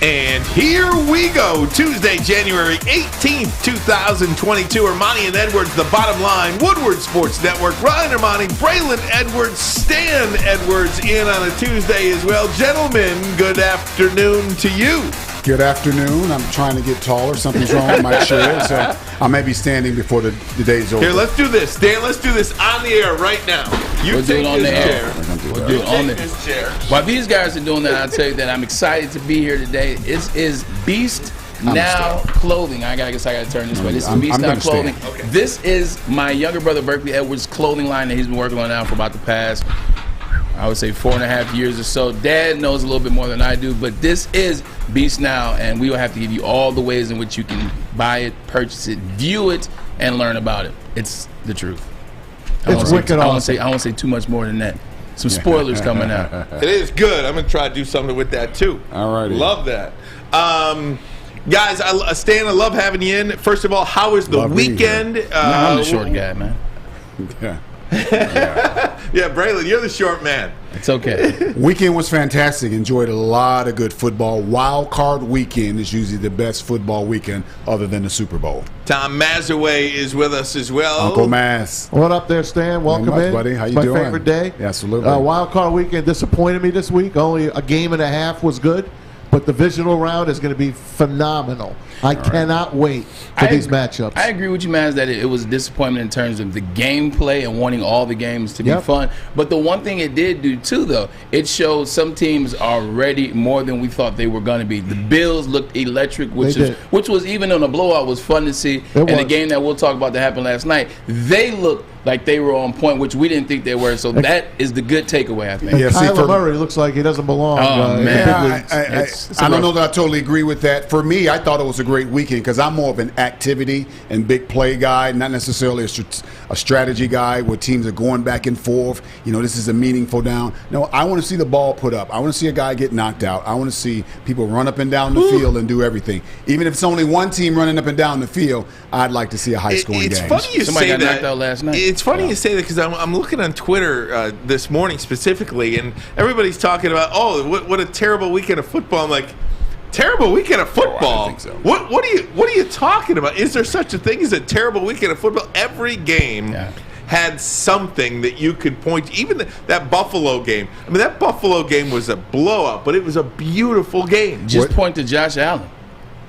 And here we go. Tuesday, January 18th, 2022. Ermanni and Edwards, the bottom line. Woodward Sports Network. Ryan Ermanni, Braylon Edwards, Stan Edwards in on a Tuesday as well. Gentlemen, good afternoon to you. Good afternoon. I'm trying to get taller. Something's wrong with my chair, so I may be standing before the day's over. Here, let's do this. Dan, let's do this on the air right now. You take his chair. We'll do it on the air. While these guys are doing that, I'll tell you that I'm excited to be here today. This is Beast Now Clothing. I gotta turn this way. This is Beast Now Clothing. Okay. This is my younger brother, Berkeley Edwards' clothing line that he's been working on now for about the past, I would say, 4.5 years or so. Dad knows a little bit more than I do, but this is Beast Now, and we will have to give you all the ways in which you can buy it, purchase it, view it, and learn about it. It's the truth. It's wicked awesome. I won't say too much more than that. Some spoilers coming out. It is good. I'm going to try to do something with that, too. All righty. Love that. Guys, Stan, I love having you in. First of all, how was the weekend? I'm the short guy, man. Yeah. Yeah, Braylon, you're the short man. It's okay. Weekend was fantastic. Enjoyed a lot of good football. Wildcard weekend is usually the best football weekend other than the Super Bowl. Tom Mazawey is with us as well. Uncle Maz. What up there, Stan? Welcome in, buddy. How you my doing? My favorite day. Yeah, absolutely. Wildcard weekend disappointed me this week. Only a game and a half was good, but the divisional round is going to be phenomenal. I cannot wait for these matchups. I agree with you, man, that it was a disappointment in terms of the gameplay and wanting all the games to be fun. But the one thing it did do, too, though, it showed some teams are ready more than we thought they were going to be. The Bills looked electric, which was even on a blowout, was fun to see. And the game that we'll talk about that happened last night, they looked like they were on point, which we didn't think they were. So that is the good takeaway, I think. Yeah, Kyler Murray looks like he doesn't belong. Oh, man. I don't know that I totally agree with that. For me, I thought it was a great weekend because I'm more of an activity and big play guy, not necessarily a strategy guy where teams are going back and forth. You know, this is a meaningful down. No, I want to see the ball put up. I want to see a guy get knocked out. I want to see people run up and down the field and do everything. Even if it's only one team running up and down the field, I'd like to see a high-scoring game. It's funny you Somebody say got that. knocked out last night. It's funny you say that because I'm looking on Twitter this morning specifically, and everybody's talking about, what a terrible weekend of football. I'm like, terrible weekend of football? I don't think so. What are you talking about? Is there such a thing as a terrible weekend of football? Every game had something that you could point to. Even that Buffalo game. I mean, that Buffalo game was a blowout, but it was a beautiful game. Just point to Josh Allen.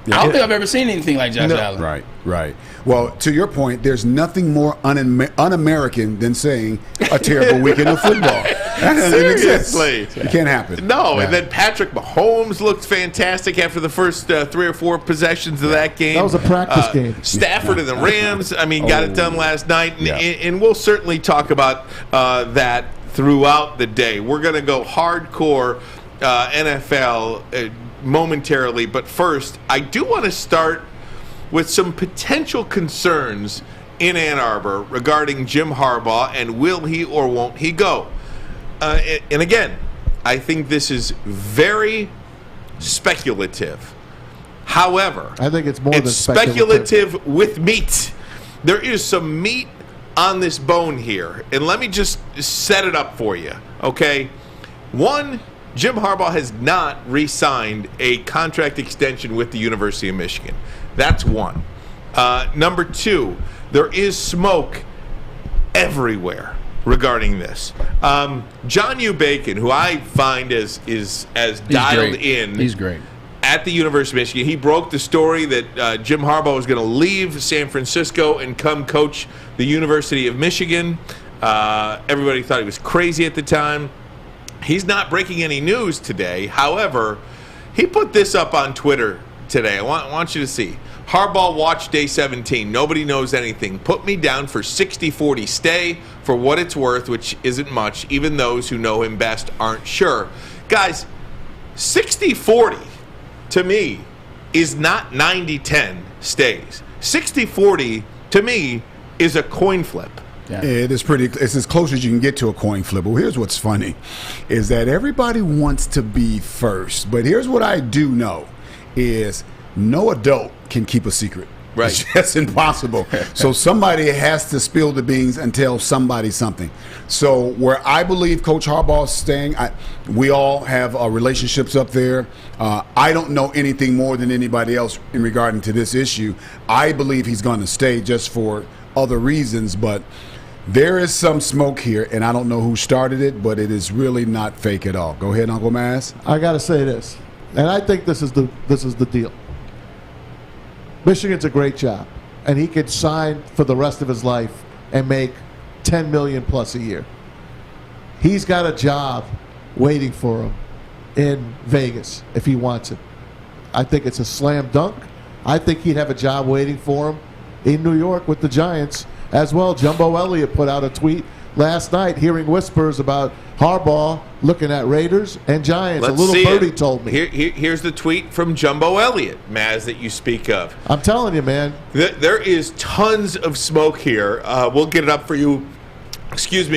I don't think I've ever seen anything like Josh Allen. Right. Well, to your point, there's nothing more un-American than saying a terrible weekend of football. That doesn't exist. It can't happen. No, and then Patrick Mahomes looked fantastic after the first 3 or 4 possessions of that game. That was a practice game. Stafford and the Rams, got it done last night, and we'll certainly talk about that throughout the day. We're going to go hardcore NFL momentarily, but first, I do want to start with some potential concerns in Ann Arbor regarding Jim Harbaugh and will he or won't he go. And again, I think this is very speculative. However, I think it's more than speculative with meat. There is some meat on this bone here, and let me just set it up for you, okay? One, Jim Harbaugh has not re-signed a contract extension with the University of Michigan. That's one. Number two, there is smoke everywhere regarding this. John U. Bacon, who I find is as dialed in. He's great. At the University of Michigan, he broke the story that Jim Harbaugh was going to leave San Francisco and come coach the University of Michigan. Everybody thought he was crazy at the time. He's not breaking any news today. However, he put this up on Twitter today. I want you to see. Harbaugh watch day 17. Nobody knows anything. Put me down for 60-40 stay for what it's worth, which isn't much. Even those who know him best aren't sure. Guys, 60-40 to me is not 90-10 stays. 60-40 to me is a coin flip. Yeah. It's as close as you can get to a coin flip. Well, here's what's funny is that everybody wants to be first. But here's what I do know is no adult can keep a secret. Right. It's just impossible. So somebody has to spill the beans and tell somebody something. So where I believe Coach Harbaugh is staying, we all have relationships up there. I don't know anything more than anybody else in regarding to this issue. I believe he's going to stay just for other reasons, but there is some smoke here, and I don't know who started it, but it is really not fake at all. Go ahead, Uncle Maz. I got to say this, and I think this is the deal. Michigan's a great job, and he could sign for the rest of his life and make $10 million plus a year. He's got a job waiting for him in Vegas if he wants it. I think it's a slam dunk. I think he'd have a job waiting for him in New York with the Giants as well. Jumbo Elliott put out a tweet last night hearing whispers about Harbaugh looking at Raiders and Giants. Let's a little birdie told me. Here's the tweet from Jumbo Elliott, Maz, that you speak of. I'm telling you, man. There is tons of smoke here. We'll get it up for you,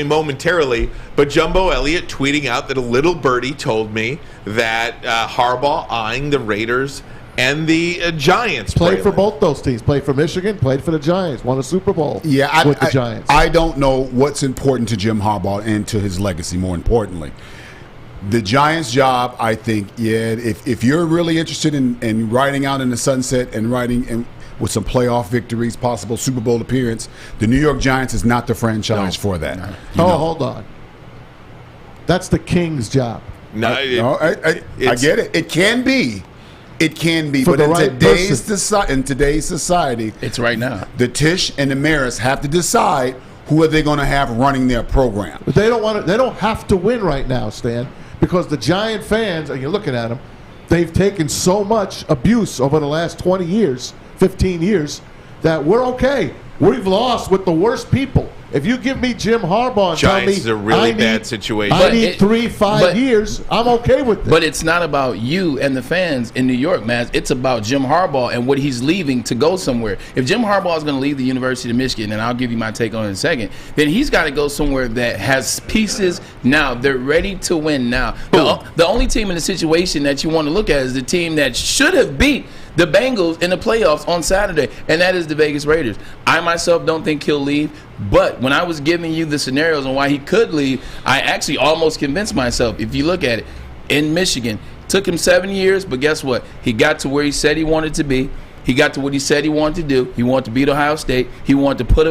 momentarily. But Jumbo Elliott tweeting out that a little birdie told me that Harbaugh eyeing the Raiders and the Giants. Played for both those teams. Played for Michigan, played for the Giants, won a Super Bowl with the Giants. I don't know what's important to Jim Harbaugh and to his legacy, more importantly. The Giants' job, I think, if you're really interested in riding out in the sunset and riding with some playoff victories, possible Super Bowl appearance, the New York Giants is not the franchise for that. Hold on. That's the King's job. I get it. It can be. It can be, but in today's society, it's right now. The Tisch and the Maris have to decide who are they going to have running their program. But they don't have to win right now, Stan, because the Giant fans, and you're looking at them, they've taken so much abuse over the last 20 years, 15 years, that we're okay. We've lost with the worst people. If you give me Jim Harbaugh and Giants tell me is a really bad situation. I need 3-5 years, I'm okay with it. But it's not about you and the fans in New York, man. It's about Jim Harbaugh and what he's leaving to go somewhere. If Jim Harbaugh is going to leave the University of Michigan, and I'll give you my take on it in a second, then he's got to go somewhere that has pieces now. They're ready to win now. The only team in the situation that you want to look at is the team that should have beat the Bengals in the playoffs on Saturday, and that is the Vegas Raiders. I myself don't think he'll leave, but when I was giving you the scenarios on why he could leave, I actually almost convinced myself. If you look at it, in Michigan, took him 7 years, but guess what? He got to where he said he wanted to be. He got to what he said he wanted to do. He wanted to beat Ohio State. He wanted to put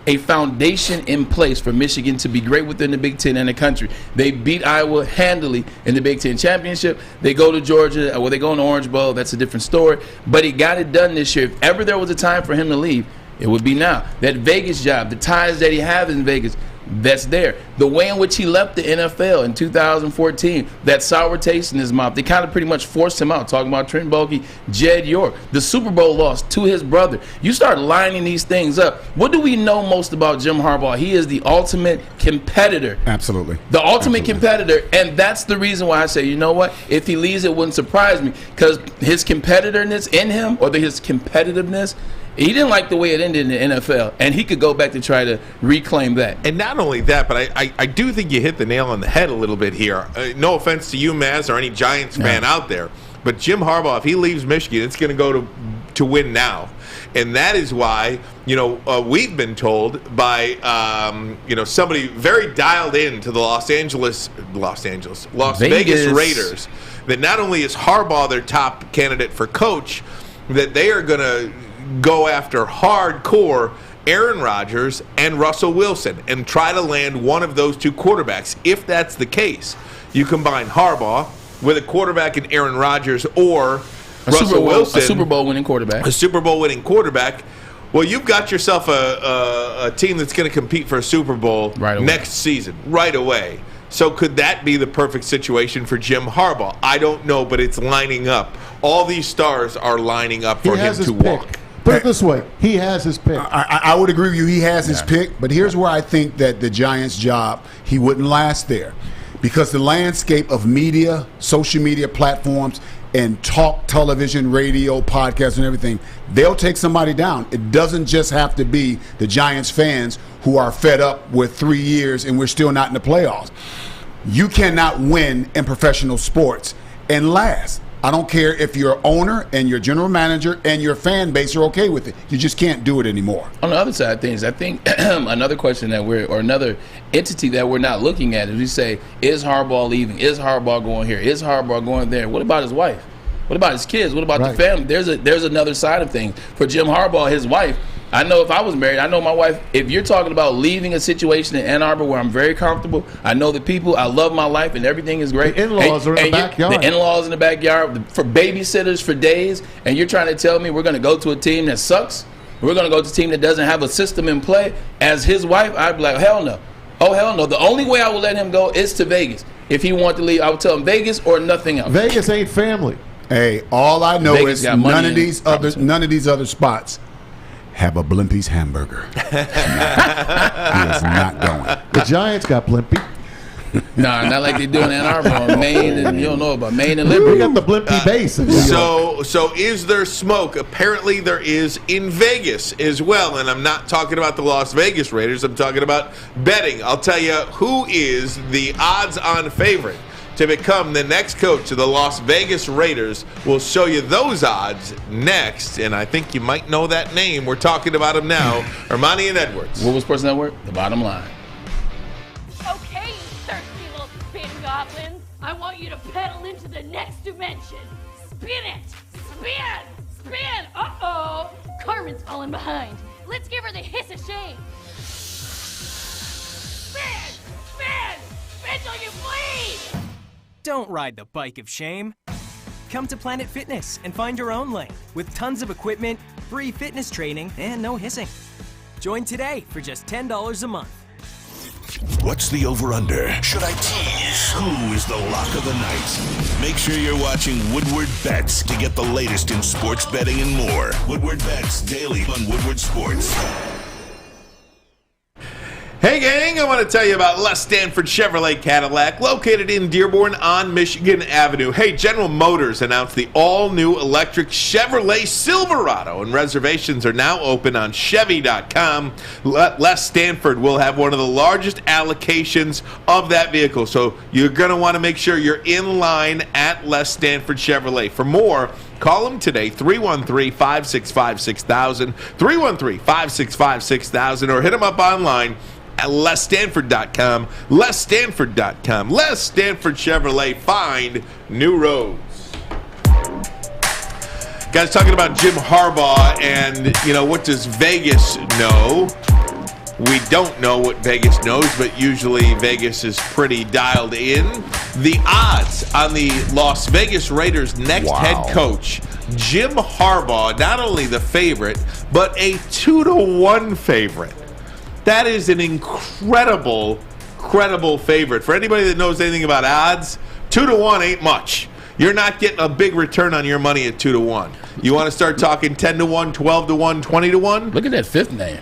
a foundation in place for Michigan to be great within the Big Ten and the country. They beat Iowa handily in the Big Ten championship. They go to Georgia, or they go in the Orange Bowl. That's a different story. But he got it done this year. If ever there was a time for him to leave, it would be now. That Vegas job, the ties that he has in Vegas, that's there. The way in which he left the NFL in 2014, that sour taste in his mouth, they kind of pretty much forced him out. Talking about Trent Baalke, Jed York, the Super Bowl loss to his brother. You start lining these things up. What do we know most about Jim Harbaugh? He is the ultimate competitor. Absolutely. The ultimate competitor, and that's the reason why I say, you know what? If he leaves, it wouldn't surprise me, because his competitiveness in him, or his competitiveness, he didn't like the way it ended in the NFL, and he could go back to try to reclaim that. And not only that, but I do think you hit the nail on the head a little bit here. No offense to you, Maz, or any Giants fan out there, but Jim Harbaugh, if he leaves Michigan, it's going to go to win now. And that is why, we've been told by, somebody very dialed in to the Las Vegas Raiders, that not only is Harbaugh their top candidate for coach, that they are going to go after hardcore Aaron Rodgers and Russell Wilson and try to land one of those two quarterbacks. If that's the case, you combine Harbaugh with a quarterback in Aaron Rodgers or Russell Wilson, a Super Bowl winning quarterback. Well, you've got yourself a team that's going to compete for a Super Bowl next season, right away. So could that be the perfect situation for Jim Harbaugh? I don't know, but it's lining up. All these stars are lining up for him to walk. Put it this way, he has his pick. I would agree with you. He has his pick, but here's where I think that the Giants' job, he wouldn't last there. Because the landscape of media, social media platforms, and talk, television, radio, podcasts, and everything, they'll take somebody down. It doesn't just have to be the Giants fans who are fed up with 3 years and we're still not in the playoffs. You cannot win in professional sports and last. I don't care if your owner and your general manager and your fan base are okay with it. You just can't do it anymore. On the other side of things, I think another question or another entity that we're not looking at is we say, is Harbaugh leaving? Is Harbaugh going here? Is Harbaugh going there? What about his wife? What about his kids? What about the family? There's another side of things. For Jim Harbaugh, his wife, I know if I was married, I know my wife, if you're talking about leaving a situation in Ann Arbor where I'm very comfortable, I know the people, I love my life, and everything is great. The in-laws are in the backyard. The in-laws in the backyard, for babysitters for days, and you're trying to tell me we're going to go to a team that sucks? We're going to go to a team that doesn't have a system in play? As his wife, I'd be like, hell no. Oh, hell no. The only way I will let him go is to Vegas. If he wanted to leave, I would tell him Vegas or nothing else. Vegas ain't family. Hey, all I know Vegas is got none money of these other spots have a Blimpie's hamburger. He is not going. The Giants got Blimpie. Nah, not like they do in Ann Arbor, Maine, and you don't know about Maine and Liberty. We got the Blimpie base. So is there smoke? Apparently there is in Vegas as well, and I'm not talking about the Las Vegas Raiders. I'm talking about betting. I'll tell you who is the odds-on favorite to become the next coach of the Las Vegas Raiders. We'll show you those odds next, and I think you might know that name. We're talking about him now, Ermanni and Edwards. Woodward Sports Network, the bottom line. Okay, you thirsty little spin goblins. I want you to pedal into the next dimension. Spin it! Spin! Spin! Uh-oh! Carmen's falling behind. Let's give her the hiss of shame. Spin! Spin! Spin till you bleed! Don't ride the bike of shame. Come to Planet Fitness and find your own lane with tons of equipment, free fitness training, and no hissing. Join today for just $10 a month. What's the over-under? Should I tease? Who is the lock of the night? Make sure you're watching Woodward Bets to get the latest in sports betting and more. Woodward Bets daily on Woodward Sports. Hey gang, I want to tell you about Les Stanford Chevrolet Cadillac, located in Dearborn on Michigan Avenue. Hey, General Motors announced the all-new electric Chevrolet Silverado, and reservations are now open on Chevy.com. Les Stanford will have one of the largest allocations of that vehicle, so you're going to want to make sure you're in line at Les Stanford Chevrolet. For more, call them today, 313-565-6000, 313-565-6000, or hit them up online at LesStanford.com, LesStanford.com. Les Stanford Chevrolet, find new roads. Guys, talking about Jim Harbaugh and, what does Vegas know? We don't know what Vegas knows, but usually Vegas is pretty dialed in. The odds on the Las Vegas Raiders' next head coach, Jim Harbaugh, not only the favorite, but a 2-1 favorite. That is an incredible favorite. For anybody that knows anything about odds, 2-1 ain't much. You're not getting a big return on your money at 2-1. You want to start talking 10-1, 12-1, 20-1? Look at that fifth name.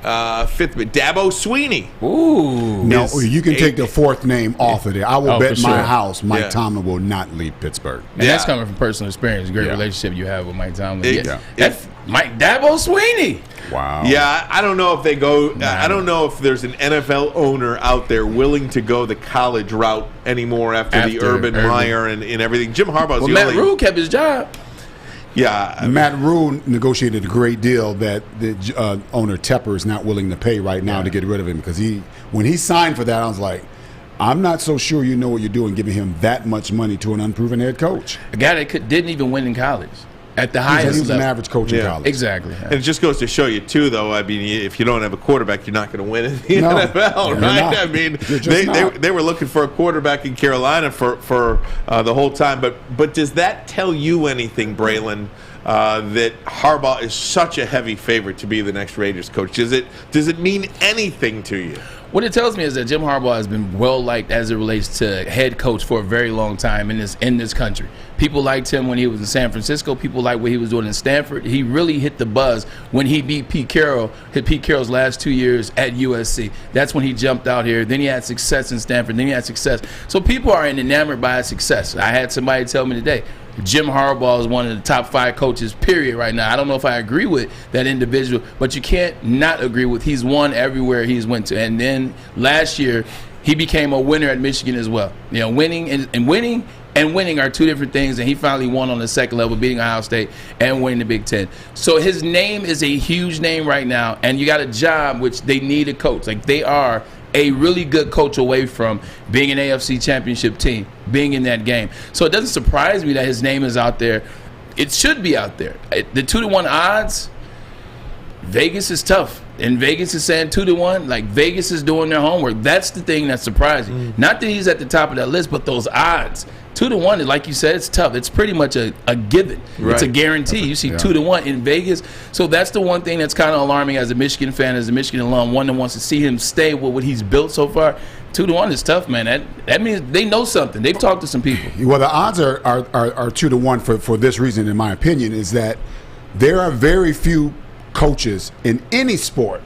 Dabo Sweeney. Ooh. No, you can take the fourth name off of there. I will bet my house Mike Tomlin will not leave Pittsburgh. And that's coming from personal experience. Great relationship you have with Mike Tomlin. Mike Dabo Sweeney. Wow. Yeah, I don't know if they go. I don't know if there's an NFL owner out there willing to go the college route anymore after the Urban Meyer and everything. Jim Harbaugh's the Matt only. Rule kept his job. Yeah, Matt Rule negotiated a great deal that the owner Tepper is not willing to pay right now to get rid of him, because when he signed for that, I was like, I'm not so sure you know what you're doing giving him that much money to an unproven head coach. A guy that didn't even win in college. At the highest level. He was an average coach in college. Exactly. And it just goes to show you, too, though, I mean, if you don't have a quarterback, you're not going to win in the NFL, right? I mean, they were looking for a quarterback in Carolina for the whole time. But does that tell you anything, Braylon, that Harbaugh is such a heavy favorite to be the next Raiders coach? Does it mean anything to you? What it tells me is that Jim Harbaugh has been well-liked as it relates to head coach for a very long time in this country. People liked him when he was in San Francisco. People liked what he was doing in Stanford. He really hit the buzz when he beat Pete Carroll, hit Pete Carroll's last 2 years at USC. That's when he jumped out here. Then he had success in Stanford. Then he had success. So people are enamored by his success. I had somebody tell me today, Jim Harbaugh is one of the top 5 coaches, period, right now. I don't know if I agree with that individual, but you can't not agree with he's won everywhere he's went to. And then last year, he became a winner at Michigan as well. Winning and winning are two different things, and he finally won on the second level, beating Ohio State and winning the Big Ten. So his name is a huge name right now, and you got a job which they need a coach. Like, they are a really good coach away from being an AFC championship team, being in that game. So it doesn't surprise me that his name is out there. It should be out there. The 2-1 odds, Vegas is tough. And Vegas is saying 2-1. Like, Vegas is doing their homework. That's the thing that's surprising. Not that he's at the top of that list, but those odds. 2-1, like you said, it's tough. It's pretty much a given. Right. It's a guarantee. You see 2-1 in Vegas. So that's the one thing that's kind of alarming as a Michigan fan, as a Michigan alum, one that wants to see him stay with what he's built so far. 2-1 is tough, man. That means they know something. They've talked to some people. Well, the odds are 2-1 for this reason, in my opinion, is that there are very few coaches in any sport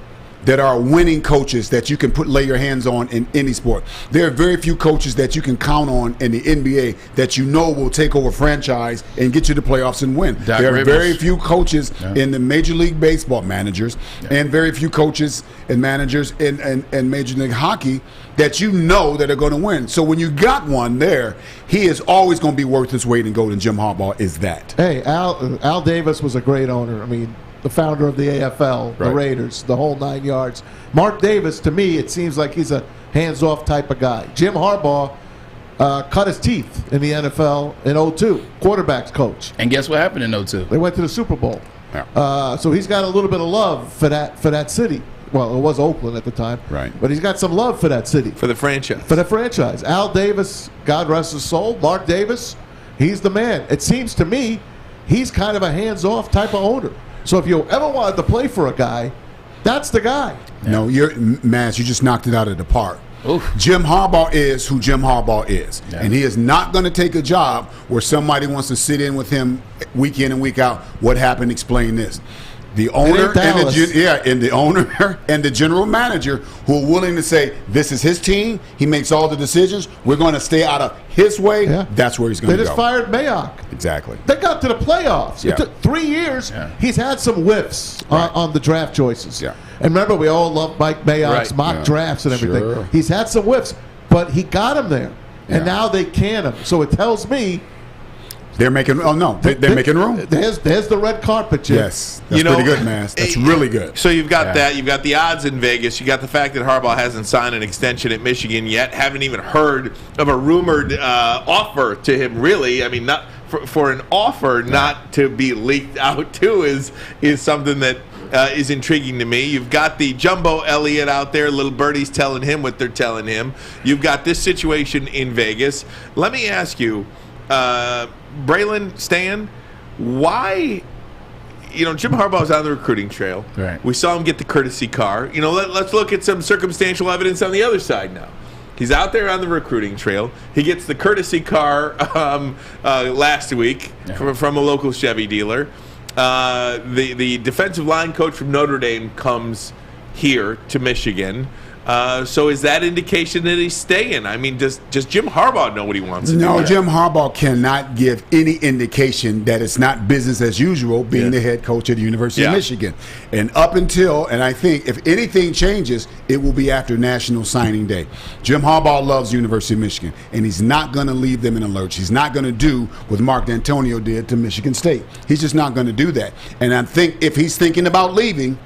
that are winning coaches that you can lay your hands on in any sport. There are very few coaches that you can count on in the NBA that you know will take over franchise and get you to playoffs and win. There are very few coaches in the Major League Baseball, managers, and very few coaches and managers in Major League Hockey that you know that are going to win. So when you got one there, he is always going to be worth his weight in gold, and Jim Harbaugh is that. Hey, Al Davis was a great owner. I mean, the founder of the AFL, the Raiders, the whole 9 yards. Mark Davis, to me, it seems like he's a hands-off type of guy. Jim Harbaugh cut his teeth in the NFL in 2002, quarterbacks coach. And guess what happened in 2002? They went to the Super Bowl. Yeah. So he's got a little bit of love for that city. Well, it was Oakland at the time. Right. But he's got some love for that city. For the franchise. For the franchise. Al Davis, God rest his soul. Mark Davis, he's the man. It seems to me he's kind of a hands-off type of owner. So if you ever wanted to play for a guy, that's the guy. No, Maz, you just knocked it out of the park. Oof. Jim Harbaugh is who Jim Harbaugh is. Yeah. And he is not going to take a job where somebody wants to sit in with him week in and week out. What happened? Explain this. The owner and the owner and the general manager who are willing to say this is his team. He makes all the decisions. We're going to stay out of his way. Yeah. That's where he's going to go. They just fired Mayock. Exactly. They got to the playoffs. Yeah. It took 3 years. Yeah. He's had some whiffs on the draft choices. Yeah. And remember, we all love Mike Mayock's mock drafts and everything. Sure. He's had some whiffs, but he got him there. And now they can him. So it tells me they're making. Oh no, they're making room. There's the red carpet, Jim. Yes, that's pretty good, man. That's really good. So you've got that. You've got the odds in Vegas. You got the fact that Harbaugh hasn't signed an extension at Michigan yet. Haven't even heard of a rumored offer to him. Really, I mean, not for an offer not to be leaked out too is something that is intriguing to me. You've got the Jumbo Elliott out there. Little birdies telling him what they're telling him. You've got this situation in Vegas. Let me ask you. Braylon, Stan, why, Jim Harbaugh's on the recruiting trail. Right. We saw him get the courtesy car. Let's look at some circumstantial evidence on the other side now. He's out there on the recruiting trail. He gets the courtesy car last week from a local Chevy dealer. The defensive line coach from Notre Dame comes here to Michigan. So is that indication that he's staying? I mean, does Jim Harbaugh know what he wants to do? No, Jim Harbaugh cannot give any indication that it's not business as usual being the head coach at the University of Michigan. And up until, and I think if anything changes, it will be after National Signing Day. Jim Harbaugh loves University of Michigan, and he's not going to leave them in a lurch. He's not going to do what Mark D'Antonio did to Michigan State. He's just not going to do that. And I think if he's thinking about leaving,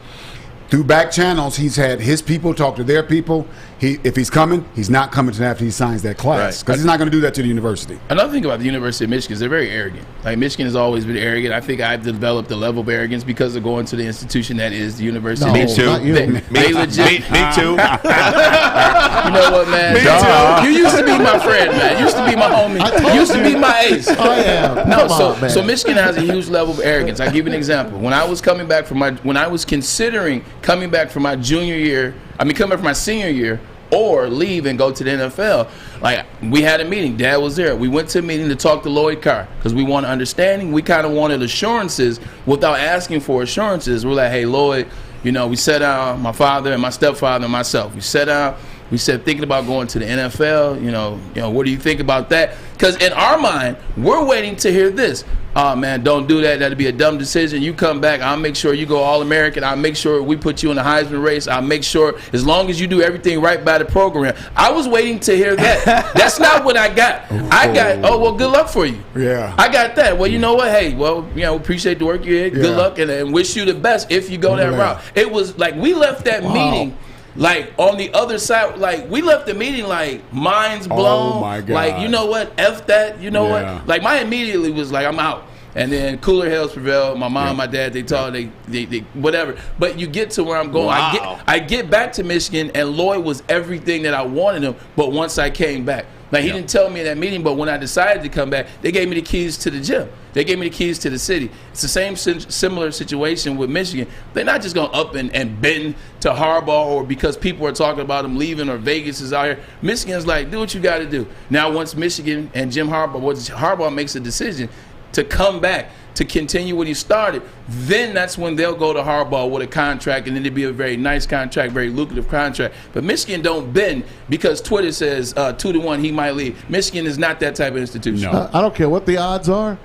through back channels, he's had his people talk to their people. If he's coming, he's not coming to after he signs that class because he's not going to do that to the university. Another thing about the University of Michigan is they're very arrogant. Like, Michigan has always been arrogant. I think I've developed a level of arrogance because of going to the institution that is the University. Me too. They legit. Me too. You know what, man? Me too. You used to be my friend, man. You used to be my homie. You used to be my ace. I am. No, so Michigan has a huge level of arrogance. I'll give you an example. When I was considering coming back from my junior year, coming back from my senior year, or leave and go to the NFL. Like, we had a meeting. Dad was there. We went to a meeting to talk to Lloyd Carr because we wanted understanding. We kind of wanted assurances without asking for assurances. We're like, hey, Lloyd, we sat down, my father and my stepfather and myself. We sat down. We said, thinking about going to the NFL, what do you think about that? Because in our mind, we're waiting to hear this. oh, man, don't do that. That'd be a dumb decision. You come back, I'll make sure you go All-American. I'll make sure we put you in the Heisman race. I'll make sure, as long as you do everything right by the program. I was waiting to hear that. That's not what I got. I got, oh, well, good luck for you. Yeah. I got that. Well, you know what? Hey, well, appreciate the work you did. Good luck, and wish you the best if you go that route. It was like we left that meeting. Like, on the other side, like, we left the meeting, like, minds blown. Oh, my God. Like, you know what? F that. You know what? Like, my immediately was like, I'm out. And then cooler heads prevailed. My mom, my dad, they whatever. But you get to where I'm going. Wow. I get back to Michigan, and Lloyd was everything that I wanted him. But once I came back, like, he didn't tell me in that meeting, but when I decided to come back, they gave me the keys to the gym. They gave me the keys to the city. It's the same similar situation with Michigan. They're not just going up and bend to Harbaugh, or because people are talking about him leaving or Vegas is out here. Michigan's like, do what you got to do. Now, once Michigan and Harbaugh makes a decision to come back, to continue what he started, then that's when they'll go to Harbaugh with a contract, and then it'll be a very nice contract, very lucrative contract. But Michigan don't bend because Twitter says 2-1 he might leave. Michigan is not that type of institution. No. I don't care what the odds are.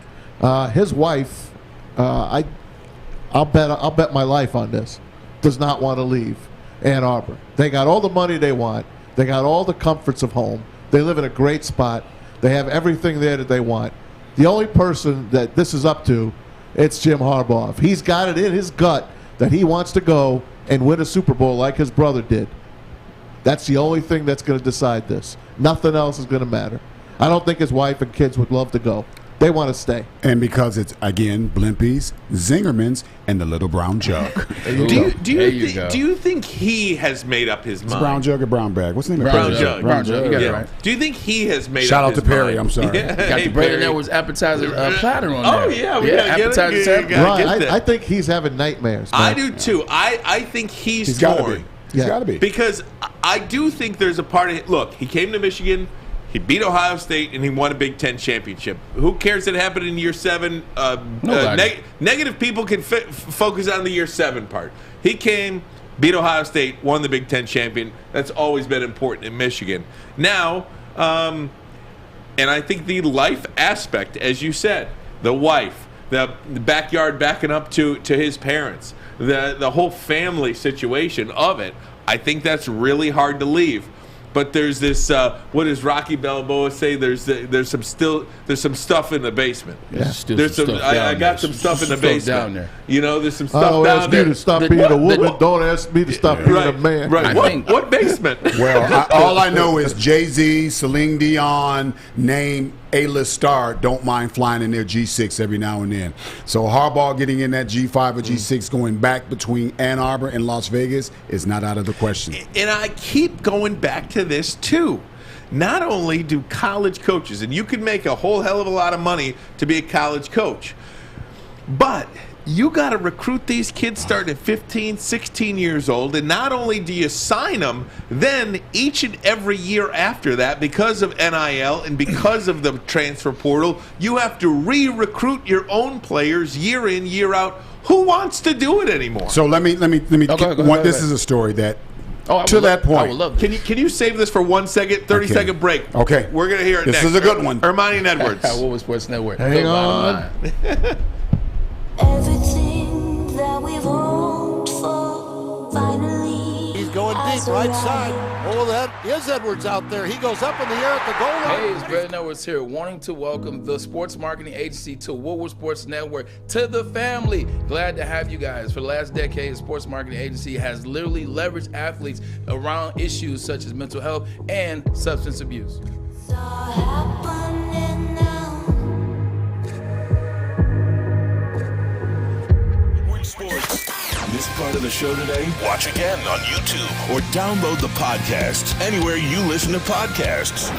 His wife, I'll bet my life on this, does not want to leave Ann Arbor. They got all the money they want. They got all the comforts of home. They live in a great spot. They have everything there that they want. The only person that this is up to, it's Jim Harbaugh. If he's got it in his gut that he wants to go and win a Super Bowl like his brother did, that's the only thing that's going to decide this. Nothing else is going to matter. I don't think his wife and kids would love to go. They want to stay. And because it's, again, Blimpies, Zingermans, and the little brown jug. Do you think he has made up his mind? Brown jug or brown bag? What's the name? Brown jug. Brown jug. You got it right. Do you think he has made Shout up out his to Perry. mind? I'm sorry. Yeah. Got the Braylon Edwards appetizer platter on there. Oh, yeah. We gotta appetizer get it. sample. I think he's having nightmares. Man. I do, too. I think he's got to torn. be. He's got to be. Because I do think there's a part of it. Look, he came to Michigan. He beat Ohio State, and he won a Big Ten championship. Who cares that it happened in year 7? Negative people can focus on the year 7 part. He came, beat Ohio State, won the Big Ten champion. That's always been important in Michigan. Now, and I think the life aspect, as you said, the wife, the backyard backing up to his parents, the whole family situation of it, I think that's really hard to leave. But there's this. What does Rocky Balboa say? There's some stuff in the basement. Yeah. There's some. I got some stuff in the basement down there. You know, there's some stuff down ask there. You to stop being a woman. Don't ask me to stop being a man. Right. What basement? Well, all I know is Jay-Z, Celine Dion, name A-list star don't mind flying in their G6 every now and then. So Harbaugh getting in that G5 or G6 going back between Ann Arbor and Las Vegas is not out of the question. And I keep going back to this too. Not only do college coaches, and you can make a whole hell of a lot of money to be a college coach, but you got to recruit these kids starting at 15, 16 years old, and not only do you sign them, then each and every year after that, because of NIL and because of the transfer portal, you have to re-recruit your own players year in, year out. Who wants to do it anymore? So let me. Go ahead. This is a story that. Oh, to that point. I would love this. Can you save this for 1 second? 30-second break. Okay. We're going to hear it next. This is a good one. Ermanni Edwards. Woodward Sports Network. Hang on. Everything that we've hoped for finally. He's going deep, right side. Oh, that is Edwards out there. He goes up in the air at the goal line. Hey, it's Braylon Edwards here, wanting to welcome the sports marketing agency to Woodward Sports Network, to the family. Glad to have you guys. For the last decade, the sports marketing agency has literally leveraged athletes around issues such as mental health and substance abuse. It's all happening now. Sports. This part of the show today, watch again on YouTube or download the podcast anywhere you listen to podcasts.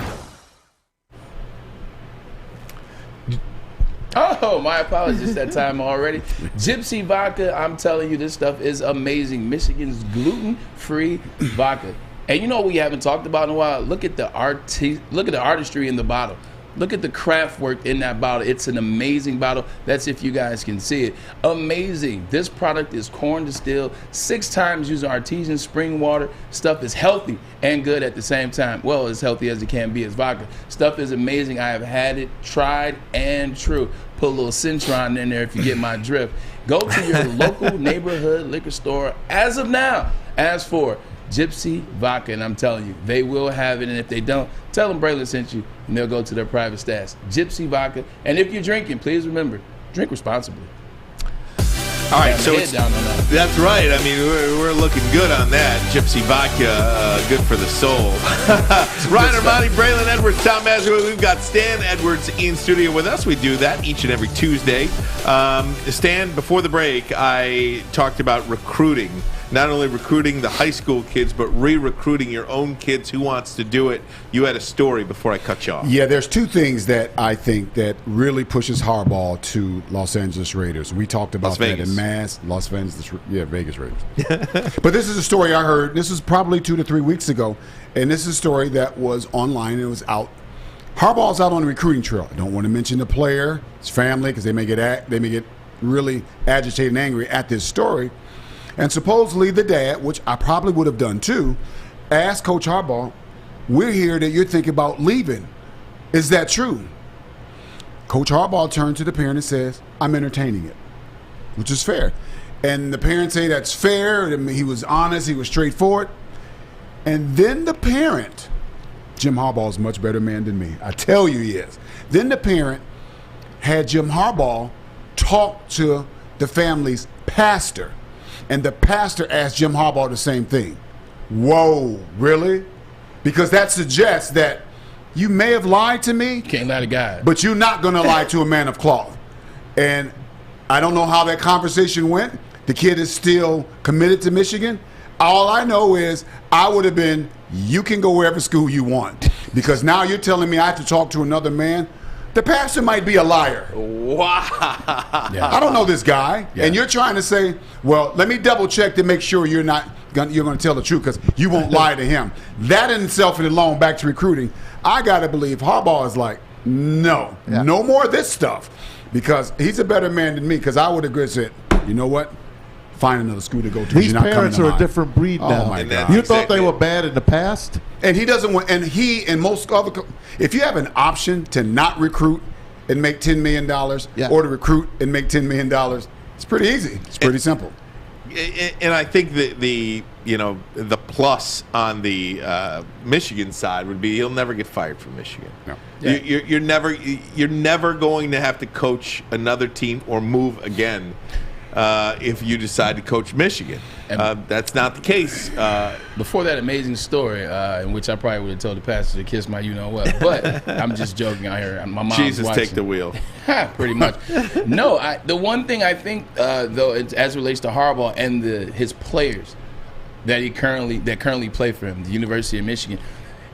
Oh, my apologies that time already. Gypsy Vodka, I'm telling you, this stuff is amazing. Michigan's gluten-free vodka. And you know what we haven't talked about in a while? Look at the artistry in the bottle. Look at the craft work in that bottle. It's an amazing bottle. That's if you guys can see it. Amazing. This product is corn distilled 6 times using artesian spring water. Stuff is healthy and good at the same time. Well, as healthy as it can be as vodka. Stuff is amazing. I have had it, tried, and true. Put a little Cintron in there if you get my drift. Go to your local neighborhood liquor store as of now. Ask for Gypsy Vodka, and I'm telling you, they will have it. And if they don't, tell them Braylon sent you, and they'll go to their private stash. Gypsy Vodka. And if you're drinking, please remember, drink responsibly. All right, so that's right. I mean, we're looking good on that. Gypsy Vodka, good for the soul. Ryan Ermanni, Braylon Edwards, Tom Mazawey. We've got Stan Edwards in studio with us. We do that each and every Tuesday. Stan, before the break, I talked about recruiting. Not only recruiting the high school kids, but re-recruiting your own kids. Who wants to do it? You had a story before I cut you off. Yeah, there's 2 things that I think that really pushes Harbaugh to Los Angeles Raiders. We talked about that in mass. Vegas Raiders. But this is a story I heard. This is probably 2 to 3 weeks ago, and this is a story that was online. It was out. Harbaugh's out on a recruiting trail. I don't want to mention the player, his family, because they may get really agitated and angry at this story. And supposedly the dad, which I probably would have done too, asked Coach Harbaugh, "We're here that you're thinking about leaving. Is that true?" Coach Harbaugh turned to the parent and says, "I'm entertaining it," which is fair. And the parents say that's fair. He was honest. He was straightforward. And then the parent, Jim Harbaugh is a much better man than me. I tell you he is. Then the parent had Jim Harbaugh talk to the family's pastor. And the pastor asked Jim Harbaugh the same thing. Whoa, really? Because that suggests that you may have lied to me. Can't lie to God. But you're not going to lie to a man of cloth. And I don't know how that conversation went. The kid is still committed to Michigan. All I know is I would have been, you can go wherever school you want. Because now you're telling me I have to talk to another man. The pastor might be a liar. Wow. Yeah. I don't know this guy. Yeah. And you're trying to say, well, let me double check to make sure you're going to tell the truth because you won't lie to him. That in itself and alone, back to recruiting, I got to believe Harbaugh is like, no more of this stuff. Because he's a better man than me because I would have said, you know what? Find another school to go to. These parents are a different breed now. Oh my God. You thought they were bad in the past? And he doesn't want, and he and most other, if you have an option to not recruit and make $10 million or to recruit and make $10 million, it's pretty easy. It's pretty simple. And I think that the plus on the Michigan side would be he'll never get fired from Michigan. No. Yeah. You're never going to have to coach another team or move again. If you decide to coach Michigan. That's not the case. Before that amazing story, in which I probably would have told the pastor to kiss my you-know-what, but I'm just joking out here. My mom's Jesus, watching. take the wheel. Pretty much. No, the one thing I think, though, as it relates to Harbaugh and his players that currently play for him, the University of Michigan,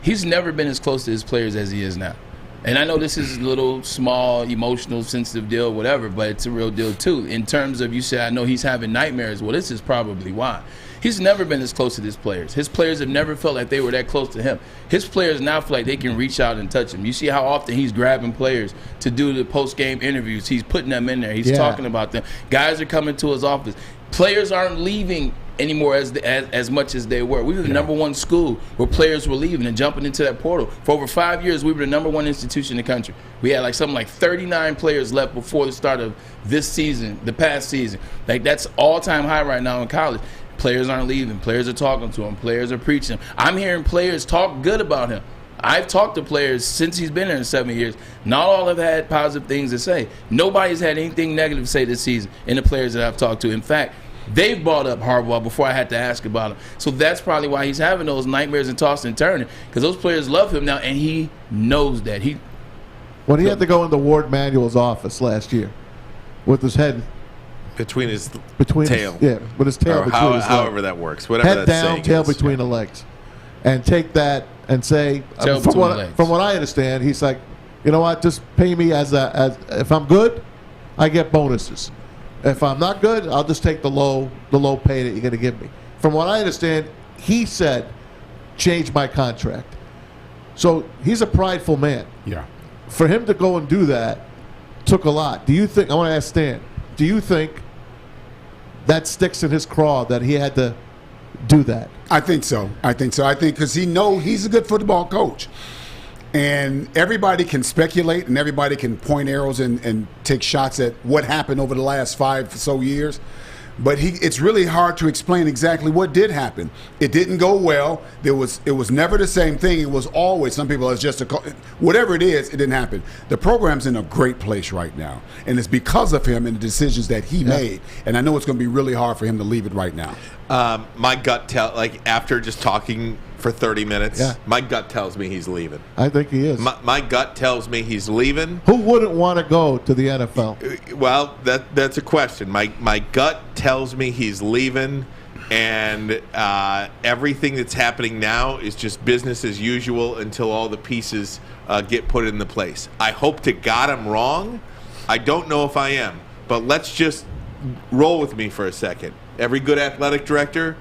he's never been as close to his players as he is now. And I know this is a little small, emotional, sensitive deal, whatever, but it's a real deal, too. In terms of, you say, I know he's having nightmares. Well, this is probably why. He's never been as close to his players. His players have never felt like they were that close to him. His players now feel like they can reach out and touch him. You see how often he's grabbing players to do the post-game interviews. He's putting them in there. He's talking about them. Guys are coming to his office. Players aren't leaving anymore as much as they were. We were the number one school where players were leaving and jumping into that portal. For over 5 years, we were the number one institution in the country. We had something like 39 players left before the start of this season, the past season. That's all-time high right now in college. Players aren't leaving. Players are talking to him. Players are preaching. I'm hearing players talk good about him. I've talked to players since he's been there in 7 years. Not all have had positive things to say. Nobody's had anything negative to say this season in the players that I've talked to. In fact, they've brought up Harbaugh before I had to ask about him. So that's probably why he's having those nightmares and tossing and turning, because those players love him now, and he knows that. When he had to go into Ward Manuel's office last year with his head between his tail. With his tail between his legs. However that works. Whatever head down, tail between the legs. And take that and say, from what I understand, he's like, you know what, just pay me as if I'm good, I get bonuses. If I'm not good, I'll just take the low pay that you're going to give me. From what I understand, he said, change my contract. So he's a prideful man. Yeah. for him to go and do that took a lot. Do you think? I want to ask Stan. Do you think that sticks in his craw that he had to do that? I think so. I think because he's a good football coach. And everybody can speculate and everybody can point arrows and take shots at what happened over the last 5 or so years. But it's really hard to explain exactly what did happen. It didn't go well. It was never the same thing. It was always, some people, it's just whatever it is, it didn't happen. The program's in a great place right now. And it's because of him and the decisions that he made. And I know it's going to be really hard for him to leave it right now. My gut after just talking for 30 minutes, my gut tells me he's leaving. I think he is. My gut tells me he's leaving. Who wouldn't want to go to the NFL? Well, that's a question. My gut tells me he's leaving, and everything that's happening now is just business as usual until all the pieces get put into place. I hope to God I'm wrong. I don't know if I am, but let's just roll with me for a second. Every good athletic director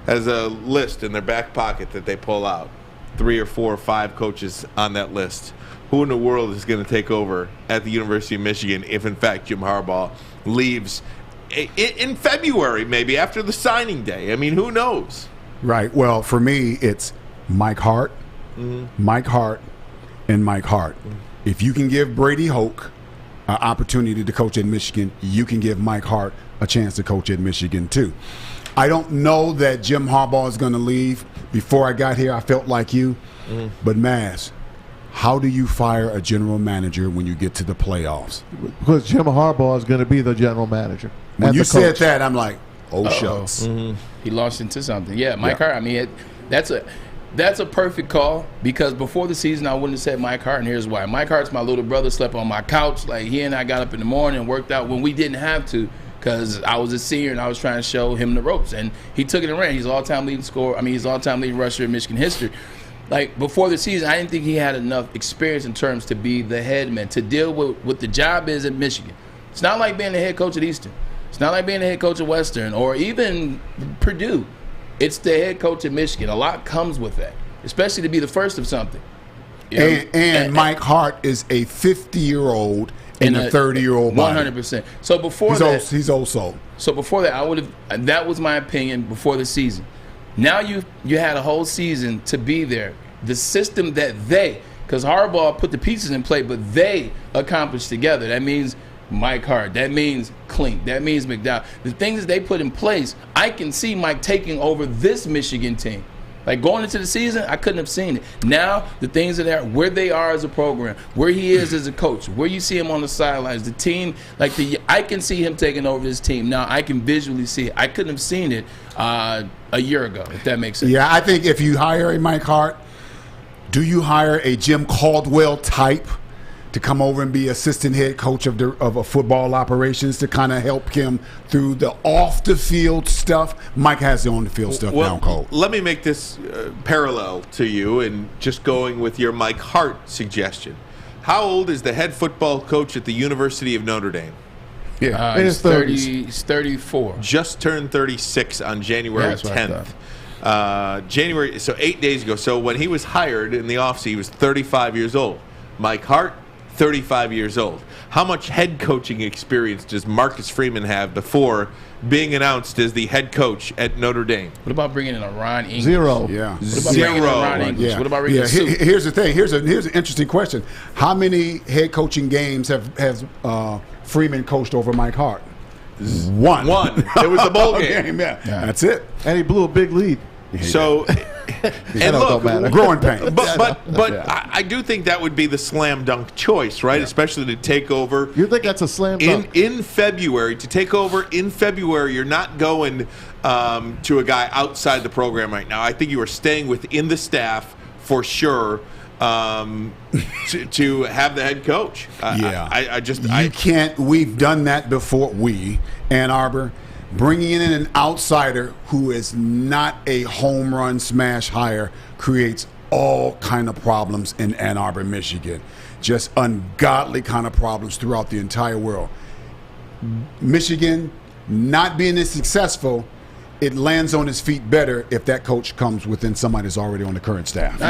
has a list in their back pocket that they pull out. 3 or 4 or 5 coaches on that list. Who in the world is going to take over at the University of Michigan if, in fact, Jim Harbaugh leaves in February, maybe after the signing day? I mean, who knows? Right. Well, for me, it's Mike Hart, Mike Hart, and Mike Hart. If you can give Brady Hoke an opportunity to coach at Michigan, you can give Mike Hart a chance to coach at Michigan, too. I don't know that Jim Harbaugh is going to leave. Before I got here, I felt like you. But, Maz, how do you fire a general manager when you get to the playoffs? Because Jim Harbaugh is going to be the general manager. When you said that, I'm like, shucks. He launched into something. Yeah, Mike Hart, I mean, that's a perfect call, because before the season, I wouldn't have said Mike Hart, and here's why. Mike Hart's my little brother, slept on my couch. Like, he and I got up in the morning and worked out when we didn't have to, because I was a senior and I was trying to show him the ropes. And he took it and ran. He's all-time leading scorer. I mean, he's all-time leading rusher in Michigan history. Like, before the season, I didn't think he had enough experience in terms to be the head man, to deal with what the job is at Michigan. It's not like being the head coach at Eastern. It's not like being the head coach at Western or even Purdue. It's the head coach at Michigan. A lot comes with that, especially to be the first of something. You know? And Mike Hart is a 50-year-old and a 30-year-old body. 100%. So before he's old soul. So before that, that was my opinion before the season. Now you had a whole season to be there. The system that because Harbaugh put the pieces in play, but they accomplished together. That means Mike Hart. That means Klink. That means McDowell. The things that they put in place, I can see Mike taking over this Michigan team. Like, going into the season, I couldn't have seen it. Now, the things that are where they are as a program, where he is as a coach, where you see him on the sidelines, the team, I can see him taking over this team. Now, I can visually see it. I couldn't have seen it a year ago, if that makes sense. Yeah, I think if you hire a Mike Hart, do you hire a Jim Caldwell type to come over and be assistant head coach of a football operations to kind of help him through the off-the-field stuff? Mike has the on-the-field stuff down cold. Let me make this parallel to you, and just going with your Mike Hart suggestion. How old is the head football coach at the University of Notre Dame? Yeah, he's 34. Just turned 36 on January 10th. January, so 8 days ago. So when he was hired in the offseason, he was 35 years old. Mike Hart, 35 years old. How much head coaching experience does Marcus Freeman have before being announced as the head coach at Notre Dame? What about bringing in a Ron English? Zero. Yeah. What about bringing in a Ron English? What about bringing in Here's the thing. Here's an interesting question. How many head coaching games has Freeman coached over Mike Hart? One. It was the bowl game. Yeah. That's it. And he blew a big lead. So, and look, growing pain. But I do think that would be the slam dunk choice, right? Yeah. Especially to take over. You think that's a slam dunk? In February, to take over in February, you're not going to a guy outside the program right now. I think you are staying within the staff for sure to have the head coach. You can't. We've done that before. Ann Arbor. Bringing in an outsider who is not a home run smash hire creates all kind of problems in Ann Arbor, Michigan. Just ungodly kind of problems throughout the entire world. Michigan not being as successful it lands on his feet better if that coach comes within somebody that's already on the current staff.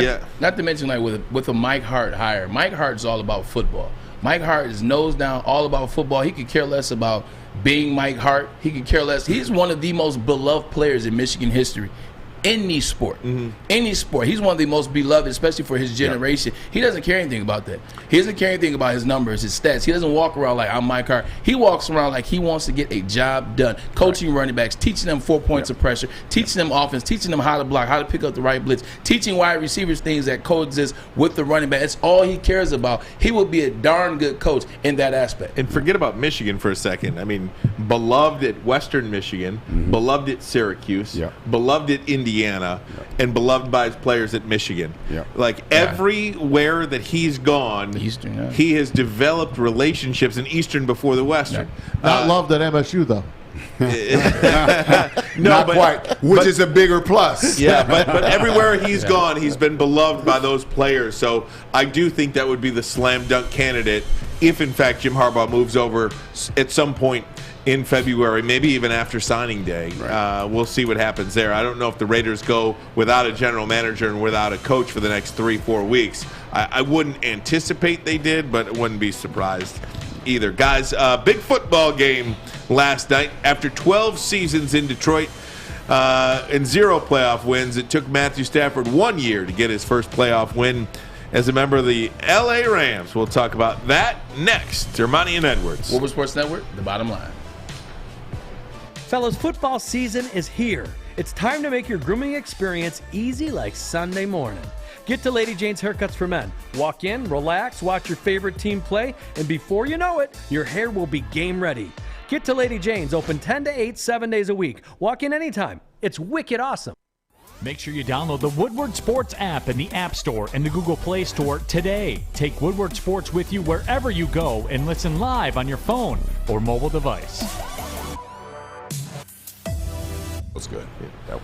Not to mention, like with a Mike Hart hire, Mike Hart's all about football. Mike Hart is nose down all about football. He could care less about being Mike Hart. He could care less. He's one of the most beloved players in Michigan history. Any sport. Any sport. He's one of the most beloved, especially for his generation. Yeah. He doesn't care anything about that. He doesn't care anything about his numbers, his stats. He doesn't walk around like I'm Mike Hart. He walks around like he wants to get a job done. Coaching running backs, teaching them 4 points of pressure, teaching them offense, teaching them how to block, how to pick up the right blitz, teaching wide receivers things that coexist with the running back. That's all he cares about. He will be a darn good coach in that aspect. And forget about Michigan for a second. I mean, beloved at Western Michigan, beloved at Syracuse, beloved at Indiana, and beloved by his players at Michigan. Like everywhere that he's gone, Eastern, he has developed relationships in Eastern before the Western. Not loved at MSU though. Not quite, which is a bigger plus. Yeah, but everywhere he's gone, he's been beloved by those players. So I do think that would be the slam dunk candidate if, in fact, Jim Harbaugh moves over at some point in February, maybe even after signing day. We'll see what happens there. I don't know if the Raiders go without a general manager and without a coach for the next 3-4 weeks. I wouldn't anticipate they did, but I wouldn't be surprised either. Guys, big football game last night. After 12 seasons in Detroit and 0 playoff wins, it took Matthew Stafford 1 year to get his first playoff win as a member of the LA Rams. We'll talk about that next. Ermanni and Edwards. Woodward Sports Network, the bottom line. Fellas, football season is here. It's time to make your grooming experience easy like Sunday morning. Get to Lady Jane's Haircuts for Men. Walk in, relax, watch your favorite team play, and before you know it, your hair will be game ready. Get to Lady Jane's, open 10 to 8, 7 days a week. Walk in anytime. It's wicked awesome. Make sure you download the Woodward Sports app in the App Store and the Google Play Store today. Take Woodward Sports with you wherever you go and listen live on your phone or mobile device. Was good.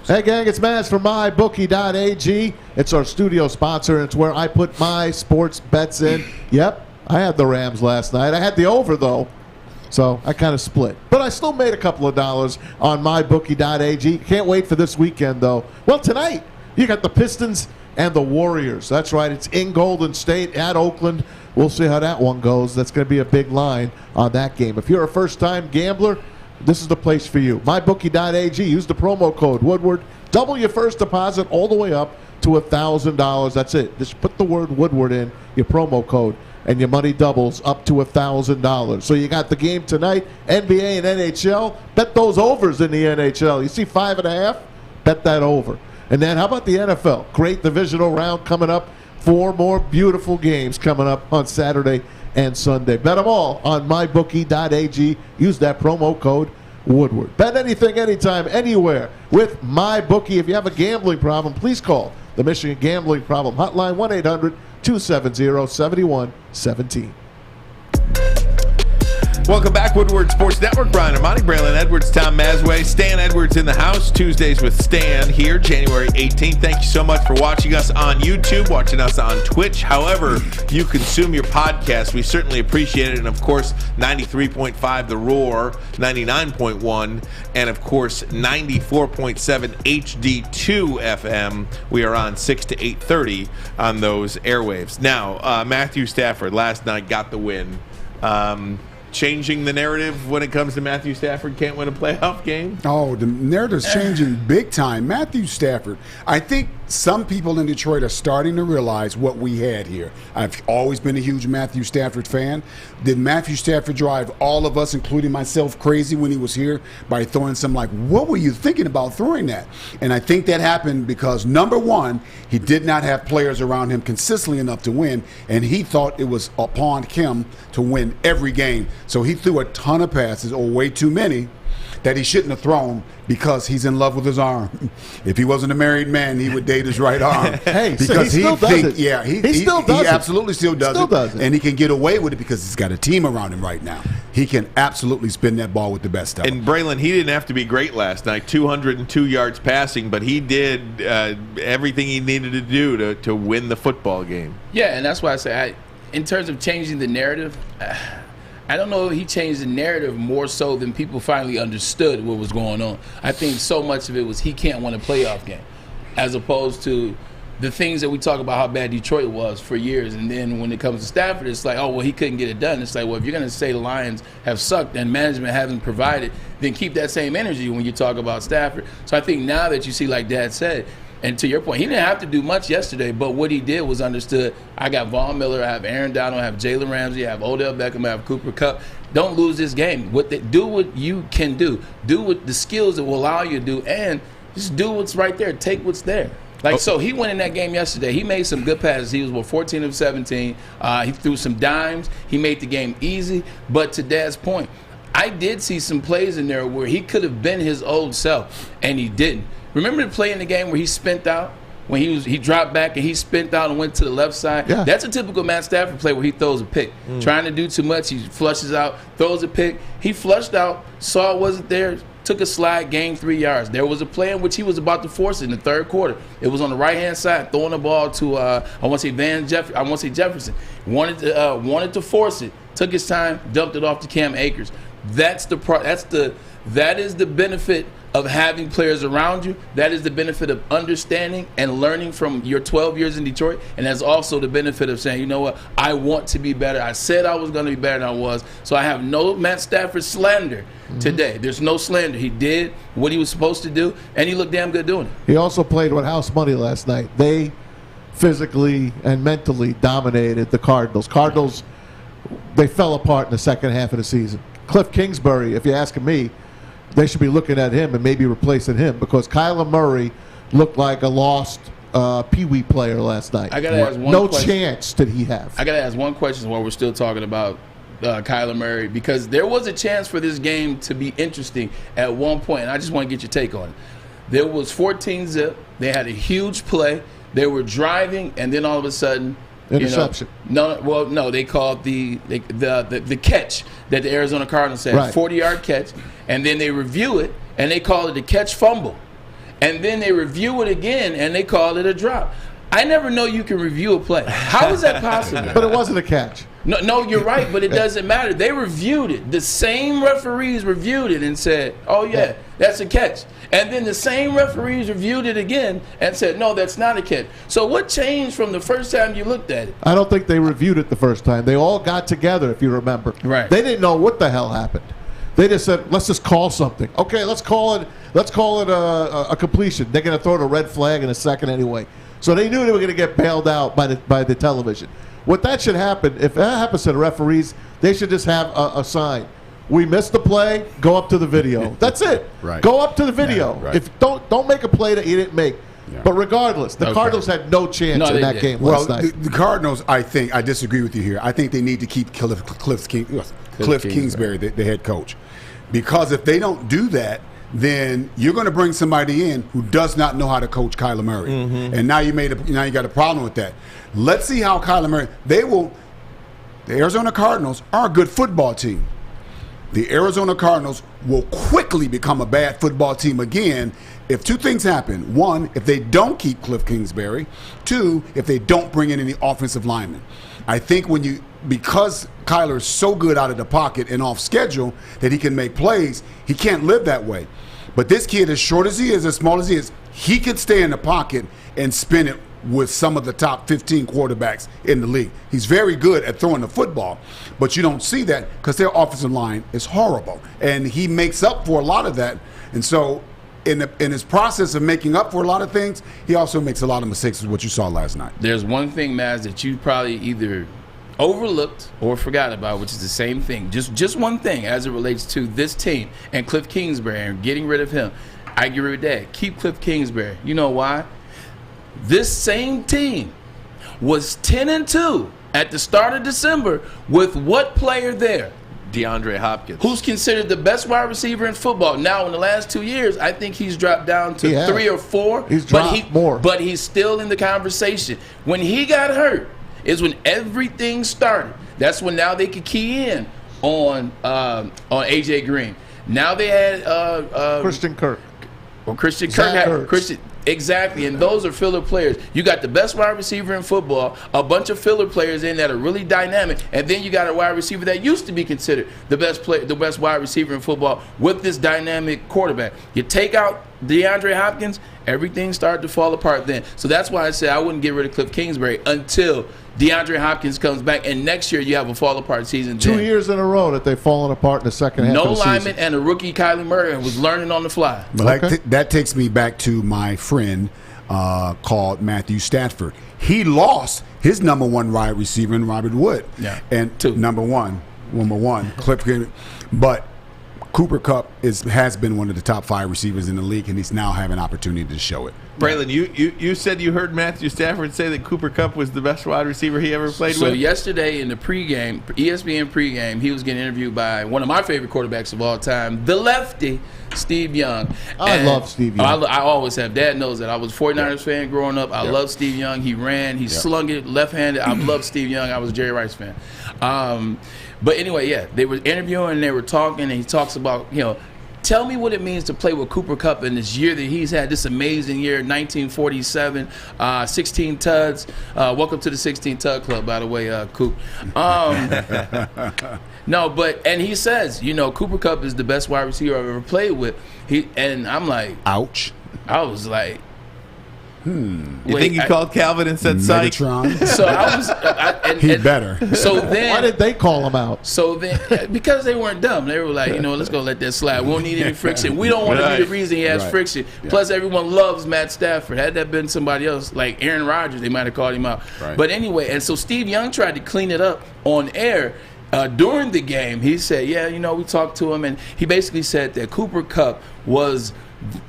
Hey gang, it's Maz from MyBookie.ag. It's our studio sponsor, and it's where I put my sports bets in. Yep, I had the Rams last night. I had the over though, so I kind of split. But I still made a couple of dollars on MyBookie.ag. Can't wait for this weekend though. Well, tonight you got the Pistons and the Warriors. That's right, it's in Golden State at Oakland. We'll see how that one goes. That's going to be a big line on that game. If you're a first-time gambler, this is the place for you. MyBookie.ag. Use the promo code Woodward. Double your first deposit all the way up to $1,000. That's it. Just put the word Woodward in your promo code, and your money doubles up to $1,000. So you got the game tonight, NBA and NHL. Bet those overs in the NHL. You see 5.5? Bet that over. And then how about the NFL? Great divisional round coming up. 4 more beautiful games coming up on Saturday and Sunday. Bet them all on MyBookie.ag. Use that promo code Woodward. Bet anything, anytime, anywhere with MyBookie. If you have a gambling problem, please call the Michigan Gambling Problem Hotline, 1-800-270-7117. Welcome back, Woodward Sports Network. Brian Ermanni, Braylon Edwards, Tom Mazawey, Stan Edwards in the house. Tuesdays with Stan here, January 18th. Thank you so much for watching us on YouTube, watching us on Twitch. However you consume your podcast, we certainly appreciate it. And, of course, 93.5 The Roar, 99.1, and, of course, 94.7 HD2 FM. We are on 6 to 8:30 on those airwaves. Now, Matthew Stafford last night got the win. Changing the narrative when it comes to Matthew Stafford can't win a playoff game? Oh, the narrative's changing big time. Matthew Stafford, I think some people in Detroit are starting to realize what we had here. I've always been a huge Matthew Stafford fan. Did Matthew Stafford drive all of us, including myself, crazy when he was here by throwing some like, what were you thinking about throwing that? And I think that happened because, number one, he did not have players around him consistently enough to win, and he thought it was upon him to win every game. So he threw a ton of passes, or way too many, that he shouldn't have thrown because he's in love with his arm. If he wasn't a married man, he would date his right arm. Hey, because so he still does it. Yeah, he still does it. He absolutely still does it. And he can get away with it because he's got a team around him right now. He can absolutely spin that ball with the best of them. And Braylon, he didn't have to be great last night, 202 yards passing, but he did everything he needed to do to win the football game. Yeah, and that's why I say, in terms of changing the narrative, I don't know if he changed the narrative more so than people finally understood what was going on. I think so much of it was he can't win a playoff game, as opposed to the things that we talk about how bad Detroit was for years. And then when it comes to Stafford, it's like, oh, well, he couldn't get it done. It's like, well, if you're going to say the Lions have sucked and management hasn't provided, then keep that same energy when you talk about Stafford. So I think now that you see, like Dad said, and to your point, he didn't have to do much yesterday, but what he did was understood. I got Von Miller, I have Aaron Donald, I have Jalen Ramsey, I have Odell Beckham, I have Cooper Kupp. Don't lose this game. Do what you can do. Do what the skills that will allow you to do, and just do what's right there. Take what's there. So he went in that game yesterday. He made some good passes. He was 14 of 17. He threw some dimes. He made the game easy. But to Dad's point, I did see some plays in there where he could have been his old self, and he didn't. Remember the play in the game where he spent out? When he dropped back and he spent out and went to the left side? Yeah. That's a typical Matt Stafford play where he throws a pick. Trying to do too much, he flushes out, throws a pick. He flushed out, saw it wasn't there, took a slide, gained 3 yards. There was a play in which he was about to force it in the third quarter. It was on the right-hand side, throwing the ball to, I want to say Jefferson. Wanted to force it, took his time, dumped it off to Cam Akers. That is the benefit of having players around you. That is the benefit of understanding and learning from your 12 years in Detroit. And that's also the benefit of saying, you know what, I want to be better. I said I was going to be better than I was. So I have no Matt Stafford slander today. There's no slander. He did what he was supposed to do, and he looked damn good doing it. He also played with house money last night. They physically and mentally dominated the Cardinals. Cardinals, they fell apart in the second half of the season. Kliff Kingsbury, if you're asking me, they should be looking at him and maybe replacing him because Kyler Murray looked like a lost Pee-wee player last night. I gotta ask one no question. chance did he have. I got to ask one question while we're still talking about Kyler Murray, because there was a chance for this game to be interesting at one point, and I just want to get your take on it. There was 14-zip. They had a huge play. They were driving, and then all of a sudden, interception. No, they called the catch that the Arizona Cardinals had, 40-yard catch, and then they review it, and they call it a catch fumble. And then they review it again, and they call it a drop. I never know you can review a play. How is that possible? But it wasn't a catch. No, you're right, but it doesn't matter. They reviewed it. The same referees reviewed it and said, oh, yeah, that's a catch. And then the same referees reviewed it again and said, no, that's not a catch. So what changed from the first time you looked at it? I don't think they reviewed it the first time. They all got together, if you remember. Right. They didn't know what the hell happened. They just said, let's just call something. Okay, let's call it a completion. They're going to throw the red flag in a second anyway. So they knew they were going to get bailed out by the television. What that should happen, if that happens to the referees, they should just have a sign. We missed the play, go up to the video. That's it. Right. Go up to the video. Yeah, right. If don't make a play that you didn't make. Yeah. But regardless, the Cardinals had no chance in that game last night. The Cardinals, I disagree with you here. I think they need to keep Kliff Kingsbury, the head coach. Because if they don't do that, then you're going to bring somebody in who does not know how to coach Kyler Murray. And now you got a problem with that. Let's see how Kyler Murray, the Arizona Cardinals are a good football team. The Arizona Cardinals will quickly become a bad football team again if two things happen. One, if they don't keep Kliff Kingsbury. Two, if they don't bring in any offensive linemen. I think because Kyler is so good out of the pocket and off schedule that he can make plays, he can't live that way. But this kid, as short as he is, as small as he is, he could stay in the pocket and spin it with some of the top 15 quarterbacks in the league. He's very good at throwing the football, but you don't see that because their offensive line is horrible. And he makes up for a lot of that. And so in his process of making up for a lot of things, he also makes a lot of mistakes, is what you saw last night. There's one thing, Maz, that you probably either overlooked or forgot about, which is the same thing. Just one thing as it relates to this team and Kliff Kingsbury and getting rid of him. I agree with that. Keep Kliff Kingsbury. You know why? This same team was 10-2 at the start of December with what player there? DeAndre Hopkins. Who's considered the best wide receiver in football. Now, in the last 2 years, I think he's dropped down to 3 or 4. He's dropped more. But he's still in the conversation. When he got hurt is when everything started. That's when now they could key in on A.J. Green. Now they had Christian Kirk. Well, Christian Kirk had Exactly, and those are filler players. You got the best wide receiver in football, a bunch of filler players in that are really dynamic, and then you got a wide receiver that used to be considered the best wide receiver in football with this dynamic quarterback. You take out DeAndre Hopkins, everything started to fall apart then. So that's why I said I wouldn't get rid of Kliff Kingsbury until DeAndre Hopkins comes back, and next year you have a fall-apart season. 2 years in a row that they've fallen apart in the second half of the season. No lineman and a rookie, Kyler Murray, was learning on the fly. But that takes me back to my friend called Matthew Stafford. He lost his number one wide receiver in Robert Wood. Yeah. And number one, Kliff, but Cooper Kupp has been one of the top 5 receivers in the league, and he's now having an opportunity to show it. Braylon, you said you heard Matthew Stafford say that Cooper Kupp was the best wide receiver he ever played with? So yesterday in the pregame, ESPN pregame, he was getting interviewed by one of my favorite quarterbacks of all time, the lefty, Steve Young. I love Steve Young. I always have. Dad knows that. I was a 49ers fan growing up. I love Steve Young. He ran. He slung it left-handed. I love Steve Young. I was a Jerry Rice fan. But anyway, they were interviewing and they were talking, and he talks about, tell me what it means to play with Cooper Kupp in this year that he's had, this amazing year, 1947, 16 tuds. Welcome to the 16 Tud Club, by the way, Coop. And he says, Cooper Kupp is the best wide receiver I've ever played with. And I'm like, ouch. I was like, You think you called Calvin and said psych? So I was, he better. So then, why did they call him out? So then, because they weren't dumb, they were like, let's go let that slide. We don't need any friction. We don't want to be the reason he has friction. Yeah. Plus, everyone loves Matt Stafford. Had that been somebody else, like Aaron Rodgers, they might have called him out. Right. But anyway, and so Steve Young tried to clean it up on air. During the game, he said, we talked to him, and he basically said that Cooper Kupp was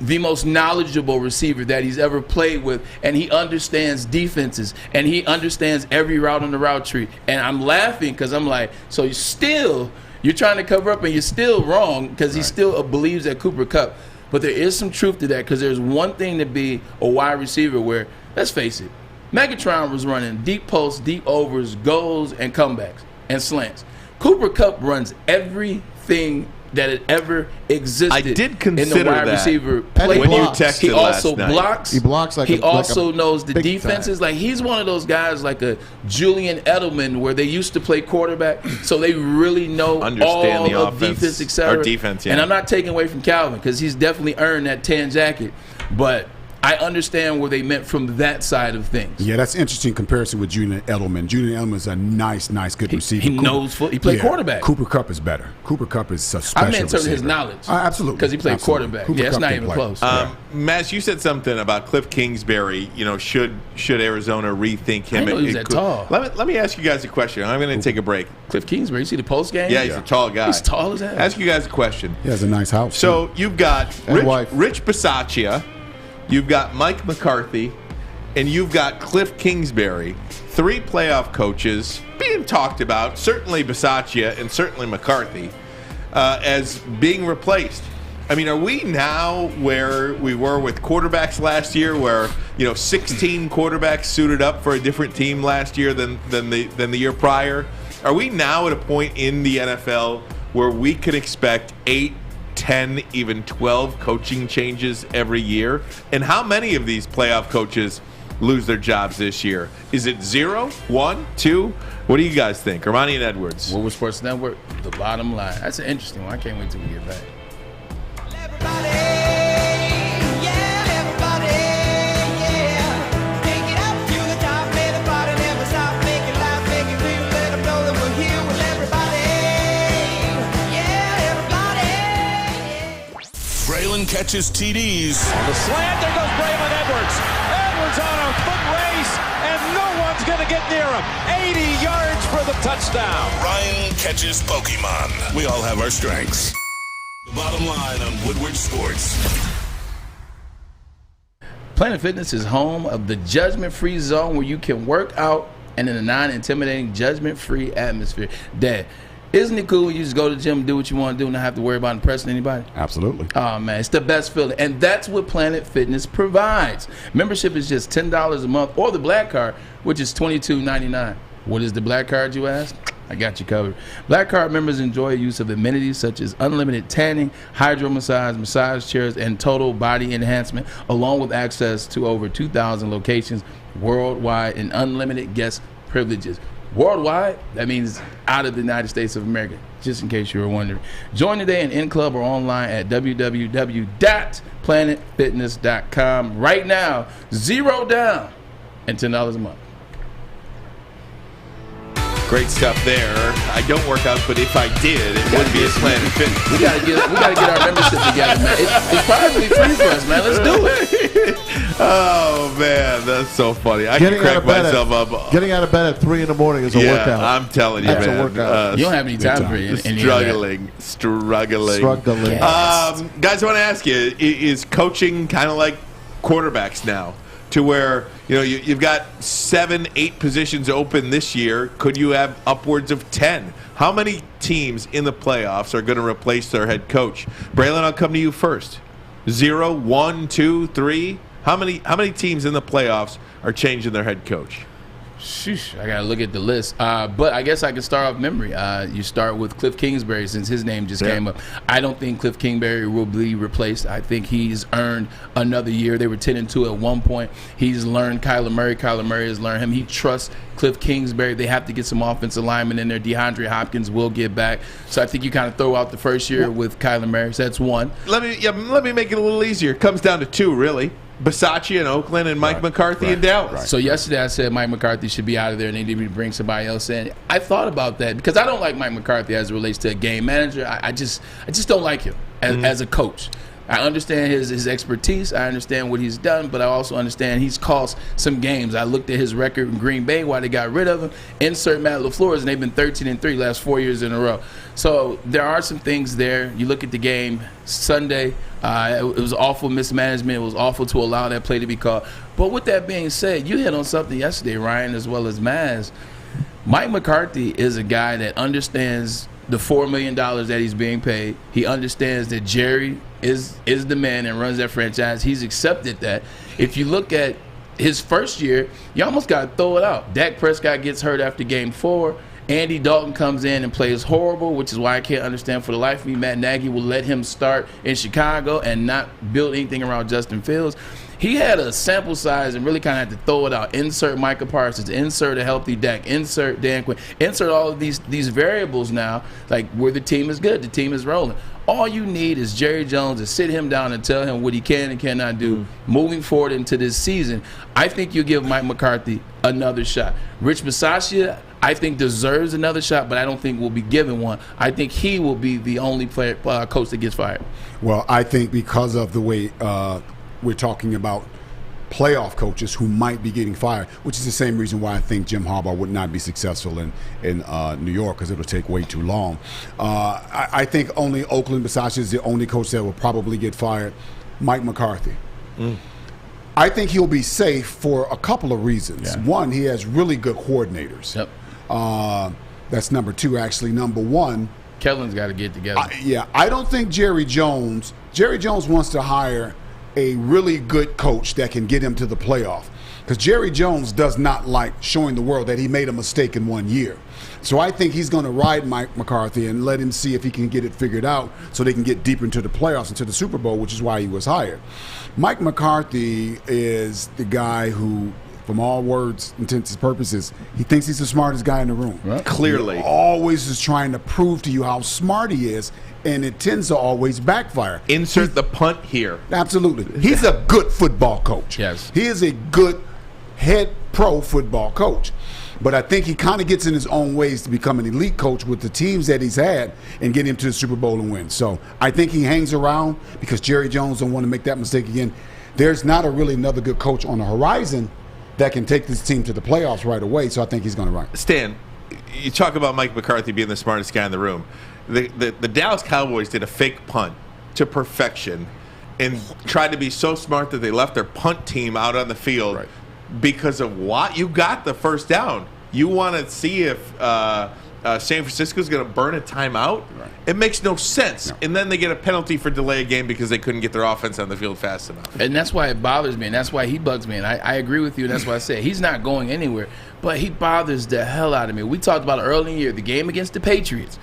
the most knowledgeable receiver that he's ever played with, and he understands defenses, and he understands every route on the route tree. And I'm laughing because I'm like, so you're trying to cover up, and you're still wrong because he still believes that Cooper Kupp. But there is some truth to that, because there's one thing to be a wide receiver where, let's face it, Megatron was running deep posts, deep overs, goals, and comebacks, and slants. Cooper Kupp runs everything that it ever existed. I did consider in the wide receiver play. When you texted he also last night. blocks. He blocks he also knows the defenses. Like, he's one of those guys like a Julian Edelman, where they used to play quarterback, so they really know understand all the of offense, defense, etc. Or defense, yeah. And I'm not taking away from Calvin, because he's definitely earned that tan jacket, but I understand where they meant from that side of things. Yeah, that's an interesting comparison with Julian Edelman. Julian Edelman is a nice, good receiver. He knows football. He played quarterback. Cooper Kupp is better. Cooper Kupp is a special I meant in terms of receiver. his knowledge. Absolutely. Because he played quarterback. Cooper It's Kupp not can even play. close. Matt, you said something about Kliff Kingsbury. Should Arizona rethink him? I didn't know he was that tall. Let me ask you guys a question. I'm going to take a break. Kliff Kingsbury, you see the post game? Yeah, he's a tall guy. He's tall as hell. Ask you guys a question. He has a nice house. So you've got wife. Rich Bisaccia, you've got Mike McCarthy, and you've got Kliff Kingsbury, 3 playoff coaches being talked about, certainly Bisaccia and certainly McCarthy, as being replaced. I mean, are we now where we were with quarterbacks last year, where 16 quarterbacks suited up for a different team last year than the year prior? Are we now at a point in the NFL where we could expect 8, 10, even 12 coaching changes every year? And how many of these playoff coaches lose their jobs this year? Is it 0, 1, 2? What do you guys think? Ermanni and Edwards. Woodward Sports Network, the bottom line. That's an interesting one. I can't wait till we get back. Braylon catches TDs. On the slant, there goes Braylon Edwards. Edwards on a foot race, and no one's going to get near him. 80 yards for the touchdown. Ryan catches Pokemon. We all have our strengths. The bottom line on Woodward Sports. Planet Fitness is home of the judgment-free zone, where you can work out and in a non-intimidating, judgment-free atmosphere. Dad, isn't it cool when you just go to the gym and do what you want to do and not have to worry about impressing anybody? Absolutely. Oh, man, it's the best feeling. And that's what Planet Fitness provides. Membership is just $10 a month, or the Black Card, which is $22.99. What is the Black Card, you ask? I got you covered. Black Card members enjoy use of amenities such as unlimited tanning, hydro massage chairs, and total body enhancement, along with access to over 2,000 locations worldwide and unlimited guest privileges. Worldwide, that means out of the United States of America, just in case you were wondering. Join today in club or online at www.planetfitness.com. Right now, $0 down and $10 a month. Great stuff there. I don't work out, but if I did, it would be a Planet Fitness. We gotta get our membership together, man. It's probably free for us, man. Let's do it. Oh man, that's so funny. I can crack myself up. Getting out of bed at 3 in the morning is a workout. I'm telling you, that's man. a workout. You don't have any time for it. Struggling. Guys, I want to ask you: is coaching kind of like quarterbacks now? To where you've got 7-8 positions open this year. Could you have upwards of 10? How many teams in the playoffs are going to replace their head coach? Braylon, I'll come to you first. 0, 1, 2, 3. How many teams in the playoffs are changing their head coach? Sheesh, I gotta look at the list. But I guess I can start off memory. You start with Kliff Kingsbury, since his name just came up. I don't think Kliff Kingsbury will be replaced. I think he's earned another year. They were 10-2 at one point. He's learned Kyler Murray. Kyler Murray has learned him. He trusts Kliff Kingsbury. They have to get some offensive linemen in there. DeAndre Hopkins will get back. So I think you kind of throw out the first year with Kyler Murray. So that's one. Let me make it a little easier. It comes down to 2, really. Bisaccia in Oakland and Mike McCarthy in Dallas. Right. So yesterday I said Mike McCarthy should be out of there and they need to bring somebody else in. I thought about that because I don't like Mike McCarthy as it relates to a game manager. I just don't like him as a coach. I understand his expertise. I understand what he's done, but I also understand he's cost some games. I looked at his record in Green Bay, why they got rid of him. Insert Matt LaFleur's, and they've been 13-3 last 4 years in a row. So there are some things there. You look at the game Sunday. It was awful mismanagement. It was awful to allow that play to be called. But with that being said, you hit on something yesterday, Ryan, as well as Maz. Mike McCarthy is a guy that understands the $4 million that he's being paid. He understands that Jerry is the man and runs that franchise. He's accepted that. If you look at his first year, you almost got to throw it out. Dak Prescott gets hurt after game 4. Andy Dalton comes in and plays horrible, which is why I can't understand for the life of me Matt Nagy will let him start in Chicago and not build anything around Justin Fields. He had a sample size and really kind of had to throw it out. Insert Micah Parsons, insert a healthy Dak, insert Dan Quinn, insert all of these variables now, like where the team is good, the team is rolling. All you need is Jerry Jones to sit him down and tell him what he can and cannot do moving forward into this season. I think you give Mike McCarthy another shot. Rich Bisaccia, I think, deserves another shot, but I don't think will be given one. I think he will be the only coach that gets fired. Well, I think because of the way we're talking about playoff coaches who might be getting fired, which is the same reason why I think Jim Harbaugh would not be successful in New York, because it'll take way too long. I think only Oakland Bisaccia is the only coach that will probably get fired. Mike McCarthy. I think he'll be safe for a couple of reasons. Yeah. One, he has really good coordinators. Yep. That's number 2, actually. Number 1, Kellen's got to get together. I don't think Jerry Jones wants to hire a really good coach that can get him to the playoff, because Jerry Jones does not like showing the world that he made a mistake in 1 year. So I think he's going to ride Mike McCarthy and let him see if he can get it figured out so they can get deeper into the playoffs, into the Super Bowl, which is why he was hired. Mike McCarthy is the guy who, from all words, intents and purposes, he thinks he's the smartest guy in the room. Right. Clearly. He always is trying to prove to you how smart he is, and it tends to always backfire. Insert the punt here. Absolutely. He's a good football coach. Yes. He is a good head pro football coach. But I think he kind of gets in his own ways to become an elite coach with the teams that he's had and get him to the Super Bowl and win. So I think he hangs around because Jerry Jones don't want to make that mistake again. There's not really another good coach on the horizon that can take this team to the playoffs right away, so I think he's going to run. Stan, you talk about Mike McCarthy being the smartest guy in the room. The Dallas Cowboys did a fake punt to perfection and tried to be so smart that they left their punt team out on the field because of what? You got the first down. You want to see if San Francisco's going to burn a timeout. Right. It makes no sense. No. And then they get a penalty for delay a game because they couldn't get their offense on the field fast enough. And that's why it bothers me, and that's why he bugs me. And I agree with you, and that's why I said he's not going anywhere. But he bothers the hell out of me. We talked about it early in the year, the game against the Patriots.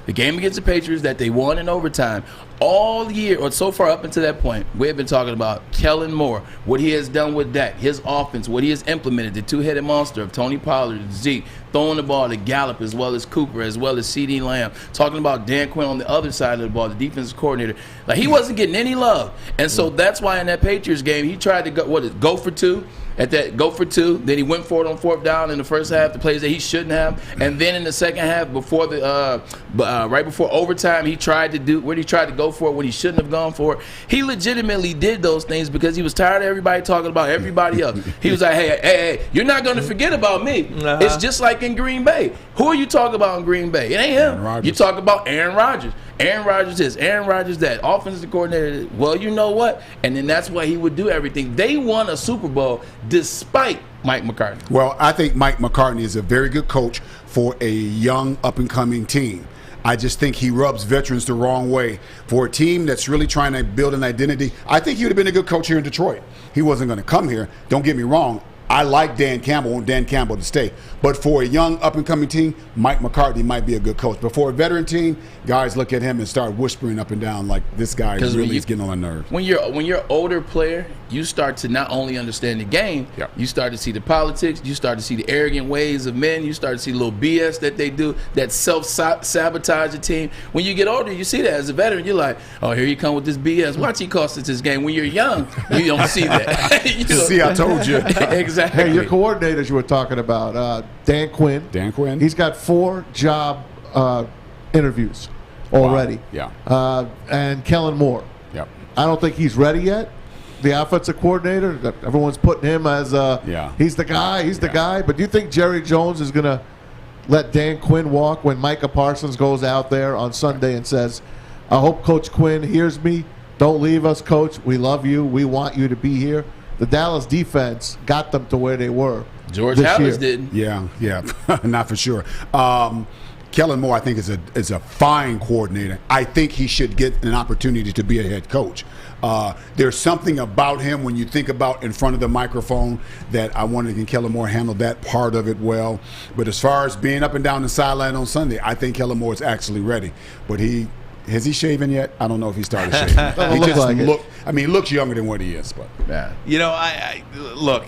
The game against the Patriots that they won in overtime. All year, or so far up until that point, we have been talking about Kellen Moore, what he has done with Dak, his offense, what he has implemented, the two-headed monster of Tony Pollard, Zeke, throwing the ball to Gallup as well as Cooper, as well as CeeDee Lamb, talking about Dan Quinn on the other side of the ball, the defensive coordinator. Like, he wasn't getting any love. And so that's why in that Patriots game, he tried to go for two. Then he went for it on fourth down in the first half, the plays that he shouldn't have. And then in the second half, right before overtime, he tried to go for it when he shouldn't have gone for it. He legitimately did those things because he was tired of everybody talking about everybody else. He was like, hey, you're not going to forget about me. Uh-huh. It's just like in Green Bay. Who are you talking about in Green Bay? It ain't him. You talk about Aaron Rodgers. Aaron Rodgers this, Aaron Rodgers that, offensive coordinator. Well, you know what? And then that's why he would do everything. They won a Super Bowl despite Mike McCarthy. Well, I think Mike McCarthy is a very good coach for a young, up-and-coming team. I just think he rubs veterans the wrong way. For a team that's really trying to build an identity, I think he would have been a good coach here in Detroit. He wasn't going to come here. Don't get me wrong. I like Dan Campbell. I want Dan Campbell to stay. But for a young, up-and-coming team, Mike McCarthy might be a good coach. But for a veteran team, guys look at him and start whispering up and down like this guy really is getting on their nerves. When you're an older player, you start to not only understand the game, you start to see the politics, you start to see the arrogant ways of men, you start to see a little BS that they do, that self-sabotage the team. When you get older, you see that. As a veteran, you're like, oh, here you come with this BS. Watch he cost us this game. When you're young, you don't see that. See, I told you. Exactly. Hey, your coordinators you were talking about, Dan Quinn. Dan Quinn. He's got 4 job interviews already. Wow. Yeah. And Kellen Moore. Yep. I don't think he's ready yet. The offensive coordinator, everyone's putting him as he's the guy, the guy. But do you think Jerry Jones is going to let Dan Quinn walk when Micah Parsons goes out there on Sunday and says, I hope Coach Quinn hears me. Don't leave us, Coach. We love you. We want you to be here. The Dallas defense got them to where they were. George Halas didn't. Yeah, not for sure. Kellen Moore, I think, is a fine coordinator. I think he should get an opportunity to be a head coach. There's something about him when you think about in front of the microphone that I wonder can Kellen Moore handle that part of it well. But as far as being up and down the sideline on Sunday, I think Kellen Moore is actually ready. But has he shaven yet? I don't know if he started shaving. He looks younger than what he is. But yeah. You know,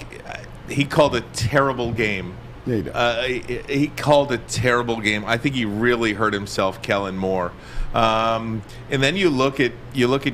he called a terrible game. Yeah, he called a terrible game. I think he really hurt himself, Kellen Moore. And then you look at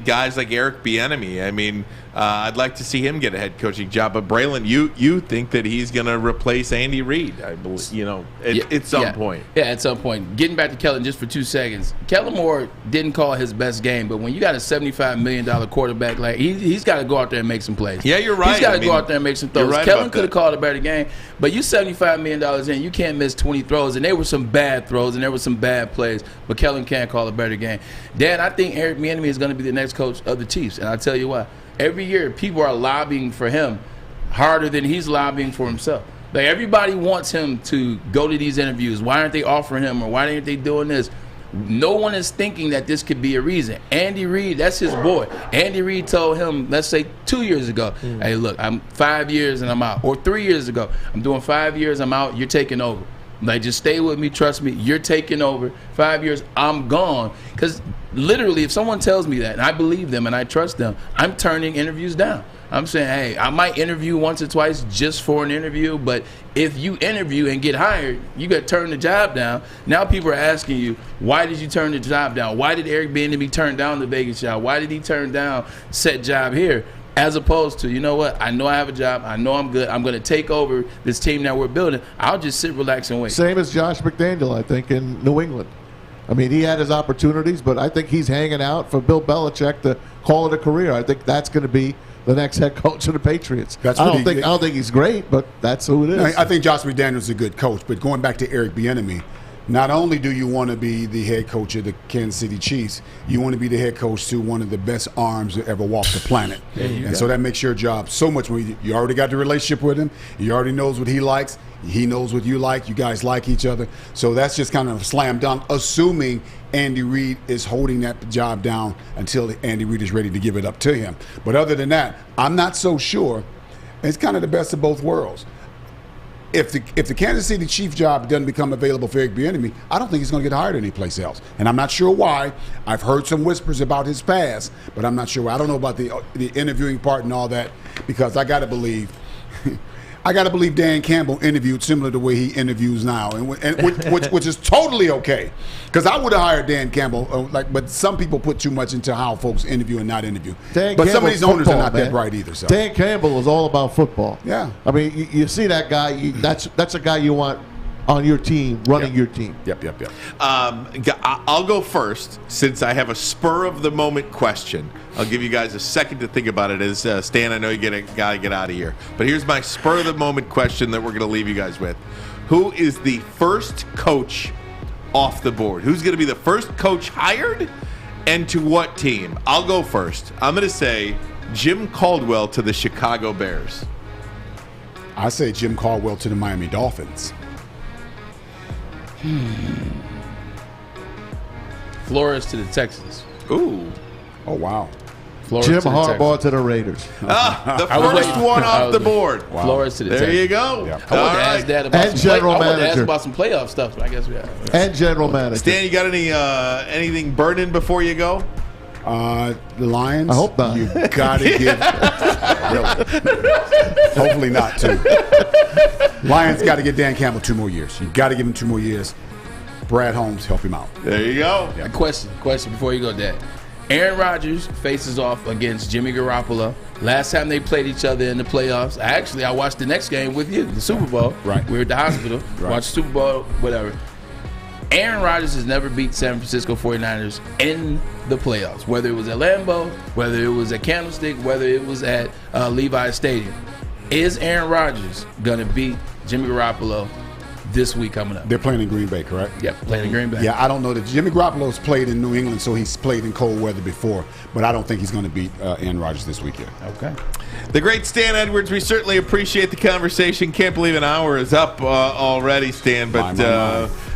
guys like Eric Bieniemy. I mean, I'd like to see him get a head coaching job. But Braylon, you think that he's going to replace Andy Reid? I believe, at some point. Yeah, at some point. Getting back to Kellen just for 2 seconds. Kellen Moore didn't call his best game, but when you got a $75 million quarterback, like he's got to go out there and make some plays. Yeah, you're right. He's got to go out there and make some throws. Right, Kellen could have called a better game, but you $75 million in, you can't miss 20 throws, and there were some bad throws and there were some bad plays, but Kellen can't call a better game. Dan, I think Eric Bieniemy is going to be the next coach of the Chiefs, and I'll tell you why. Every year, people are lobbying for him harder than he's lobbying for himself. Like, everybody wants him to go to these interviews. Why aren't they offering him, or why aren't they doing this? No one is thinking that this could be a reason. Andy Reid, that's his boy. Andy Reid told him, let's say 2 years ago, hey, look, I'm 5 years and I'm out. Or 3 years ago, I'm doing 5 years, I'm out, you're taking over. Like, just stay with me, trust me, you're taking over. 5 years, I'm gone. Because literally, if someone tells me that, and I believe them and I trust them, I'm turning interviews down. I'm saying, hey, I might interview once or twice just for an interview, but if you interview and get hired, you got to turn the job down. Now people are asking you, why did you turn the job down? Why did Eric Bieniemy turn down the Vegas job? Why did he turn down set job here? As opposed to, you know what, I know I have a job, I know I'm good, I'm going to take over this team that we're building. I'll just sit, relax, and wait. Same as Josh McDaniel, I think, in New England. I mean, he had his opportunities, but I think he's hanging out for Bill Belichick to call it a career. I think that's going to be the next head coach of the Patriots. I don't think he's great, but that's who it is. I think Josh McDaniels is a good coach, but going back to Eric Bieniemy, Not only do you want to be the head coach of the Kansas City Chiefs, you want to be the head coach to one of the best arms that ever walked the planet. So that makes your job so much more. You already got the relationship with him. He already knows what he likes. He knows what you like. You guys like each other. So that's just kind of a slam dunk, assuming Andy Reid is holding that job down until Andy Reid is ready to give it up to him. But other than that, I'm not so sure. It's kind of the best of both worlds. If the Kansas City Chiefs job doesn't become available for Eric Bieniemy, I don't think he's going to get hired anyplace else. And I'm not sure why. I've heard some whispers about his past, but I'm not sure why. I don't know about the interviewing part and all that, because I got to believe Dan Campbell interviewed similar to the way he interviews now, and which is totally okay. Because I would have hired Dan Campbell, but some people put too much into how folks interview and not interview. But some of these owners are not that bright either. So. Dan Campbell is all about football. Yeah. I mean, you see that guy. That's a guy you want on your team, running your team. Yep. I'll go first since I have a spur-of-the-moment question. I'll give you guys a second to think about it. As Stan, I know you got to get out of here. But here's my spur-of-the-moment question that we're going to leave you guys with. Who is the first coach off the board? Who's going to be the first coach hired, and to what team? I'll go first. I'm going to say Jim Caldwell to the Chicago Bears. I say Jim Caldwell to the Miami Dolphins. Flores to the Texans. Ooh. Oh, wow. Flores Jim to the Harbaugh to the Raiders. The first one off the board. Wow. Flores to the Texans. There you I go. want to ask Dad about some playoff stuff, but I guess we have. And general manager. Stan, you got anything burning before you go? The Lions? I hope not. You got to give. Hopefully not, too. Lions got to give Dan Campbell 2 more years. You got to give him 2 more years. Brad Holmes, help him out. There you go. A question before you go, Dad. Aaron Rodgers faces off against Jimmy Garoppolo. Last time they played each other in the playoffs, I watched the next game with you, the Super Bowl. Right. We were at the hospital, watched Super Bowl, whatever. Aaron Rodgers has never beat San Francisco 49ers in the playoffs, whether it was at Lambeau, whether it was at Candlestick, whether it was at Levi Stadium. Is Aaron Rodgers going to beat Jimmy Garoppolo this week coming up? They're playing in Green Bay, correct? Yep, playing in Green Bay. Yeah, I don't know that Jimmy Garoppolo's played in New England, so he's played in cold weather before, but I don't think he's going to beat Aaron Rodgers this weekend. Okay. The great Stan Edwards, we certainly appreciate the conversation. Can't believe an hour is up already, Stan, but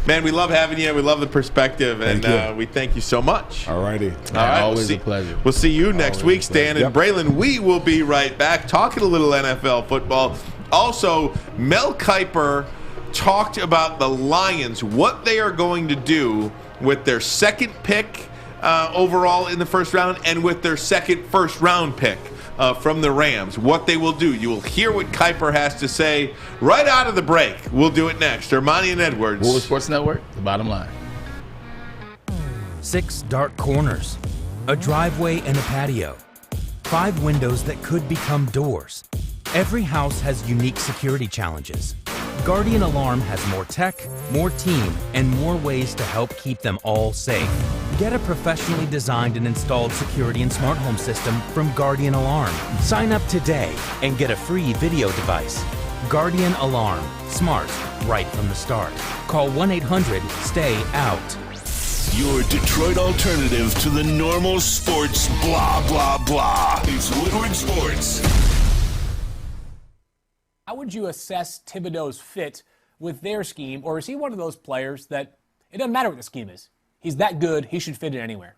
man, we love having you. We love the perspective, and we thank you so much. All righty. All right, always a pleasure. We'll see you next week, Stan and Braylon. We will be right back talking a little NFL football. Also, Mel Kiper talked about the Lions, what they are going to do with their second pick overall in the first round and with their second first-round pick from the Rams, what they will do. You will hear what Kiper has to say right out of the break. We'll do it next. Ermanni and Edwards. Woodward Sports Network, the bottom line. 6 dark corners, a driveway and a patio, 5 windows that could become doors. Every house has unique security challenges. Guardian Alarm has more tech, more team, and more ways to help keep them all safe. Get a professionally designed and installed security and smart home system from Guardian Alarm. Sign up today and get a free video device. Guardian Alarm. Smart right from the start. Call 1-800-STAY-OUT. Your Detroit alternative to the normal sports blah, blah, blah. It's Woodward Sports. How would you assess Thibodeau's fit with their scheme, or is he one of those players that it doesn't matter what the scheme is? He's that good, he should fit in anywhere.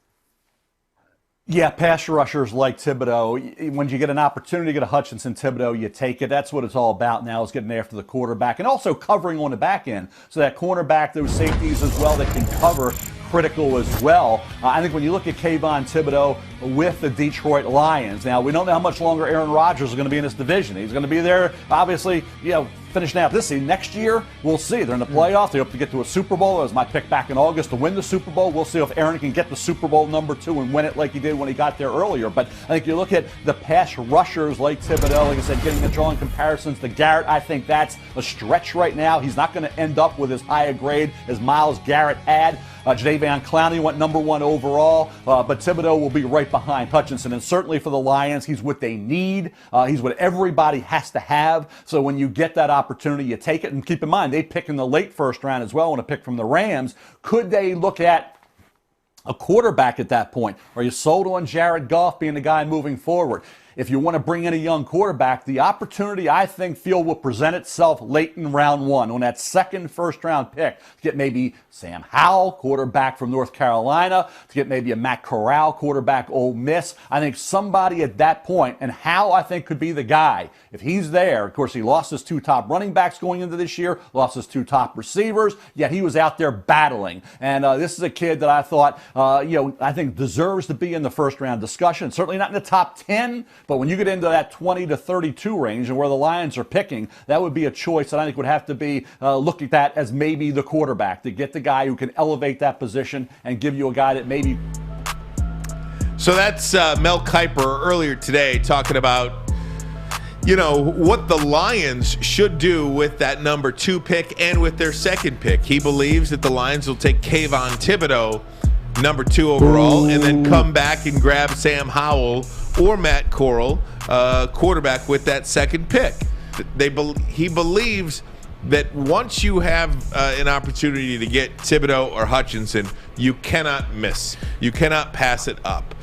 Yeah, pass rushers like Thibodeau. When you get an opportunity to get a Hutchinson, Thibodeau, you take it. That's what it's all about now, is getting after the quarterback and also covering on the back end. So that cornerback, those safeties as well that can cover, critical as well. I think when you look at Kayvon Thibodeau with the Detroit Lions, now we don't know how much longer Aaron Rodgers is going to be in this division. He's going to be there, obviously, finishing out this season. Next year, we'll see. They're in the playoffs. They hope to get to a Super Bowl. That was my pick back in August to win the Super Bowl. We'll see if Aaron can get the Super Bowl #2 and win it like he did when he got there earlier. But I think you look at the pass rushers like Thibodeau, like I said, getting the drawing comparisons to Garrett, I think that's a stretch right now. He's not going to end up with as high a grade as Myles Garrett had. Jadeveon Clowney went number 1 overall, but Thibodeau will be right behind Hutchinson. And certainly for the Lions, he's what they need. He's what everybody has to have. So when you get that opportunity, you take it. And keep in mind, they pick in the late first round as well, and a pick from the Rams. Could they look at a quarterback at that point? Are you sold on Jared Goff being the guy moving forward? If you want to bring in a young quarterback, the opportunity, I think, Field will present itself late in round 1 on that second first-round pick to get maybe Sam Howell, quarterback from North Carolina, to get maybe a Matt Corral, quarterback Ole Miss. I think somebody at that point, and Howell, I think, could be the guy. If he's there, of course, he lost his 2 top running backs going into this year, lost his 2 top receivers, yet he was out there battling. And this is a kid that I thought, I think deserves to be in the first-round discussion. Certainly not in the top 10, but when you get into that 20 to 32 range and where the Lions are picking, that would be a choice that I think would have to be looked at that as maybe the quarterback, to get the guy who can elevate that position and give you a guy that maybe. So that's Mel Kiper earlier today talking about, what the Lions should do with that number 2 pick and with their second pick. He believes that the Lions will take Kayvon Thibodeau, number 2 overall, and then come back and grab Sam Howell or Matt Corral, quarterback, with that second pick. He believes that once you have an opportunity to get Thibodeau or Hutchinson, you cannot miss. You cannot pass it up.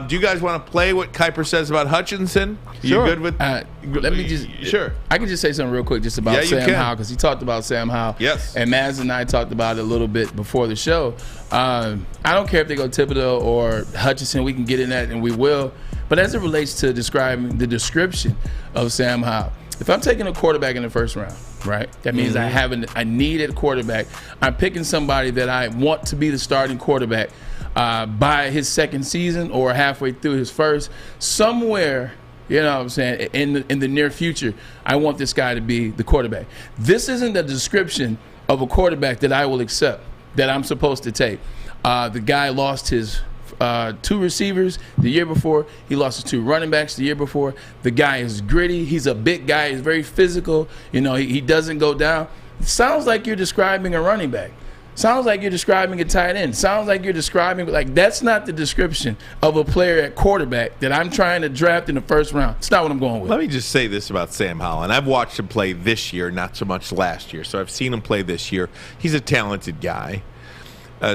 Do you guys want to play what Kiper says about Hutchinson? Sure. You good with? Let me just. Sure. I can just say something real quick just about Sam Howell, because he talked about Sam Howell. Yes. And Maz and I talked about it a little bit before the show. I don't care if they go Thibodeau or Hutchinson. We can get in that, and we will. But as it relates to describing the description of Sam Howell, if I'm taking a quarterback in the first round, right? That means I need a quarterback. I'm picking somebody that I want to be the starting quarterback by his second season or halfway through his first. Somewhere, you know what I'm saying, in the near future, I want this guy to be the quarterback. This isn't a description of a quarterback that I will accept, that I'm supposed to take. The guy lost his 2 receivers the year before. He lost his 2 running backs the year before. The guy is gritty. He's a big guy. He's very physical. He doesn't go down. It sounds like you're describing a running back. Sounds like you're describing a tight end. Sounds like you're describing, that's not the description of a player at quarterback that I'm trying to draft in the first round. It's not what I'm going with. Let me just say this about Sam Howell, and I've watched him play this year, not so much last year. So I've seen him play this year. He's a talented guy.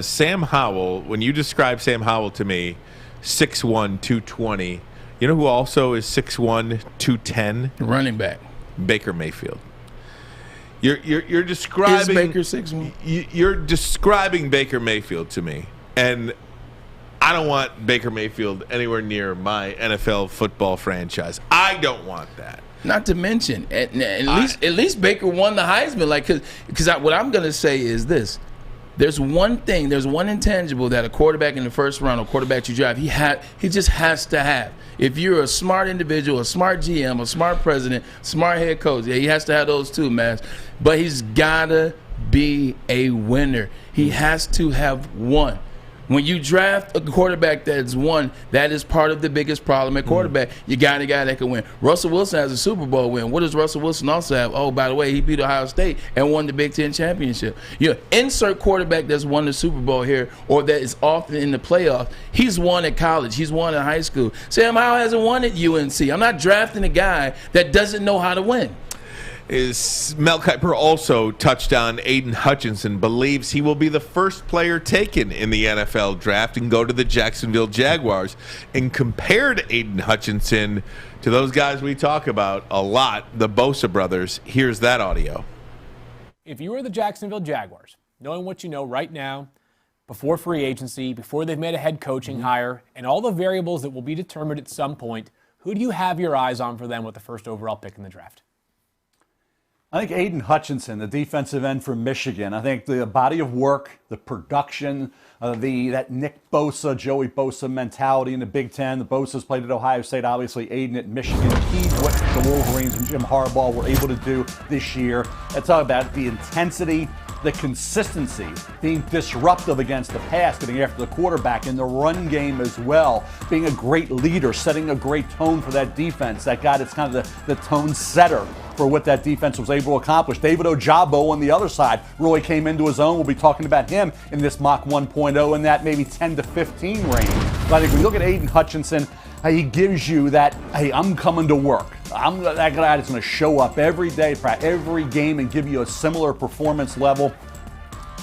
Sam Howell, when you describe Sam Howell to me, 6'1", 220, you know who also is 6'1", 210? Running back. Baker Mayfield. You're describing. Is Baker 6'1"? You're describing Baker Mayfield to me, and I don't want Baker Mayfield anywhere near my NFL football franchise. I don't want that. Not to mention, at least Baker won the Heisman. Because what I'm going to say is this. There's one intangible that a quarterback in the first round, or quarterback you draft, he just has to have. If you're a smart individual, a smart GM, a smart president, smart head coach, he has to have those too, man. But he's got to be a winner. He has to have won. When you draft a quarterback that's won, that is part of the biggest problem at quarterback. You got a guy that can win. Russell Wilson has a Super Bowl win. What does Russell Wilson also have? Oh, by the way, he beat Ohio State and won the Big Ten championship. Insert quarterback that's won the Super Bowl here, or that is often in the playoffs. He's won at college. He's won in high school. Sam Howell hasn't won at UNC. I'm not drafting a guy that doesn't know how to win. Mel Kiper also touched on Aiden Hutchinson, believes he will be the first player taken in the NFL draft and go to the Jacksonville Jaguars, and compared Aiden Hutchinson to those guys we talk about a lot, the Bosa brothers. Here's that audio. If you were the Jacksonville Jaguars, knowing what you know right now, before free agency, before they've made a head coaching hire, and all the variables that will be determined at some point, who do you have your eyes on for them with the first overall pick in the draft? I think Aiden Hutchinson, the defensive end from Michigan. I think the body of work, the production, that Nick Bosa, Joey Bosa mentality in the Big Ten. The Bosas played at Ohio State, obviously Aiden at Michigan. Key what the Wolverines and Jim Harbaugh were able to do this year. It's all about the intensity, the consistency, being disruptive against the pass, getting after the quarterback, in the run game as well, being a great leader, setting a great tone for that defense, that guy that's kind of the tone setter for what that defense was able to accomplish. David Ojabo on the other side really came into his own. We'll be talking about him in this mock 1.0 in that maybe 10 to 15 range. But I think when you look at Aiden Hutchinson, he gives you that, hey, I'm coming to work. I'm that guy that's going to show up every day, every game, and give you a similar performance level.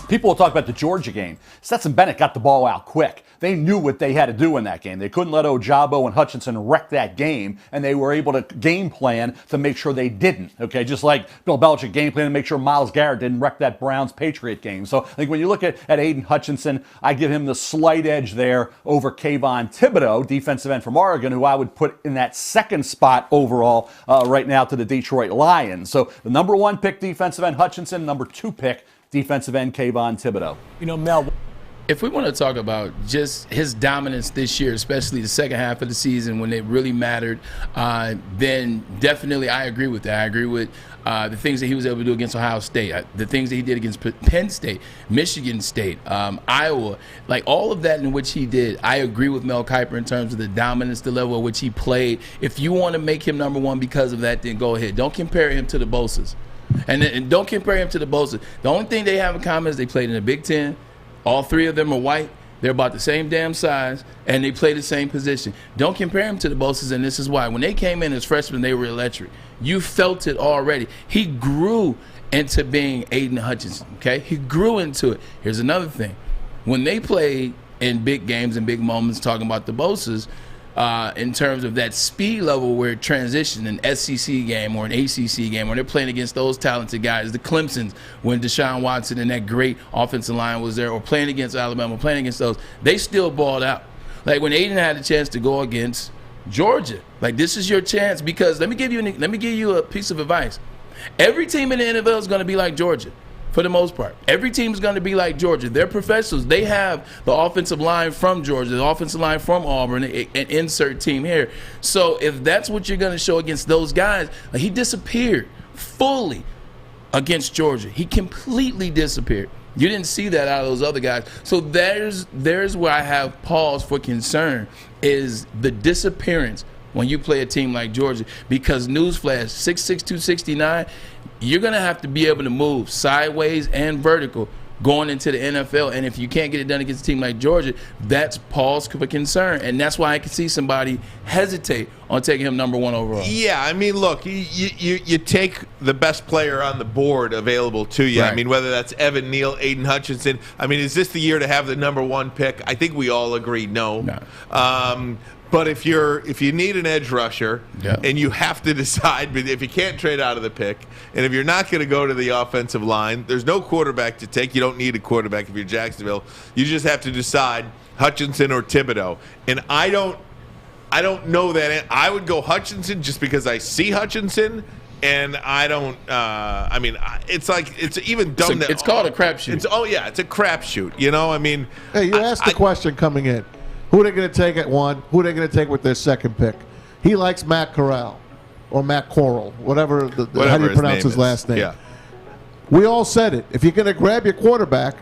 People will talk about the Georgia game. Stetson Bennett got the ball out quick. They knew what they had to do in that game. They couldn't let Ojabo and Hutchinson wreck that game, and they were able to game plan to make sure they didn't. Okay, just like Bill Belichick game plan to make sure Myles Garrett didn't wreck that Browns-Patriot game. So I think when you look at Aiden Hutchinson, I give him the slight edge there over Kayvon Thibodeau, defensive end from Oregon, who I would put in that second spot overall right now to the Detroit Lions. So the number 1 pick, defensive end Hutchinson, number 2 pick, defensive end Kayvon Thibodeau. You know, Mel, if we want to talk about just his dominance this year, especially the second half of the season when it really mattered, then definitely I agree with that. I agree with the things that he was able to do against Ohio State, the things that he did against Penn State, Michigan State, Iowa, like all of that in which he did. I agree with Mel Kiper in terms of the dominance, the level at which he played. If you want to make him number 1 because of that, then go ahead. Don't compare him to the Bosa's. And don't compare him to the Bosa. The only thing they have in common is they played in the Big Ten. All 3 of them are white. They're about the same damn size, and they play the same position. Don't compare him to the Bosa's, and this is why. When they came in as freshmen, they were electric. You felt it already. He grew into being Aiden Hutchinson, okay? He grew into it. Here's another thing. When they played in big games and big moments, talking about the Bosa's, in terms of that speed level where it transitioned, an SEC game or an ACC game, where they're playing against those talented guys, the Clemsons, when Deshaun Watson and that great offensive line was there, or playing against Alabama, playing against those, they still balled out. Like when Aiden had a chance to go against Georgia, like this is your chance, because let me give you a piece of advice. Every team in the NFL is going to be like Georgia. For the most part, every team is going to be like Georgia. They're professionals. They have the offensive line from Georgia, the offensive line from Auburn, an insert team here. So if that's what you're going to show against those guys, like he disappeared fully against Georgia. He completely disappeared. You didn't see that out of those other guys. So there's where I have pause for concern, is the disappearance when you play a team like Georgia. Because newsflash, 6'6", 269, you're going to have to be able to move sideways and vertical going into the NFL. And if you can't get it done against a team like Georgia, that's pause for concern. And that's why I can see somebody hesitate on taking him number 1 overall. Yeah, I mean, look, you take the best player on the board available to you. Right. I mean, whether that's Evan Neal, Aiden Hutchinson. I mean, is this the year to have the number 1 pick? I think we all agree no. But if you need an edge rusher, and you have to decide, if you can't trade out of the pick, and if you're not going to go to the offensive line, there's no quarterback to take. You don't need a quarterback if you're Jacksonville. You just have to decide Hutchinson or Thibodeau. And I don't know that. I would go Hutchinson just because I see Hutchinson. And I don't. I mean, it's like it's even dumb. It's called a crapshoot. It's a crapshoot. You know, I mean. Hey, you asked the question coming in. Who are they going to take at 1? Who are they going to take with their second pick? He likes Matt Corral or Matt Corral, whatever how do you pronounce his last name? Yeah. We all said it. If you're going to grab your quarterback,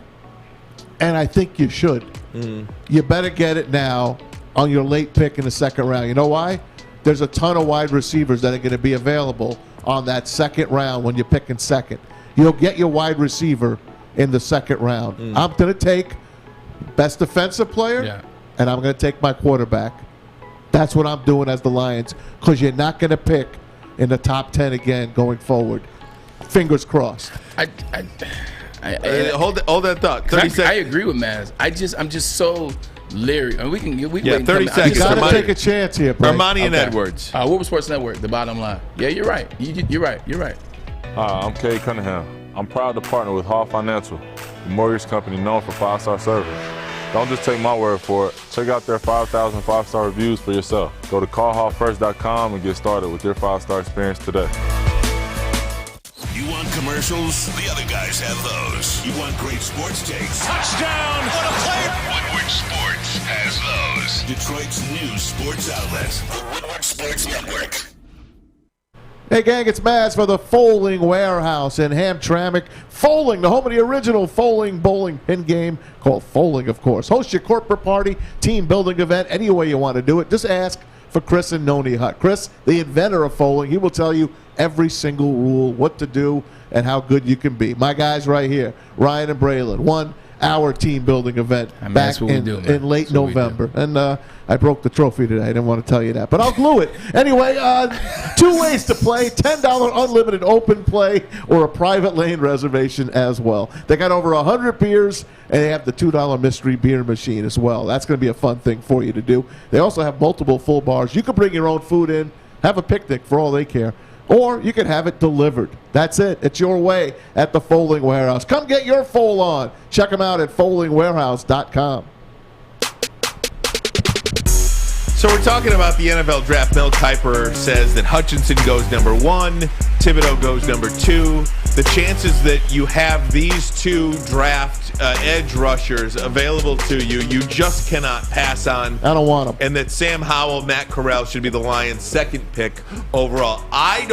and I think you should, you better get it now on your late pick in the second round. You know why? There's a ton of wide receivers that are going to be available on that second round when you're picking second. You'll get your wide receiver in the second round. I'm going to take best defensive player. And I'm going to take my quarterback. That's what I'm doing as the Lions, because you're not going to pick in the top 10 again going forward. Fingers crossed. Hold that thought. 30 seconds. I agree with Maz. I'm just so leery. I mean, we can 30 seconds. You got to take a chance here, bro. Ermanni and Edwards. Woodward Sports Network, the bottom line. Yeah, you're right. You're right. Hi, I'm Kay Cunningham. I'm proud to partner with Hall Financial, the mortgage company known for 5-star service. Don't just take my word for it. Check out their 5,000 5-star reviews for yourself. Go to callhallfirst.com and get started with your 5-star experience today. You want commercials? The other guys have those. You want great sports takes? Touchdown! What a play! Woodward Sports has those. Detroit's new sports outlet, the Woodward Sports Network. Hey, gang, it's Maz for the Foaling Warehouse in Hamtramck. Foaling, the home of the original Foaling bowling pin game, called Foaling, of course. Host your corporate party, team building event, any way you want to do it. Just ask for Chris and Noni Hut. Chris, the inventor of Foaling, he will tell you every single rule, what to do, and how good you can be. My guys right here, Ryan and Braylon, won our team building event back in late November. And I broke the trophy today. I didn't want to tell you that, but I'll glue it. Anyway, 2 ways to play, $10 unlimited open play or a private lane reservation as well. They got over 100 beers, and they have the $2 mystery beer machine as well. That's going to be a fun thing for you to do. They also have multiple full bars. You can bring your own food in, have a picnic for all they care. Or you can have it delivered. That's it. It's your way at the Folding Warehouse. Come get your fold on. Check them out at foldingwarehouse.com. So we're talking about the NFL draft. Mel Kiper says that Hutchinson goes number 1, Thibodeau goes number 2. The chances that you have these two draft edge rushers available to you, you just cannot pass on. I don't want them. And that Sam Howell, Matt Corral should be the Lions' second pick overall. I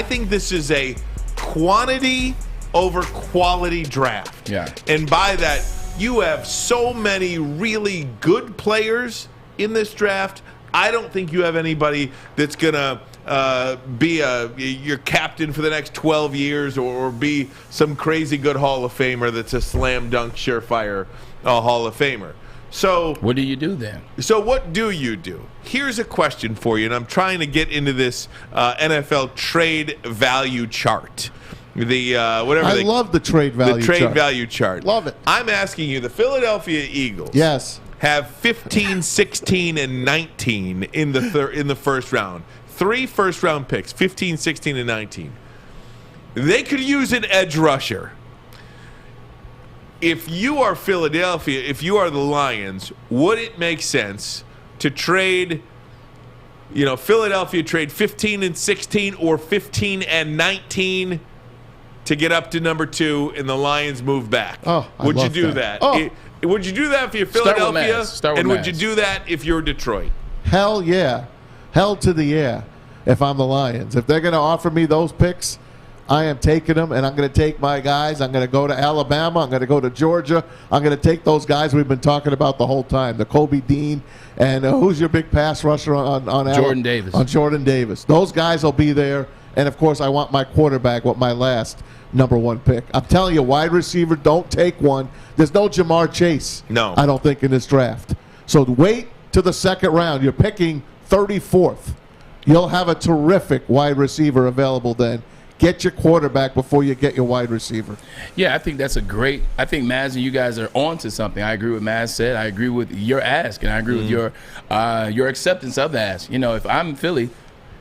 think this is a quantity over quality draft. Yeah. And by that, you have so many really good players in this draft. I don't think you have anybody that's going to be your captain for the next 12 years or be some crazy good Hall of Famer that's a slam dunk surefire Hall of Famer. So what do you do then? So what do you do? Here's a question for you, and I'm trying to get into this NFL trade value chart. I love the trade value chart. The trade value chart. Love it. I'm asking you, the Philadelphia Eagles. Yes. Have 15, 16, and 19 in the first round. 3 first-round picks, 15, 16, and 19. They could use an edge rusher. If you are Philadelphia, if you are the Lions, would it make sense to trade, Philadelphia trade 15 and 16 or 15 and 19 to get up to number 2 and the Lions move back? Oh, would you do that? Would you do that if you're Philadelphia? And would you do that if you're Detroit? Hell yeah. Hell to the yeah if I'm the Lions. If they're going to offer me those picks, I am taking them, and I'm going to take my guys. I'm going to go to Alabama. I'm going to go to Georgia. I'm going to take those guys we've been talking about the whole time, the Kobe Dean, and who's your big pass rusher on Jordan Davis. On Jordan Davis. Those guys will be there, and, of course, I want my quarterback with my last number 1 pick. I'm telling you, wide receiver, don't take one. There's no Jamar Chase, no, I don't think, in this draft. So wait to the second round. You're picking 34th. You'll have a terrific wide receiver available then. Get your quarterback before you get your wide receiver. Yeah, I think that's I think, Maz, and you guys are on to something. I agree with Maz said. I agree with your ask, and I agree with your acceptance of the ask. If I'm Philly,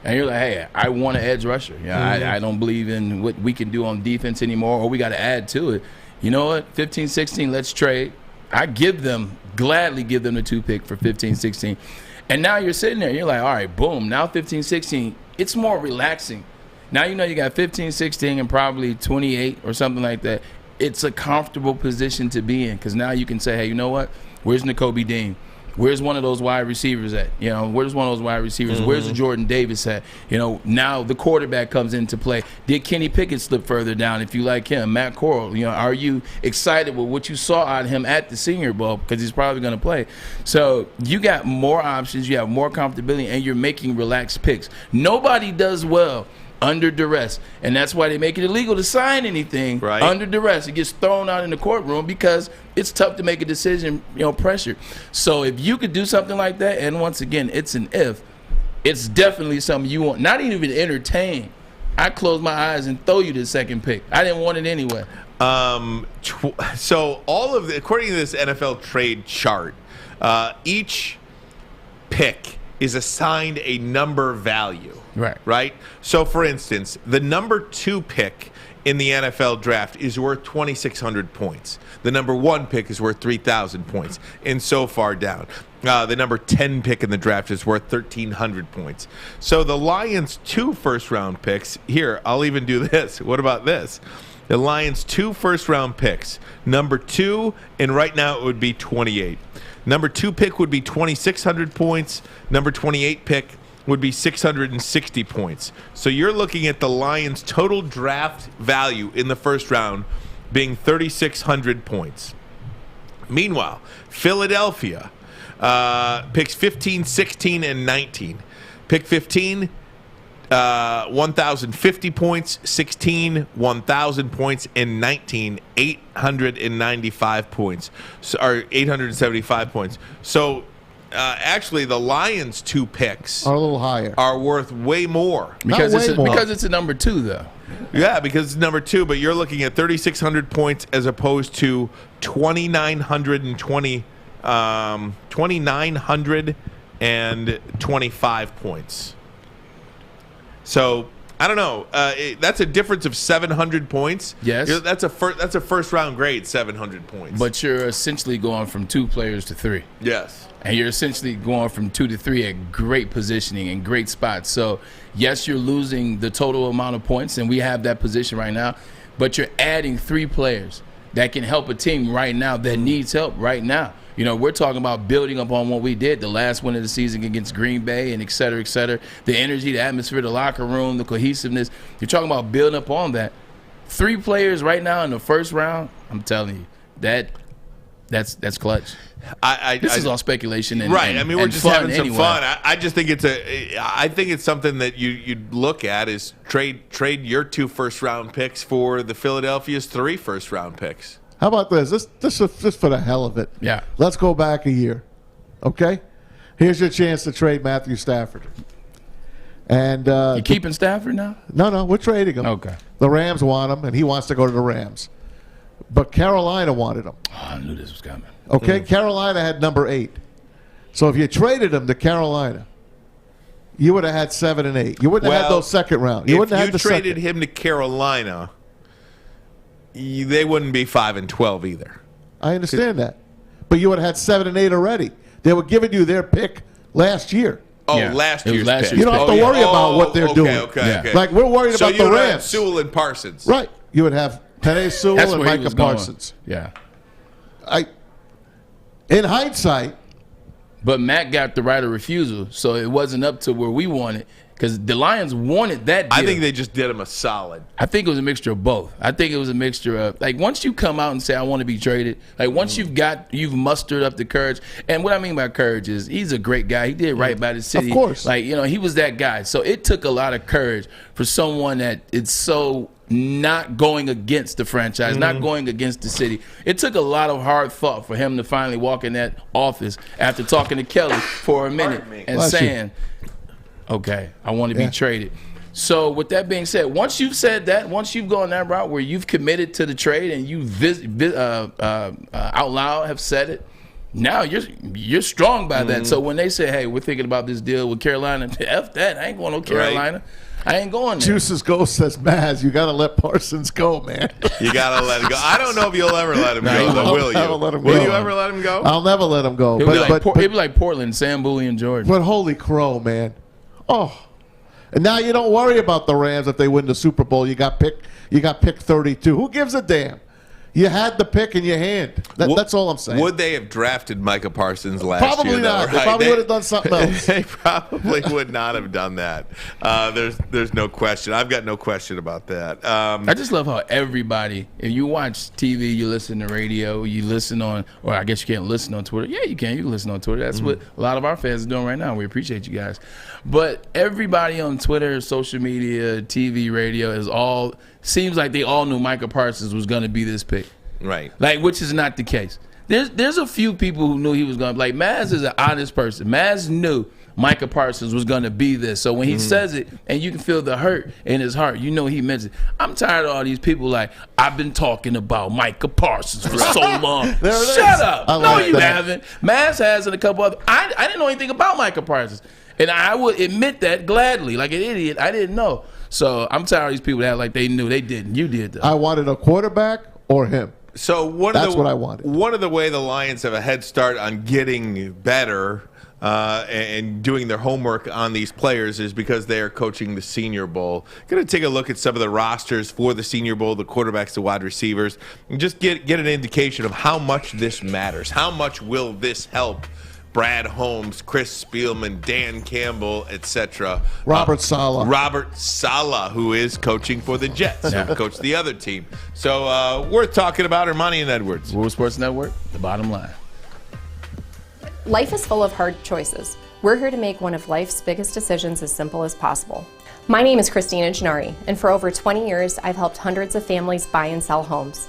and you're like, hey, I want an edge rusher. I don't believe in what we can do on defense anymore, or we got to add to it. You know what? 15, 16, let's trade. I gladly give them the 2 pick for 15, 16. And now you're sitting there, you're like, all right, boom, now 15, 16, it's more relaxing. Now you got 15, 16, and probably 28 or something like that. It's a comfortable position to be in because now you can say, hey, you know what? Where's Nakobe Dean? Where's one of those wide receivers at? Where's one of those wide receivers? Mm-hmm. Where's the Jordan Davis at? Now the quarterback comes into play. Did Kenny Pickett slip further down if you like him? Matt Corral, are you excited with what you saw out of him at the Senior Bowl because he's probably going to play? So you got more options, you have more comfortability, and you're making relaxed picks. Nobody does well under duress, and that's why they make it illegal to sign anything under duress. It gets thrown out in the courtroom because it's tough to make a decision, pressured. So if you could do something like that, and once again, it's an if, it's definitely something you want, not even entertain. I close my eyes and throw you the second pick. I didn't want it anyway. So according to this NFL trade chart, each pick is assigned a number value. Right? So, for instance, the number 2 pick in the NFL draft is worth 2,600 points. The number 1 pick is worth 3,000 points, and so far down. The number 10 pick in the draft is worth 1,300 points. So the Lions' 2 first-round picks, here, I'll even do this. What about this? The Lions' 2 first-round picks, number 2, and right now it would be 28. Number 2 pick would be 2,600 points. Number 28 pick would be 660 points. So you're looking at the Lions' total draft value in the first round being 3,600 points. Meanwhile, Philadelphia picks 15, 16, and 19. Pick 15, 1,050 points, 16, 1,000 points, and 19, 895 points, or 875 points. So actually, the Lions' 2 picks are a little higher, are worth way more because it's a number 2 though. Yeah, because it's number 2, but you're looking at 3,600 points as opposed to 2,925 points. So I don't know. That's a difference of 700 points. Yes, that's a first round grade, 700 points. But you're essentially going from 2 players to 3. Yes, and you're essentially going from 2 to 3 at great positioning and great spots. So yes, you're losing the total amount of points, and we have that position right now. But you're adding 3 players that can help a team right now that needs help right now. You know, we're talking about building upon what we did the last win of the season against Green Bay and et cetera, et cetera. The energy, the atmosphere, the locker room, the cohesiveness. You're talking about building up on that. 3 players right now in the first round, I'm telling you, that's clutch. This is all speculation, and, right? And, I mean, we're just having some anyway. fun. I just think it's something that you'd look at is trade your 2 first-round picks for the Philadelphia's 3 first-round picks. How about this? Just for the hell of it. Yeah. Let's go back a year. Okay? Here's your chance to trade Matthew Stafford. And you keeping Stafford now? No, we're trading him. Okay. The Rams want him, and he wants to go to the Rams. But Carolina wanted him. Oh, I knew this was coming. Okay? Carolina had number 8. So if you traded him to Carolina, you would have had 7 and 8. You wouldn't have had those second round. If you traded him to Carolina, they wouldn't be 5 and 12 either. I understand that, but you would have had 7 and 8 already. They were giving you their pick last year. Oh, yeah. last year's pick. You don't have to worry about what they're doing. Okay. Like we're worried about the Rams. Sewell and Parsons. Right. You would have Penei Sewell and Micah Parsons. Yeah. In hindsight. But Matt got the right of refusal, so it wasn't up to where we wanted. Because the Lions wanted that deal. I think they just did him a solid. I think it was a mixture of both. I think it was a mixture of, like, once you come out and say, I want to be traded, like, once you've mustered up the courage. And what I mean by courage is he's a great guy. He did right by the city. Of course. Like, you know, he was that guy. So it took a lot of courage for someone that it's so not going against the franchise, not going against the city. It took a lot of hard thought for him to finally walk in that office after talking to Kelly for a minute and saying, okay, I want to be traded. So with that being said, once you've said that, once you've gone that route where you've committed to the trade and you out loud have said it, now you're strong by that. So when they say, hey, we're thinking about this deal with Carolina, F that, I ain't going to Carolina. Right. I ain't going there. Juice's Ghost says, Maz, you got to let Parsons go, man. You got to let him go. I don't know if you'll ever let him go, though, will you? Will you ever let him go? I'll never let him go. He'll be like Portland, Sam Bowie, and Jordan. But holy crow, man. Oh. And now you don't worry about the Rams if they win the Super Bowl. You got pick 32. Who gives a damn? You had the pick in your hand. That's all I'm saying. Would they have drafted Micah Parsons last year? Probably not. Right? They probably would have done something else. They probably would not have done that. There's no question. I've got no question about that. I just love how everybody, if you watch TV, you listen to radio, you listen on, or I guess you can't listen on Twitter. Yeah, you can. You can listen on Twitter. That's what a lot of our fans are doing right now. We appreciate you guys. But everybody on Twitter, social media, TV, radio is all seems like they all knew Micah Parsons was going to be this pick. Right. Like, which is not the case. There's a few people who knew he was going to, like, Maz is an honest person. Maz knew Micah Parsons was going to be this. So when he says it and you can feel the hurt in his heart, you know he meant it. I'm tired of all these people like, I've been talking about Micah Parsons for so long. Shut up. No, you haven't. Maz has and a couple other. I didn't know anything about Micah Parsons. And I would admit that gladly. Like an idiot, I didn't know. So I'm tired of these people that act like they knew. They didn't. You did, though. I wanted a quarterback or him. So that's what I wanted. One of the way the Lions have a head start on getting better and doing their homework on these players is because they are coaching the Senior Bowl. Going to take a look at some of the rosters for the Senior Bowl, the quarterbacks, the wide receivers, and just get an indication of how much this matters. How much will this help Brad Holmes, Chris Spielman, Dan Campbell, etc. Robert Saleh. Robert Saleh, who is coaching for the Jets, who coached the other team. So we're talking about Ermanni and Edwards. Woodward Sports Network, the bottom line. Life is full of hard choices. We're here to make one of life's biggest decisions as simple as possible. My name is Christina Gennari, and for over 20 years, I've helped hundreds of families buy and sell homes.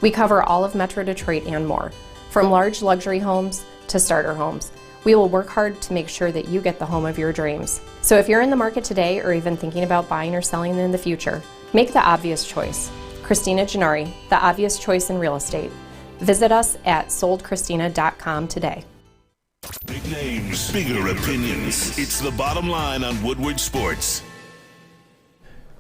We cover all of Metro Detroit and more, from large luxury homes to starter homes. We will work hard to make sure that you get the home of your dreams. So if you're in the market today or even thinking about buying or selling in the future, make the obvious choice. Christina Gennari, the obvious choice in real estate. Visit us at soldchristina.com today. Big names, bigger opinions. It's The Bottom Line on Woodward Sports.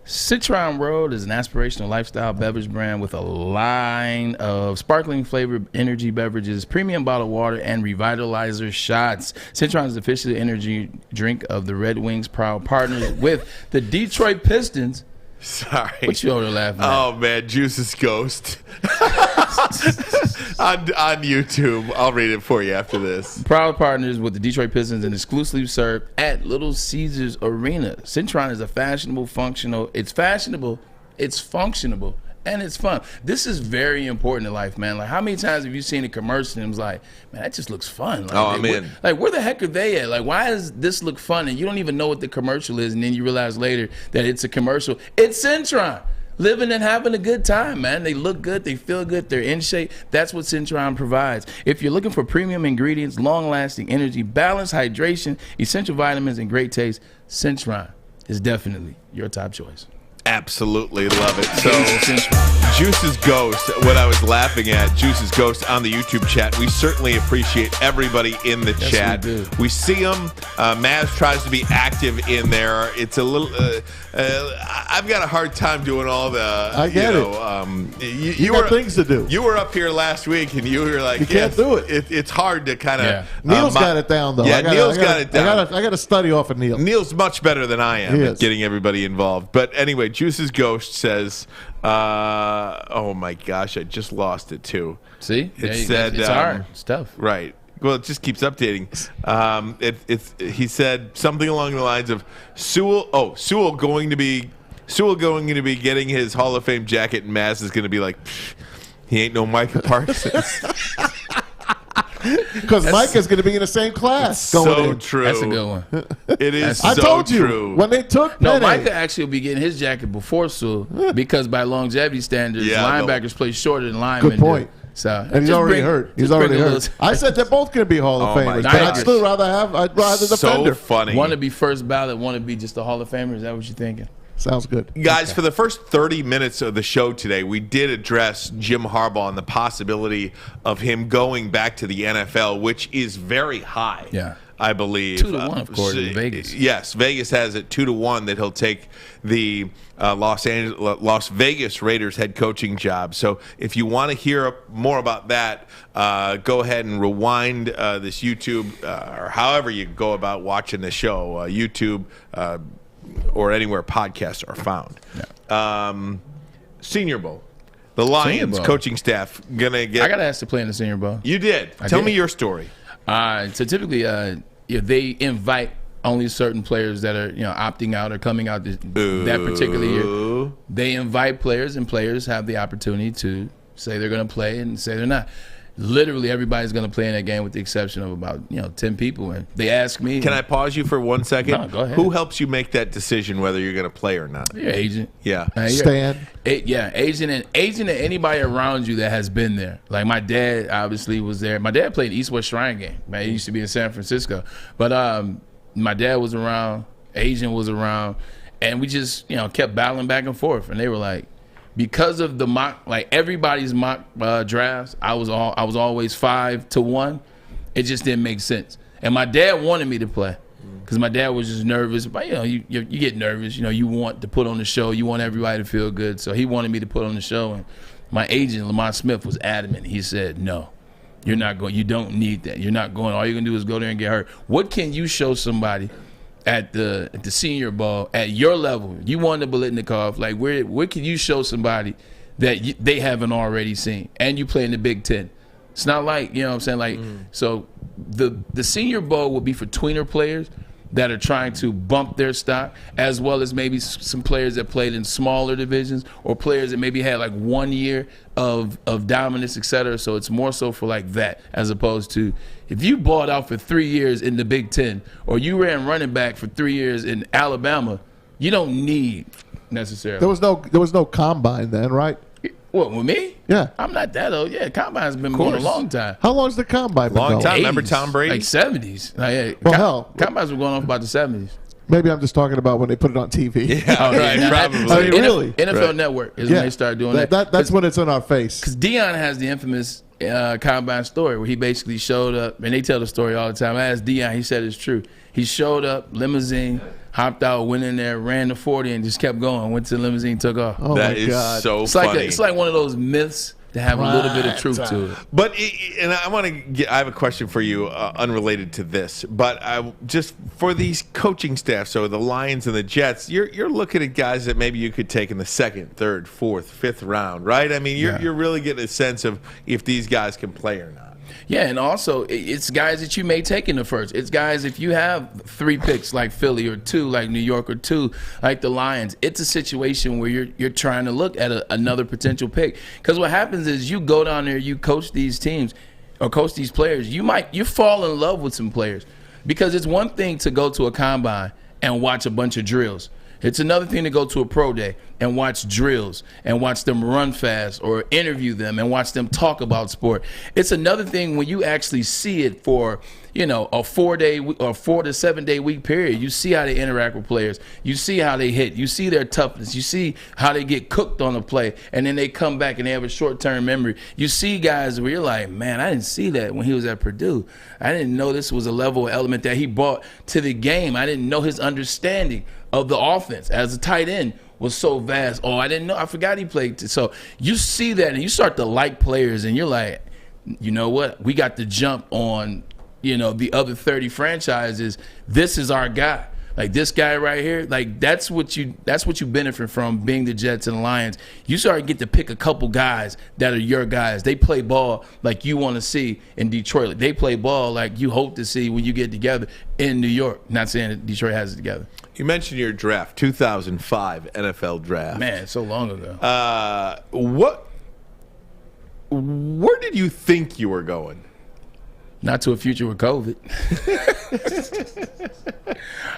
Citron Road is an aspirational lifestyle beverage brand with a line of sparkling flavored energy beverages, premium bottled water, and revitalizer shots. Citron is the official energy drink of the Red Wings, proud partners with the Detroit Pistons. Sorry. What you over there laughing at? Oh, man, Juice's Ghost. on YouTube. I'll read it for you after this. Proud partners with the Detroit Pistons and exclusively served at Little Caesars Arena. Citron is a fashionable, functional. It's fashionable, it's functionable, and it's fun. This is very important in life, man. Like, how many times have you seen a commercial and it was like, man, that just looks fun. Like, I'm in. Like, where the heck are they at? Like, why does this look fun? And you don't even know what the commercial is, and then you realize later that it's a commercial. It's Citron. Living and having a good time, man. They look good, they feel good, they're in shape. That's what Citron provides. If you're looking for premium ingredients, long-lasting energy, balanced hydration, essential vitamins, and great taste, Citron is definitely your top choice. Absolutely love it. So, Juice's Ghost, what I was laughing at, Juice's Ghost on the YouTube chat. We certainly appreciate everybody in the chat. We see them. Maz tries to be active in there. It's a little. I've got a hard time doing all the. I get it. You got things to do. You were up here last week, and you were like, you can't do it. It's hard to kind of. Neil's got it down, though. Yeah, Neil's got it down. I got to study off of Neil. Neil's much better than I am at getting everybody involved. But anyway, Juice's Ghost says, oh my gosh, I just lost it too. See? It said, it's hard stuff. Right. Well, it just keeps updating. He said something along the lines of Sewell going to be getting his Hall of Fame jacket, and Maz is going to be like, he ain't no Micah Parsons. Because Mike is going to be in the same class. So true. That's a good one. It is I so told you, true. when they took No, Penny, Micah actually will be getting his jacket before Sewell because by longevity standards, linebackers play shorter than linemen. Good point. So, and he's already hurt. He's already hurt. I said they're both going to be Hall of Famers, but I'd still rather the defender. So funny. Want to be first ballot, want to be just a Hall of Famer. Is that what you're thinking? Sounds good. Guys, for the first 30 minutes of the show today, we did address Jim Harbaugh and the possibility of him going back to the NFL, which is very high. Yeah. I believe 2-1, of course, in Vegas. Yes, Vegas has it 2-1 that he'll take the Las Vegas Raiders head coaching job. So if you want to hear more about that, go ahead and rewind this YouTube or however you go about watching the show, YouTube or anywhere podcasts are found. Yeah. Senior Bowl. The Lions coaching staff gonna get. I got asked to play in the Senior Bowl. You did. Tell me your story. So typically, they invite only certain players that are opting out or coming out that particular year. They invite players, and players have the opportunity to say they're going to play and say they're not. Literally everybody's going to play in that game with the exception of about 10 people. And they ask me. Can I pause you for 1 second? No, go ahead. Who helps you make that decision whether you're going to play or not? Your agent. Yeah. Stan. Agent and anybody around you that has been there. Like my dad obviously was there. My dad played East-West Shrine game. Man, he used to be in San Francisco. But my dad was around, agent was around, and we just kept battling back and forth. And they were like, because of the mock, like everybody's mock drafts, I was always 5-1. It just didn't make sense. And my dad wanted me to play because my dad was just nervous. But you get nervous. You want to put on the show. You want everybody to feel good. So he wanted me to put on the show. And my agent, Lamont Smith, was adamant. He said, "No, you're not going. You don't need that. You're not going. All you're gonna do is go there and get hurt. What can you show somebody at the Senior Bowl at your level? You won the Biletnikoff. Like where can you show somebody that they haven't already seen? And you play in the Big Ten. It's not like what I'm saying. Like so, the Senior Bowl would be for tweener players that are trying to bump their stock, as well as maybe some players that played in smaller divisions or players that maybe had like 1 year of dominance, et cetera. So it's more so for like that, as opposed to if you balled out for 3 years in the Big Ten or you ran running back for 3 years in Alabama, You don't need necessarily. There was no combine then, right? What, with me? Yeah. I'm not that old. Yeah, combine's been going a long time. How long's the combine been Long going? time. Remember Tom Brady? Like 70s. Well, hell. Combines were going on for about the 70s. Maybe I'm just talking about when they put it on TV. Yeah, Oh, right. probably. I mean, really? NFL Network is when they started doing that. That's when it's in our face. Because Deion has the infamous combine story where he basically showed up, and they tell the story all the time. I asked Deion, he said it's true. He showed up, limousine, hopped out, went in there, ran the 40, and just kept going. Went to the limousine, took off. Oh, That my is God. so It's funny. like it's like one of those myths that have a little bit of truth to it. But and I have a question for you, unrelated to this. But just for these coaching staff, so the Lions and the Jets, you're looking at guys that maybe you could take in the second, third, fourth, fifth round, right? I mean, you're really getting a sense of if these guys can play or not. Yeah, and also it's guys that you may take in the first. It's guys, if you have 3 picks like Philly or 2 like New York or 2 like the Lions, it's a situation where you're trying to look at another potential pick. Because what happens is you go down there, you coach these teams or coach these players, you fall in love with some players. Because it's one thing to go to a combine and watch a bunch of drills. It's another thing to go to a pro day and watch drills and watch them run fast or interview them and watch them talk about sport. It's another thing when you actually see it for, a 4-day or 4 to 7 day week period. You see how they interact with players. You see how they hit. You see their toughness. You see how they get cooked on the play, and then they come back and they have a short-term memory. You see guys where you're like, man, I didn't see that when he was at Purdue. I didn't know this was a level of element that he brought to the game. I didn't know his understanding of the offense as a tight end was so vast. Oh, I didn't know. I forgot he played. So you see that, and you start to like players, and you're like, you know what? We got the jump on, the other 30 franchises. This is our guy. Like this guy right here, like that's what you benefit from being the Jets and the Lions. You start to get to pick a couple guys that are your guys. They play ball like you want to see in Detroit. Like they play ball like you hope to see when you get together in New York. Not saying that Detroit has it together. You mentioned your draft, 2005 NFL draft. Man, so long ago. Where did you think you were going? Not to a future with COVID.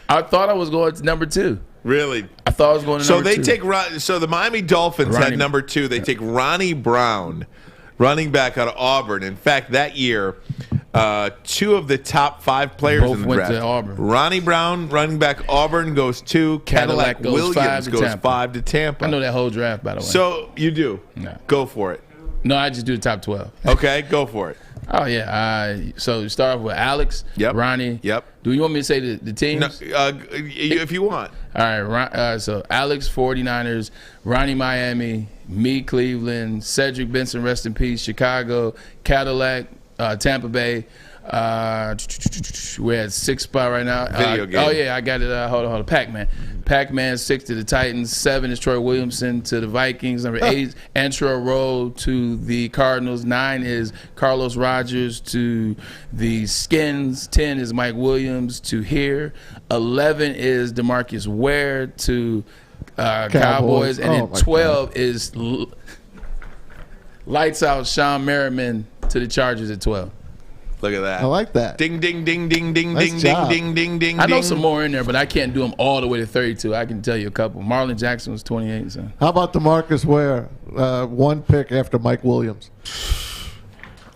I thought I was going to number 2. Really? I thought I was going to number 2. So the Miami Dolphins had number 2. They take Ronnie Brown, running back out of Auburn. In fact, that year, 2 of the top 5 players Both in the went draft. to Auburn. Ronnie Brown, running back Auburn, goes 2. Cadillac Williams goes 5 to Tampa. I know that whole draft, by the way. So you do? No. Go for it. No, I just do the top 12. Okay, go for it. Oh, yeah. So start off with Alex, Ronnie. Yep. Do you want me to say the teams? No, if you want. All right. So Alex, 49ers, Ronnie, Miami, me, Cleveland, Cedric Benson, rest in peace, Chicago, Cadillac, Tampa Bay. We're at 6th spot right now. Video game. Oh, yeah, I got it. Hold on. Pac-Man. Pac-Man, 6 to the Titans. 7 is Troy Williamson to the Vikings. Number 8 is Antero Rowe to the Cardinals. 9 is Carlos Rogers to the Skins. 10 is Mike Williams to here. 11 is DeMarcus Ware to Cowboys. And then 12 is lights out Sean Merriman to the Chargers at 12. Look at that. I like that. Ding, ding, ding, ding, ding, Nice ding, job. ding, ding, ding, ding. I know some more in there, but I can't do them all the way to 32. I can tell you a couple. Marlon Jackson was 28. So. How about DeMarcus Ware? 1 pick after Mike Williams.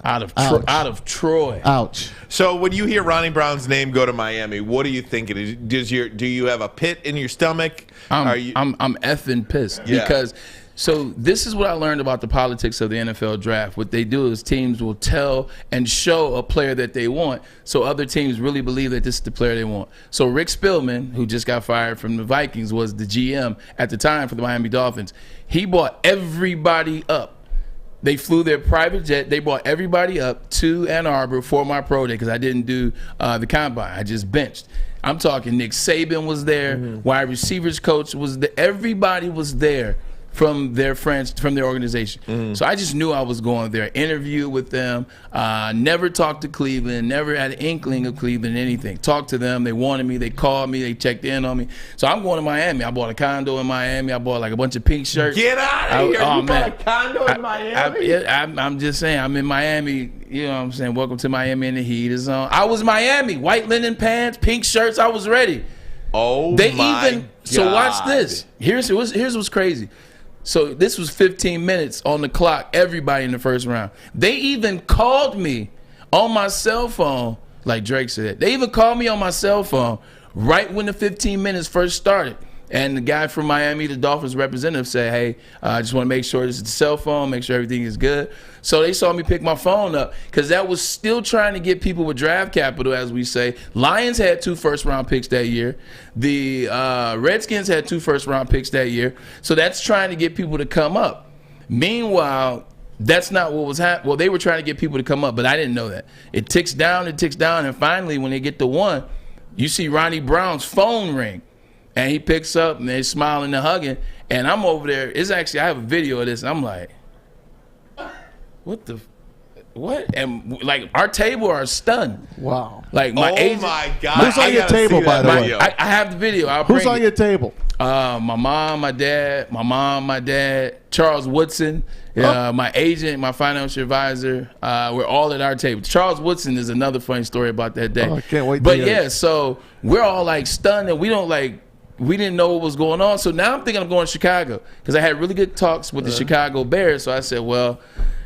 Out of Troy. Ouch. So when you hear Ronnie Brown's name go to Miami, what are you thinking? Do you have a pit in your stomach? I'm effing pissed because. So this is what I learned about the politics of the NFL draft. What they do is teams will tell and show a player that they want, so other teams really believe that this is the player they want. So Rick Spielman, who just got fired from the Vikings, was the GM at the time for the Miami Dolphins. He brought everybody up. They flew their private jet. They brought everybody up to Ann Arbor for my pro day because I didn't do the combine. I just benched. I'm talking Nick Saban was there. Wide receivers coach was there. Everybody was there from their friends, from their organization. So I just knew I was going there. Interview with them. Never talked to Cleveland. Never had an inkling of Cleveland, anything. Talked to them. They wanted me. They called me. They checked in on me. So I'm going to Miami. I bought a condo in Miami. I bought like a bunch of pink shirts. Get out of here. You bought a condo in Miami? I'm just saying. I'm in Miami. You know what I'm saying? Welcome to Miami, and the heat is on. I was Miami. White linen pants, pink shirts. I was ready. Oh, they my even God. So watch this. Here's what's crazy. So this was 15 minutes on the clock. Everybody in the first round. They even called me on my cell phone, like Drake said. They even called me on my cell phone right when the 15 minutes first started. And the guy from Miami, the Dolphins representative, said, hey, I just want to make sure this is the cell phone, make sure everything is good. So they saw me pick my phone up because that was still trying to get people with draft capital, as we say. Lions had 2 first-round picks that year. The Redskins had 2 first-round picks that year. So that's trying to get people to come up. Meanwhile, that's not what was happening. Well, they were trying to get people to come up, but I didn't know that. It ticks down, and finally, when they get to 1, you see Ronnie Brown's phone ring. And he picks up, and they're smiling and hugging. And I'm over there. It's actually, I have a video of this. I'm like, what? And, like, our table are stunned. Wow. Like, my agent. My God. Who's on your table, by the way? I have the video. Who's on your table? My mom, my dad, Charles Woodson, my agent, my financial advisor. We're all at our table. Charles Woodson is another funny story about that day. Oh, I can't wait But to hear it. so we're all like stunned, and we didn't know what was going on. So now I'm thinking I'm going to Chicago because I had really good talks with the Chicago Bears. So I said, well,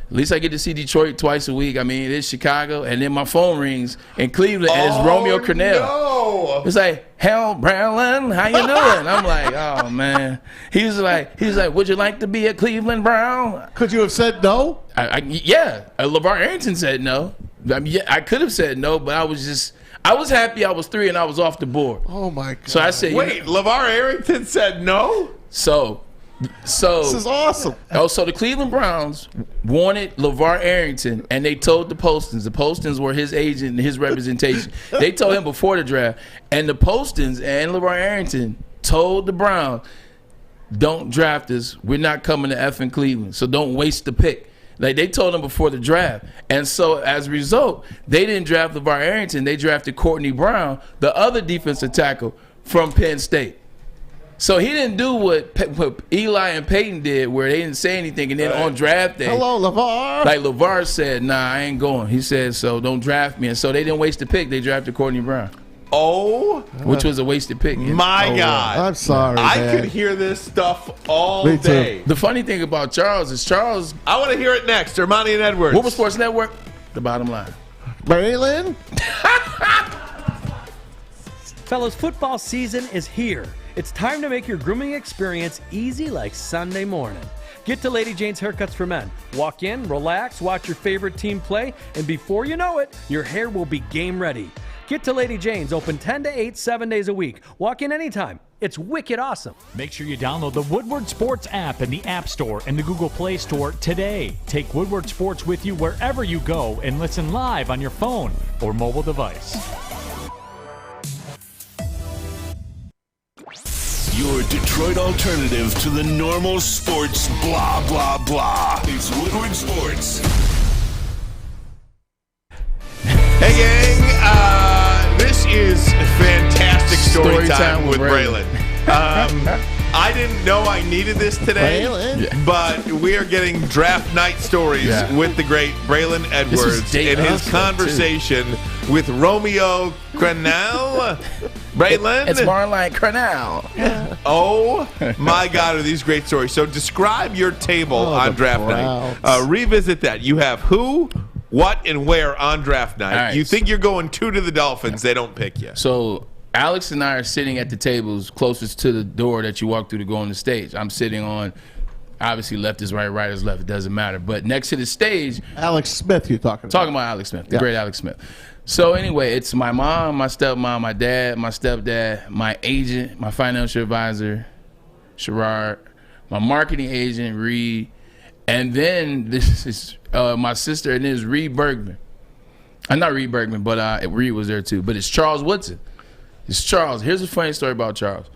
at least I get to see Detroit twice a week. I mean, it is Chicago. And then my phone rings in Cleveland, and it's Romeo Cornell. No. It's like, hell, Braylon, how you doing? I'm like, oh, man. He was like, would you like to be a Cleveland Brown? Could you have said no? Yeah. LeVar Arrington said no. I mean, I could have said no, but I was happy I was 3 and I was off the board. Oh, my God. So I said, wait, LeVar Arrington said no? So this is awesome. So the Cleveland Browns wanted LeVar Arrington, and they told the Postons. The Postons were his agent and his representation. They told him before the draft. And the Postons and LeVar Arrington told the Browns, don't draft us. We're not coming to effing Cleveland, so don't waste the pick. Like, they told him before the draft. And so, as a result, they didn't draft LeVar Arrington. They drafted Courtney Brown, the other defensive tackle from Penn State. So he didn't do what Eli and Peyton did, where they didn't say anything, and then on draft day, hello, LeVar. Like LeVar said, nah, I ain't going. He said, so don't draft me. And so they didn't waste the pick. They drafted Courtney Brown. Oh, which was a wasted pick. My God. I'm sorry, I man. could hear this stuff all Me too. day. The funny thing about Charles is I want to hear it next. Ermanni and Edwards. Woodward Sports Network, the bottom line. Braylon? Fellas, football season is here. It's time to make your grooming experience easy like Sunday morning. Get to Lady Jane's Haircuts for Men. Walk in, relax, watch your favorite team play, and before you know it, your hair will be game ready. Get to Lady Jane's, open 10 to 8, 7 days a week. Walk in anytime. It's wicked awesome. Make sure you download the Woodward Sports app in the App Store and the Google Play Store today. Take Woodward Sports with you wherever you go and listen live on your phone or mobile device. Your Detroit alternative to the normal sports blah, blah, blah. It's Woodward Sports. Hey, gang. This is fantastic story time with Braylon. I didn't know I needed this today, but we are getting draft night stories with the great Braylon Edwards in his conversation with Romeo Cornell. Braylon? It's more like Cornell. Oh, my God, are these great stories. So describe your table on draft night. Revisit that. You have who, what, and where on draft night. Right. You think you're going 2 to the Dolphins. They don't pick you. So Alex and I are sitting at the tables closest to the door that you walk through to go on the stage. I'm sitting on, obviously, left is right, right is left. It doesn't matter. But next to the stage. Alex Smith, you're talking about. Talking about Alex Smith, the great Alex Smith. So anyway, it's my mom, my stepmom, my dad, my stepdad, my agent, my financial advisor, Sherrard, my marketing agent, Reed, and then this is my sister, and then it's Reed Bergman. Not Reed Bergman, but Reed was there too. But it's Charles Woodson. It's Charles. Here's a funny story about Charles.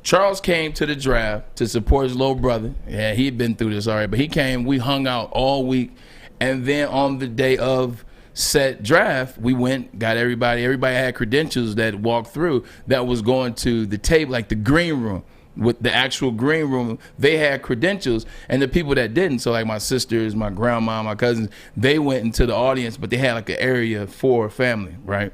Charles came to the draft to support his little brother. Yeah, he'd been through this already, but he came. We hung out all week, and then on the day of set draft, we went, got everybody had credentials that walked through that was going to the table, like the green room. With the actual green room, they had credentials, and the people that didn't, so like my sisters, my grandma, my cousins, they went into the audience, but they had like an area for family, right?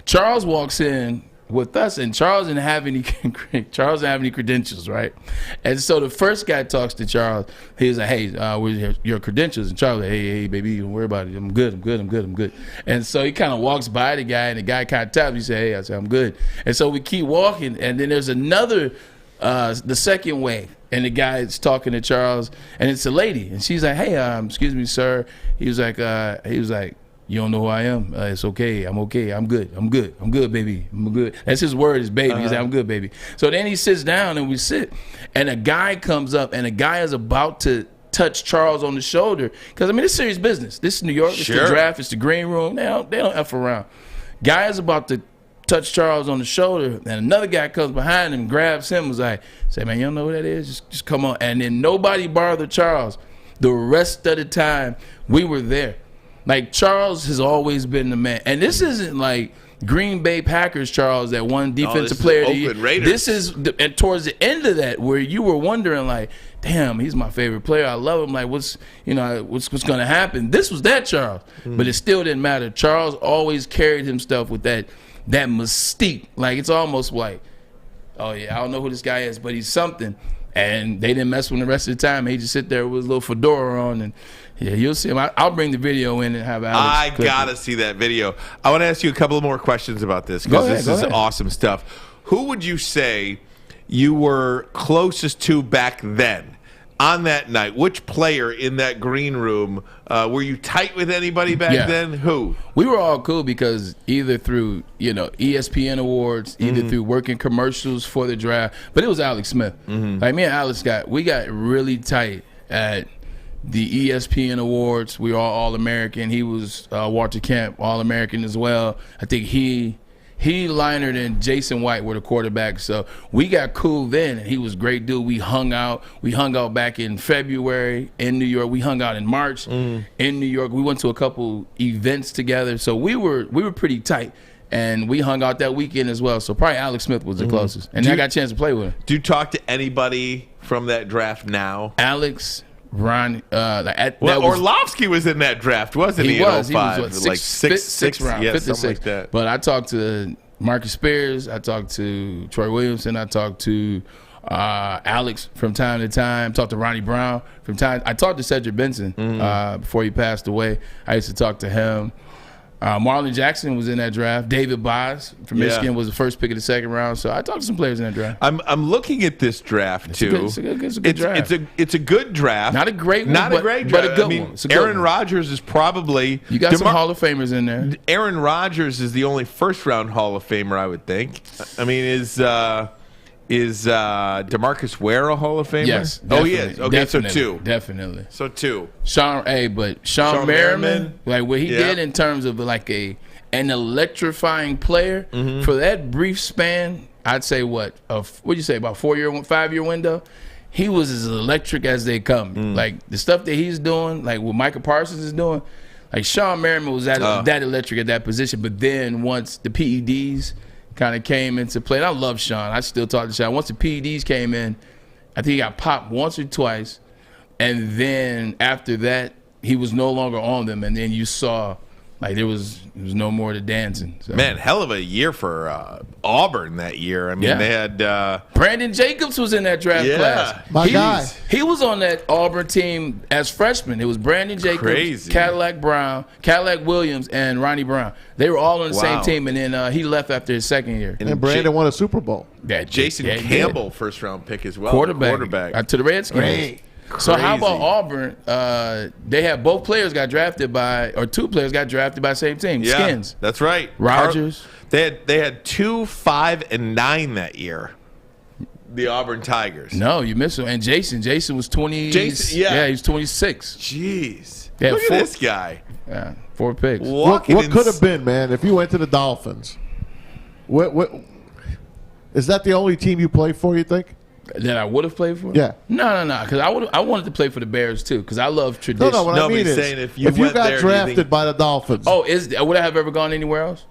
Charles walks in with us, and Charles didn't have any credentials, right? And so the first guy talks to Charles. He was like, "Hey, where's your credentials?" And Charles was like, "Hey, baby, don't worry about it. I'm good." And so he kind of walks by the guy, and the guy kind of taps. He said, "Hey," I said, "I'm good." And so we keep walking, and then there's another, the second wave, and the guy is talking to Charles, and it's a lady, and she's like, "Hey, excuse me, sir." He was like, "You don't know who I am? It's okay. I'm okay. I'm good, baby. I'm good." That's his word, his baby. He's like, "I'm good, baby." So then he sits down and we sit. And a guy comes up and a guy is about to touch Charles on the shoulder. Because, I mean, it's serious business. This is New York. It's the draft. It's the green room. They don't F around. Guy is about to touch Charles on the shoulder. And another guy comes behind him, grabs him, was like, "Say, man, you don't know who that is? Just come on." And then nobody bothered Charles. The rest of the time, we were there. Like, Charles has always been the man. And this isn't like Green Bay Packers Charles, that one defensive player. This is and towards the end of that, where you were wondering, like, damn, he's my favorite player. I love him. Like, what's going to happen? This was that Charles. But it still didn't matter. Charles always carried himself with that mystique. Like, it's almost like, oh, yeah, I don't know who this guy is, but he's something. And they didn't mess with him the rest of the time. He just sit there with his little fedora on, and yeah, you'll see him. I'll bring the video in and have Alex. I gotta see that video. I want to ask you a couple of more questions about this, because this is awesome stuff. Who would you say you were closest to back then on that night? Which player in that green room were you tight with? Anybody back then? Who? We were all cool because either through ESPN awards, either through working commercials for the draft, but it was Alex Smith. Like, me and Alex got really tight at the ESPN awards. We were all American. He was Walter Camp All American as well. I think he Leinart and Jason White were the quarterbacks, so we got cool then, and he was a great dude. We hung out back in February in New York. We hung out in March in New York. We went to a couple events together, so we were pretty tight, and we hung out that weekend as well. So probably Alex Smith was the closest, and I got a chance to play with him. Do you talk to anybody from that draft now? Alex, Ron, Orlovsky was in that draft, wasn't he? He was. In 05? He was like sixth round, yeah, fifth or something sixth. like that. But I talked to Marcus Spears. I talked to Troy Williamson. I talked to Alex from time to time. Talked to Ronnie Brown from time. I talked to Cedric Benson before he passed away. I used to talk to him. Marlon Jackson was in that draft. David Boz from Michigan was the first pick of the second round. So I talked to some players in that draft. I'm looking at this draft too. It's a good draft. It's a good draft. Not a great one, but a good one. Aaron Rodgers is probably. You got some Hall of Famers in there. Aaron Rodgers is the only first round Hall of Famer, I would think. I mean, is DeMarcus Ware a Hall of Famer? Yes. Oh, he is. Okay, definitely, so two. Definitely. So two. Sean Merriman, like what he did in terms of like an electrifying player for that brief span, I'd say what'd you say, about 5-year window? He was as electric as they come. Like the stuff that he's doing, like what Micah Parsons is doing, like Sean Merriman was that electric at that position. But then once the PEDs kind of came into play, and I love Sean. I still talk to Sean. Once the PEDs came in, I think he got popped once or twice. And then after that, he was no longer on them. And then you saw, like, there was no more to dancing. So. Man, hell of a year for Auburn that year. I mean, they had Brandon Jacobs was in that draft class. My guy. He was on that Auburn team as freshman. It was Brandon Jacobs, Cadillac Williams, and Ronnie Brown. They were all on the same team, and then he left after his second year. And Brandon won a Super Bowl. Yeah, Jason Campbell, first round pick as well. Quarterback. To the Redskins. Great. So how about Auburn? They had both players got drafted by, or two players got drafted by the same team. Yeah, Skins. That's right. Rogers. They had 2, 5, and 9 that year. The Auburn Tigers. No, you missed him. And Jason was 20. Yeah, he was 26. Jeez. Look at this guy. Yeah, 4 picks. What could have been, man, if you went to the Dolphins? What is that the only team you play for, you think? That I would have played for? Yeah. No. Because I wanted to play for the Bears too. Because I love tradition. No. What I mean is, if you got drafted by the Dolphins, would I have ever gone anywhere else?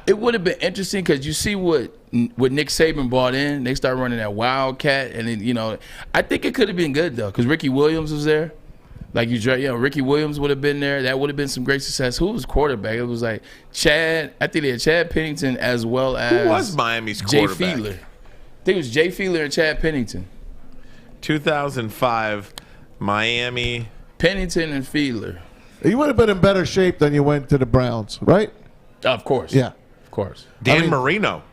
It would have been interesting because you see what Nick Saban brought in. They start running that Wildcat, and then I think it could have been good though because Ricky Williams was there. Like Ricky Williams would have been there. That would have been some great success. Who was quarterback? It was like Chad. I think they had Chad Pennington as well as who was Miami's quarterback? Jay Fiedler. I think it was Jay Fiedler and Chad Pennington. 2005, Miami. Pennington and Fiedler. You would have been in better shape than you went to the Browns, right? Of course. Yeah. Of course. Dan Marino.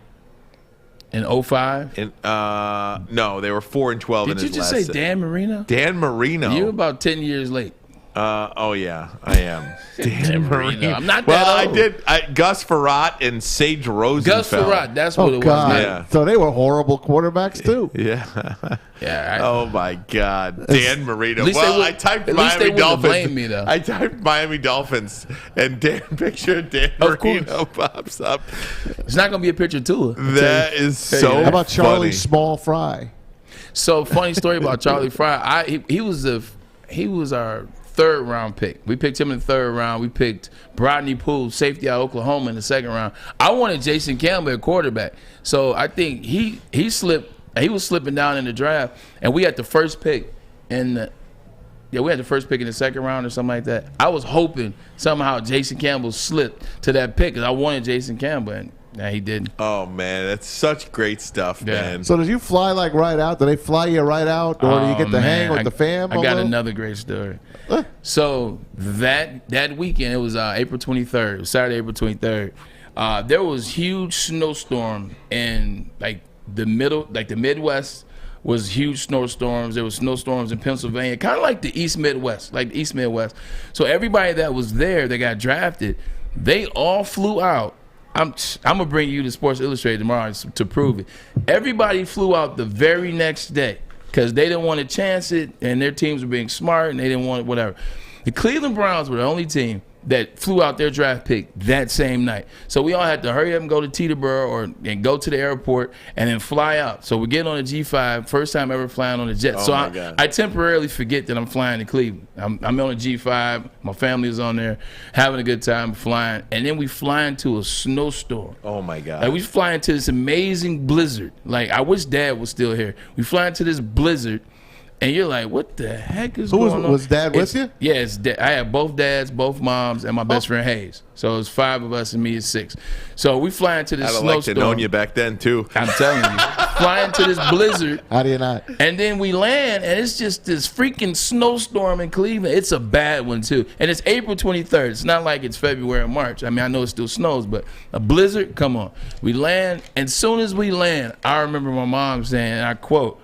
In 05? No, they were 4-12 Did in his you just last say Dan Marino? Dan Marino. You're about 10 years late. Oh yeah, I am. Dan Marino. I'm not that well, old. I did. Gus Farrat and Sage Rosenfeld. Gus Farrat, that's what it was. God. Yeah. So they were horrible quarterbacks too. Yeah. Yeah. Oh my God, Dan Marino. Well, I typed at least Miami they wouldn't Dolphins. blame me, though. I typed Miami Dolphins, and picture of Dan Marino pops up. It's not going to be a picture of Tua. That is so. How about Charlie funny. Small Fry? So funny story about Charlie Fry. He was our 3rd round pick. We picked him in the 3rd round. We picked Brodney Poole, safety out of Oklahoma, in the 2nd round. I wanted Jason Campbell at quarterback. So I think he slipped. He was slipping down in the draft, and we had the first pick in the 2nd round or something like that. I was hoping somehow Jason Campbell slipped to that pick because I wanted Jason Campbell, and he didn't. Oh man, that's such great stuff, man. So did you fly like right out? Do they fly you right out, or do you get to hang with the fam? I got another great story. So that weekend, it was April 23rd. It was Saturday, April 23rd. There was huge snowstorm in the Midwest. Was huge snowstorms. There was snowstorms in Pennsylvania, kind of like the East Midwest, So everybody that was there that got drafted, they all flew out. I'm gonna bring you to Sports Illustrated tomorrow to prove it. Everybody flew out the very next day because they didn't want to chance it, and their teams were being smart, and they didn't want whatever. The Cleveland Browns were the only team that flew out their draft pick that same night. So we all had to hurry up and go to Teterboro and go to the airport and then fly out. So we get on a G5, first time ever flying on a jet. So I temporarily forget that I'm flying to Cleveland. I'm on a G5. My family is on there having a good time flying. And then we fly into a snowstorm. Oh, my God. Like we fly into this amazing blizzard. Like I wish Dad was still here. We fly into this blizzard. And you're like, what the heck is going on? Was Dad with you? Yeah, I had both dads, both moms, and my best friend Hayes. So it was 5 of us and me is 6. So we fly into this snowstorm. I'd like to know you back then, too. I'm telling you. Fly into this blizzard. How do you not? And then we land, and it's just this freaking snowstorm in Cleveland. It's a bad one, too. And it's April 23rd. It's not like it's February or March. I mean, I know it still snows, but a blizzard, come on. We land, and as soon as we land, I remember my mom saying, and I quote,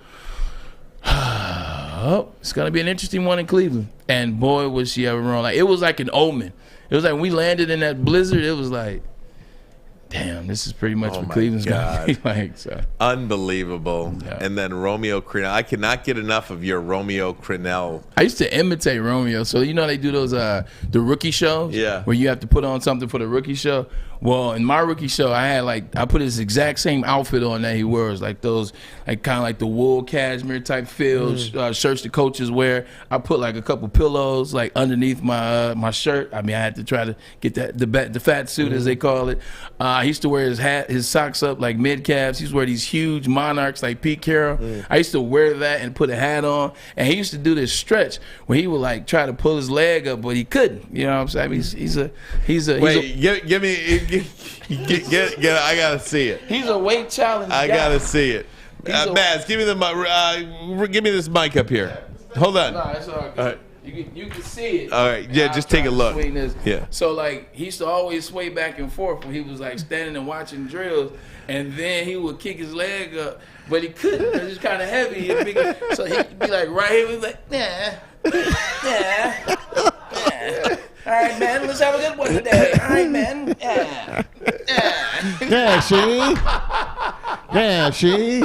oh, it's going to be an interesting one in Cleveland. And boy, was she ever wrong. Like, it was like an omen. It was like when we landed in that blizzard, it was like, damn, this is pretty much what Cleveland's going to be like. So. Unbelievable. Yeah. And then Romeo Crennel. I cannot get enough of your Romeo Crennel. I used to imitate Romeo. So, you know, they do those, the rookie shows? Yeah. Where you have to put on something for the rookie show. Well, in my rookie show, I put his exact same outfit on that he wears, like those, like kind of like the wool cashmere type feels, shirts the coaches wear. I put like a couple pillows like underneath my shirt. I mean, I had to try to get the fat suit as they call it. I used to wear his socks up like mid calves. He used to wear these huge monarchs like Pete Carroll. I used to wear that and put a hat on. And he used to do this stretch where he would like try to pull his leg up, but he couldn't. You know what I'm saying? Give me. Get I gotta see it. He's a weight challenge guy. I gotta see it. Maz, give me this mic up here. Hold on. No, it's all good. All right. You can see it. All right. Yeah, just take a look. Yeah. So like he used to always sway back and forth when he was like standing and watching drills, and then he would kick his leg up, but he couldn't because it's kind of heavy. So he'd be like right here, he'd be like yeah. All right, man, let's have a good one today. All right, man. Yeah, she.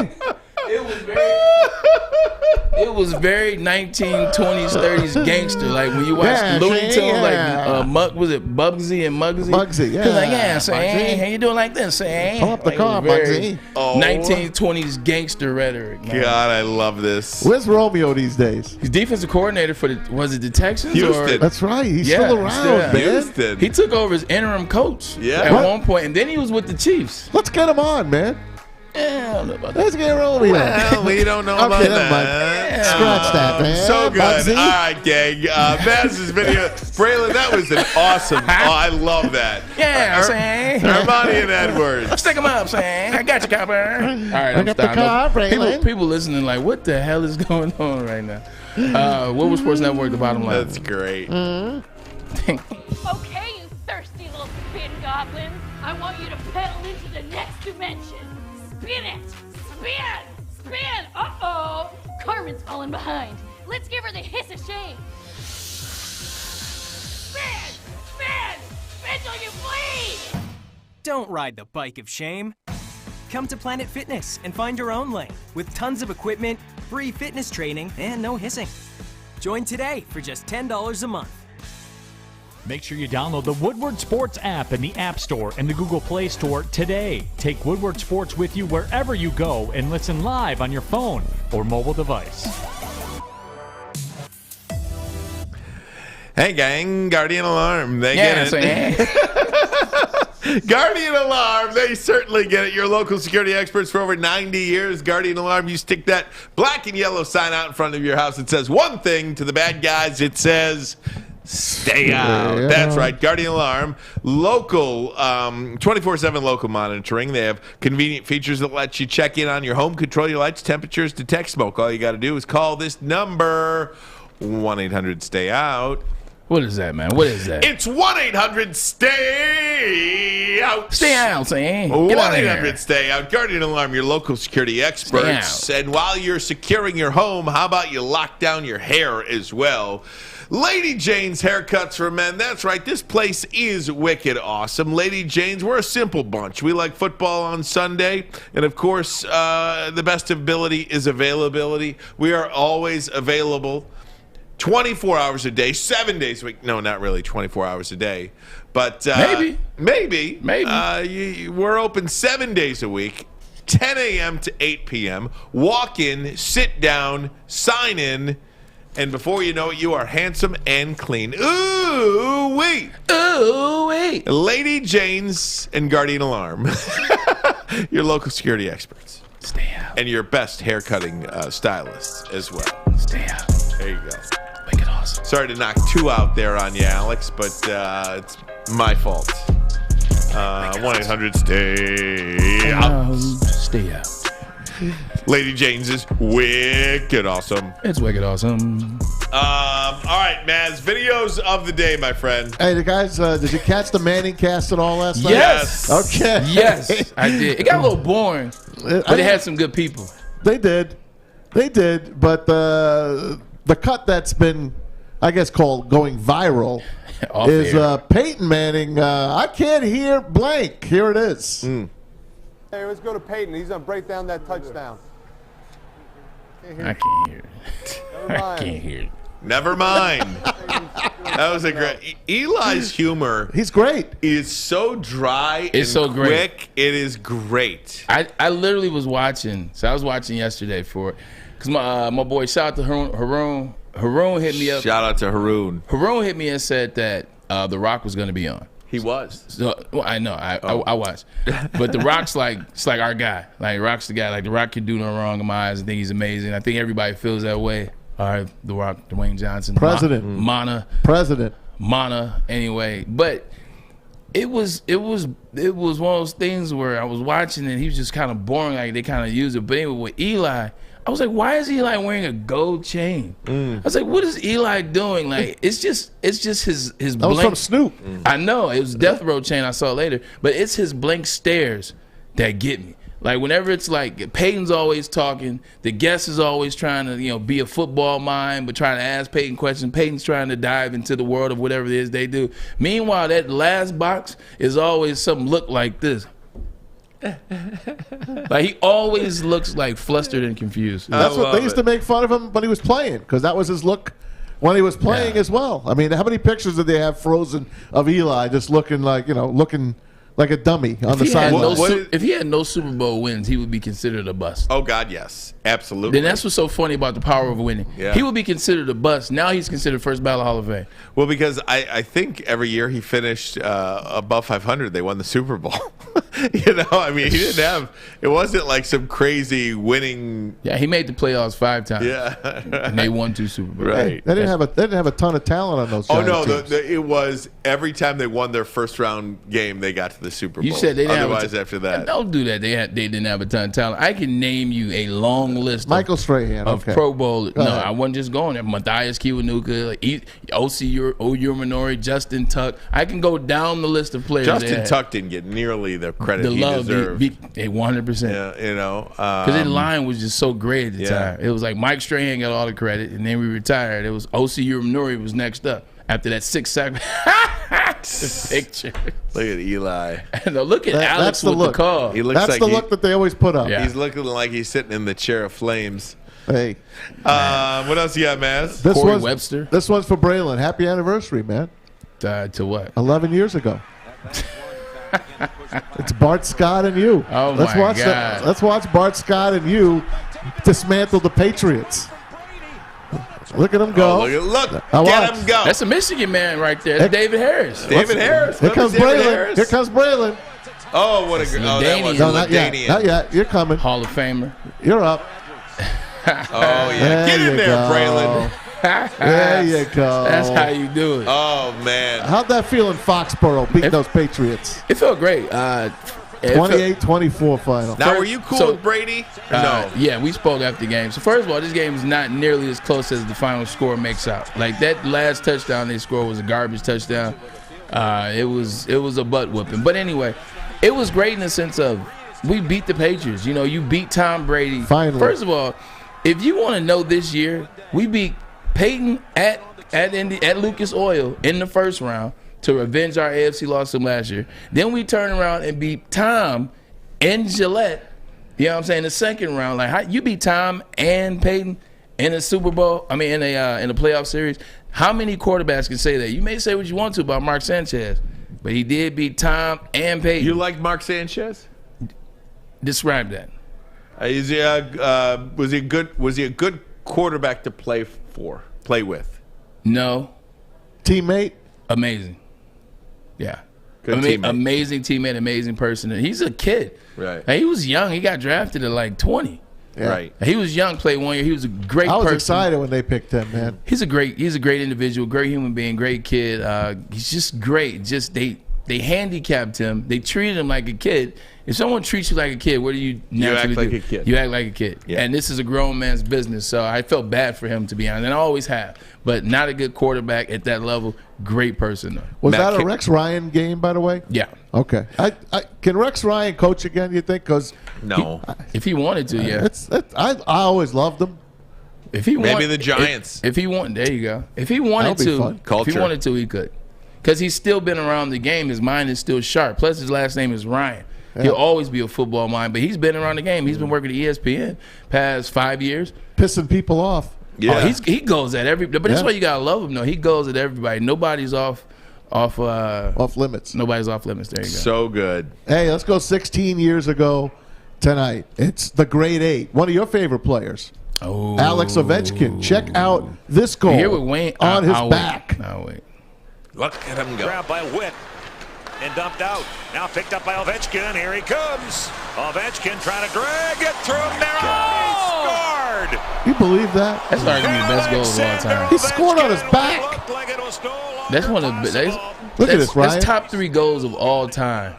It was very 1920s, 30s gangster. Like when you watch Looney Tunes, like was it Bugsy and Muggsy? Bugsy, yeah. He was like, say, how you doing like this? Say, pull up the car, Bugsy. 1920s gangster rhetoric. Man. God, I love this. Where's Romeo these days? He's defensive coordinator for the Texans? Houston. That's right. He's still around, man. Houston. He took over as interim coach at one point, and then he was with the Chiefs. Let's get him on, man. I don't know about that. Let's get rolling. Well, we don't know about that. Scratch that, man. So good. Bugsy. All right, gang. Maz's video. Braylon, that was an awesome. I love that. Yeah, I'm saying. Ermanni and Edwards. Stick them up, saying. I got you, copper. All right, I'm got the car, Braylon. People listening like, what the hell is going on right now? Woodward Sports Network, the bottom line. That's great. Okay, you thirsty little spin goblins. I want you to pedal into the next dimension. Spin it! Spin! Spin! Uh-oh! Carmen's falling behind. Let's give her the hiss of shame. Spin! Spin! Spin till you bleed! Don't ride the bike of shame. Come to Planet Fitness and find your own lane with tons of equipment, free fitness training, and no hissing. Join today for just $10 a month. Make sure you download the Woodward Sports app in the App Store and the Google Play Store today. Take Woodward Sports with you wherever you go and listen live on your phone or mobile device. Hey, gang. Guardian Alarm. They get it. Guardian Alarm, they certainly get it. Your local security experts for over 90 years. Guardian Alarm, you stick that black and yellow sign out in front of your house. It says one thing to the bad guys. It says, stay out. Yeah. That's right. Guardian Alarm, local, 24/7 local monitoring. They have convenient features that let you check in on your home, control your lights, temperatures, detect smoke. All you got to do is call this number, 1-800-STAY-OUT. What is that, man? What is that? It's 1-800-STAY-OUT. Stay out, saying. 1-800-STAY-OUT. Guardian Alarm, your local security experts. And while you're securing your home, how about you lock down your hair as well? Lady Jane's Haircuts for Men. That's right. This place is wicked awesome. Lady Jane's, we're a simple bunch. We like football on Sunday. And, of course, the best ability is availability. We are always available 24 hours a day, 7 days a week. No, not really 24 hours a day. But maybe. We're open 7 days a week, 10 a.m. to 8 p.m. Walk in, sit down, sign in. And before you know it, you are handsome and clean. Ooh-wee. Ooh-wee. Lady Jane's and Guardian Alarm. Your local security experts. Stay out. And your best haircutting stylists as well. Stay out. There you go. Make it awesome. Sorry to knock two out there on you, Alex, but it's my fault. 1-800-STAY-OUT. Stay out. Lady Jane's is wicked awesome. It's wicked awesome. All right, Maz, videos of the day, my friend. Hey, the guys, did you catch the Manning cast at all last night? Yes. Okay. Yes, I did. It got a little boring, but it had some good people. They did. But the cut that's been, I guess, called going viral is Peyton Manning. I can't hear blank. Here it is. Hey, let's go to Peyton. He's going to break down that touchdown. I can't hear it. I can't hear it. Never mind. That was a great. Eli's humor. He's great. Is so dry. It's so quick. great. It is great. I literally was watching. So I was watching yesterday for it because my boy, shout out to Haroon. Haroon hit me up. Shout out to Haroon. Haroon hit me and said that The Rock was going to be on. He was. So, well, I know. I watched. But The Rock's it's like our guy. Like, Rock's the guy. Like, The Rock can do no wrong in my eyes. I think he's amazing. I think everybody feels that way. All right, The Rock, Dwayne Johnson. President. Mana. Anyway. But it was one of those things where I was watching and he was just kind of boring. Like, they kind of used it. But anyway, with Eli, I was like, why is Eli wearing a gold chain? I was like, what is Eli doing? Like, it's just his That blank. was from Snoop. I know it was Death Row chain I saw later, but it's his blank stares that get me. Like, whenever it's like Peyton's always talking, the guest is always trying to be a football mind, but trying to ask Peyton questions. Peyton's trying to dive into the world of whatever it is they do. Meanwhile, that last box is always something look like this. Like, he always looks like flustered and confused. That's what they used to make fun of him when he was playing, because that was his look when he was playing as well. I mean, how many pictures did they have frozen of Eli just looking like like a dummy on the sideline? If he had no Super Bowl wins, he would be considered a bust. Oh, God, yes. Absolutely. Then that's what's so funny about the power of winning. Yeah. He would be considered a bust. Now he's considered first ballot Hall of Fame. Well, because I think every year he finished above 500. They won the Super Bowl. I mean, he didn't have. It wasn't like some crazy winning. Yeah, he made the playoffs 5 times. Yeah, and they won 2 Super Bowls. Right. They didn't have a ton of talent on those. Oh Giants no, teams. it was every time they won their first round game, they got to the Super Bowl. You said they didn't Otherwise, after that, don't do that. They didn't have a ton of talent. I can name you a long list. Michael Strahan of okay. Pro Bowl. Go No, ahead. I wasn't just going there. Matthias Kiwanuka, like O.C. Umanori, Justin Tuck. I can go down the list of players. Justin Tuck didn't get nearly the credit he deserved. 100%. Yeah, because his line was just so great at the time. It was like Mike Strahan got all the credit, and then we retired. It was O.C. Umanori was next up after that 6-sack picture. Look at Eli. No, look at Alex with the call. He looks That's like the look that they always put up. He's looking like he's sitting in the chair of flames. Hey, what else you got, Maz? Corey Webster. This one's for Braylon. Happy anniversary, man. To what? 11 years ago. It's Bart Scott and you. Oh, let's my watch God. Let's watch Bart Scott and you dismantle the Patriots. Look at him go. Look, Now get watch. him go. That's a Michigan man right there. That's David Harris. David Harris. Here comes David Braylon. Harris? Here comes Braylon. Oh, what a good. Oh, that was No, not yet. LaDainian. Not yet. You're coming. Hall of Famer. You're up. Oh, yeah. Get in there, Braylon. There you go. That's how you do it. Oh, man. How'd that feel in Foxborough, beating those Patriots? It felt great. 28-24 final. Now, were you cool with Brady? No. Yeah, we spoke after the game. So first of all, this game is not nearly as close as the final score makes out. Like that last touchdown they scored was a garbage touchdown. It was a butt whooping. But anyway, it was great in the sense of we beat the Patriots. You beat Tom Brady. Finally. First of all, if you want to know this year, we beat Peyton at Lucas Oil in the first round to revenge our AFC loss from last year. Then we turn around and beat Tom and Gillette. You know what I'm saying? The second round, like how you beat Tom and Peyton in a Super Bowl. I mean, in a playoff series. How many quarterbacks can say that? You may say what you want to about Mark Sanchez, but he did beat Tom and Peyton. You like Mark Sanchez? Describe that. Was he a good quarterback to play with? No. Teammate? Amazing. Yeah. Good teammate. Amazing teammate, amazing person. He's a kid. Right. He was young. He got drafted at like 20. Yeah. Right. He was young, played 1 year. He was a great person. I was excited when they picked him, man. He's a great individual, great human being, great kid. He's just great. Just they handicapped him. They treated him like a kid. If someone treats you like a kid, what do you naturally do? You act like a kid. You act like a kid. Yeah. And this is a grown man's business, so I felt bad for him, to be honest. And I always have. But not a good quarterback at that level. Great person, though. Was that a Rex Ryan game, by the way? Yeah. Okay. Can Rex Ryan coach again, you think? Because No. If he wanted to, yeah. I always loved him. If he Maybe the Giants. If he wanted, there you go. If he wanted That'll be to, fun. if Culture. he wanted to, he could. Because he's still been around the game. His mind is still sharp. Plus, his last name is Ryan. Yeah. He'll always be a football mind, but he's been around the game. He's been working at ESPN past 5 years. Pissing people off. Yeah. Oh, he goes at everybody. But that's why you gotta love him, though. He goes at everybody. Nobody's off limits. Nobody's off limits. There you go. So good. Hey, let's go 16 years ago tonight. It's the Great Eight. One of your favorite players. Oh. Alex Ovechkin. Check out this goal Here with Wayne on his I'll back. Wait. I'll wait. Look at him go. Grabbed by Witt and dumped out. Now picked up by Ovechkin. Here he comes. Ovechkin trying to drag it through there. Oh! He scored. You believe that? That's arguably the best goal of all time. He scored on his back. That's one of the. Look at this, Ryan. That's top 3 goals of all time.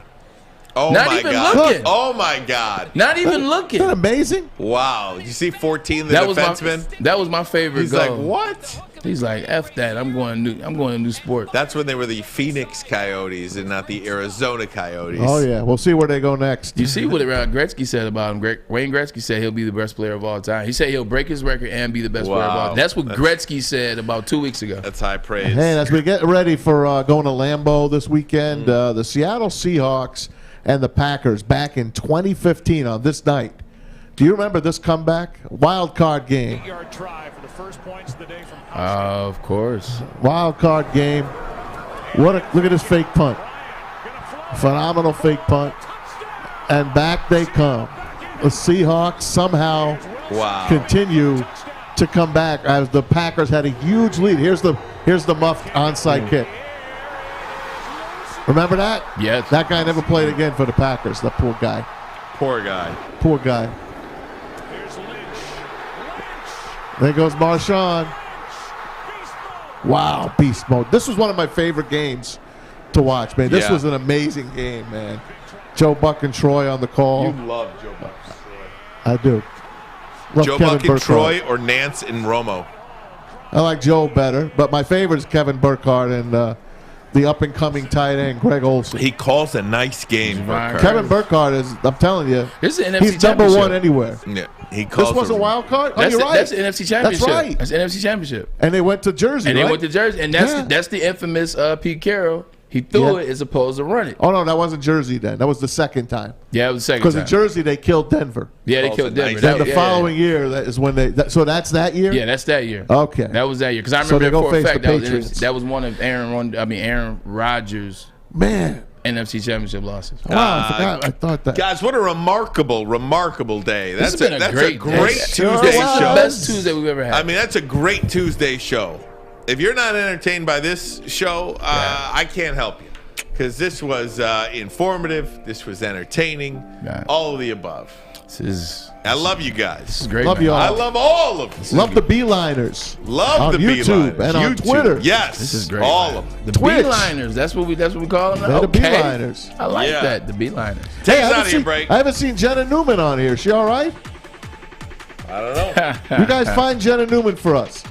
Oh, Not my even God. looking. Oh, my God. Not even looking. Isn't that amazing? Wow. Did you see 14, the That was defenseman? that was my favorite He's goal. like, what? He's like, F that. I'm going to new sport. That's when they were the Phoenix Coyotes and not the Arizona Coyotes. Oh, yeah. We'll see where they go next. You see what Gretzky said about him. Wayne Gretzky said he'll be the best player of all time. He said he'll break his record and be the best player of all time. That's what Gretzky said about 2 weeks ago. That's high praise. Hey, as we get ready for going to Lambeau this weekend, the Seattle Seahawks and the Packers back in 2015 on this night. Do you remember this comeback? Wildcard game. 8-yard try for the first points of the day from Of course. Wildcard game. Look at this fake punt. Phenomenal fake punt. And back they come. The Seahawks somehow continue to come back as the Packers had a huge lead. Here's the muffed onside kick. Remember that? Yes. That guy never played again for the Packers. That poor guy. Poor guy. Poor guy. There goes Marshawn. Wow, beast mode. This was one of my favorite games to watch, man. This was an amazing game, man. Joe Buck and Troy on the call. You love Joe Buck and Troy. I do. Love Joe Kevin Buck and Burkhardt. Troy or Nance and Romo? I like Joe better, but my favorite is Kevin Burkhardt and the up-and-coming tight end, Greg Olsen. He calls a nice game, Burkhardt. Kevin Burkhardt is, I'm telling you, This is an NFC he's number championship. one anywhere. Yeah, he calls This was a wild card? Oh, That's you're right. That's the NFC championship. That's right. That's the NFC championship. And they went to Jersey, And right? they went to Jersey. And that's the infamous Pete Carroll. He threw it as opposed to run it. Oh, no, that wasn't Jersey then. That was the second time. Yeah, it was the second Because time. in Jersey, they killed Denver. Yeah, they killed Denver. Then the following year, that is when they. So that's that year? Yeah, that's that year. Okay. That was that year. Because I So remember they go for a face fact the that was, Patriots. that was one of Aaron Rodgers' NFC championship losses. Wow, I forgot. I thought that. Guys, what a remarkable day. This That's has been a great day. Tuesday This is show. the best Tuesday we've ever had. I mean, that's a great Tuesday show. If you're not entertained by this show, I can't help you. Because this was informative, this was entertaining, all of the above. I love you guys. This is great. Love you all. I love all of them. Love the Beeliners. Love on the YouTube Beeliners. and on YouTube. Twitter. Yes, This is great. all of them. The Twitch. Beeliners. That's what we call them now. They're the Okay. Beeliners. I like Yeah. that. The Beeliners. Take us I out haven't of here, seen- Break. I haven't seen Jenna Newman on here. She all right? I don't know. You guys find Jenna Newman for us.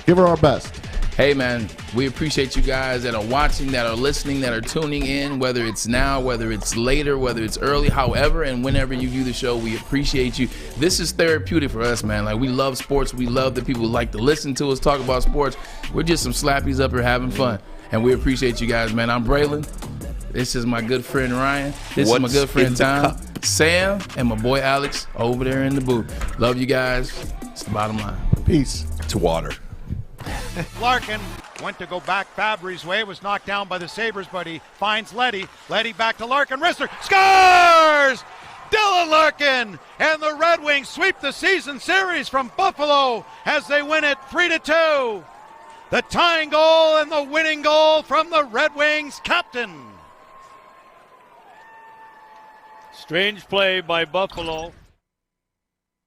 Give her our best. Hey, man, we appreciate you guys that are watching, that are listening, that are tuning in, whether it's now, whether it's later, whether it's early, however, and whenever you view the show, we appreciate you. This is therapeutic for us, man. Like, we love sports. We love that people like to listen to us talk about sports. We're just some slappies up here having fun, and we appreciate you guys, man. I'm Braylon. This is my good friend Ryan. This is my What's good friend in the Tom. cup? Sam and my boy Alex over there in the booth. Love you guys. It's the bottom line. Peace. It's water. Larkin went to go back Fabry's way, was knocked down by the Sabres, but he finds Letty. Letty back to Larkin. Wrister scores! Dylan Larkin and the Red Wings sweep the season series from Buffalo as they win it 3-2. The tying goal and the winning goal from the Red Wings captain. Strange play by Buffalo.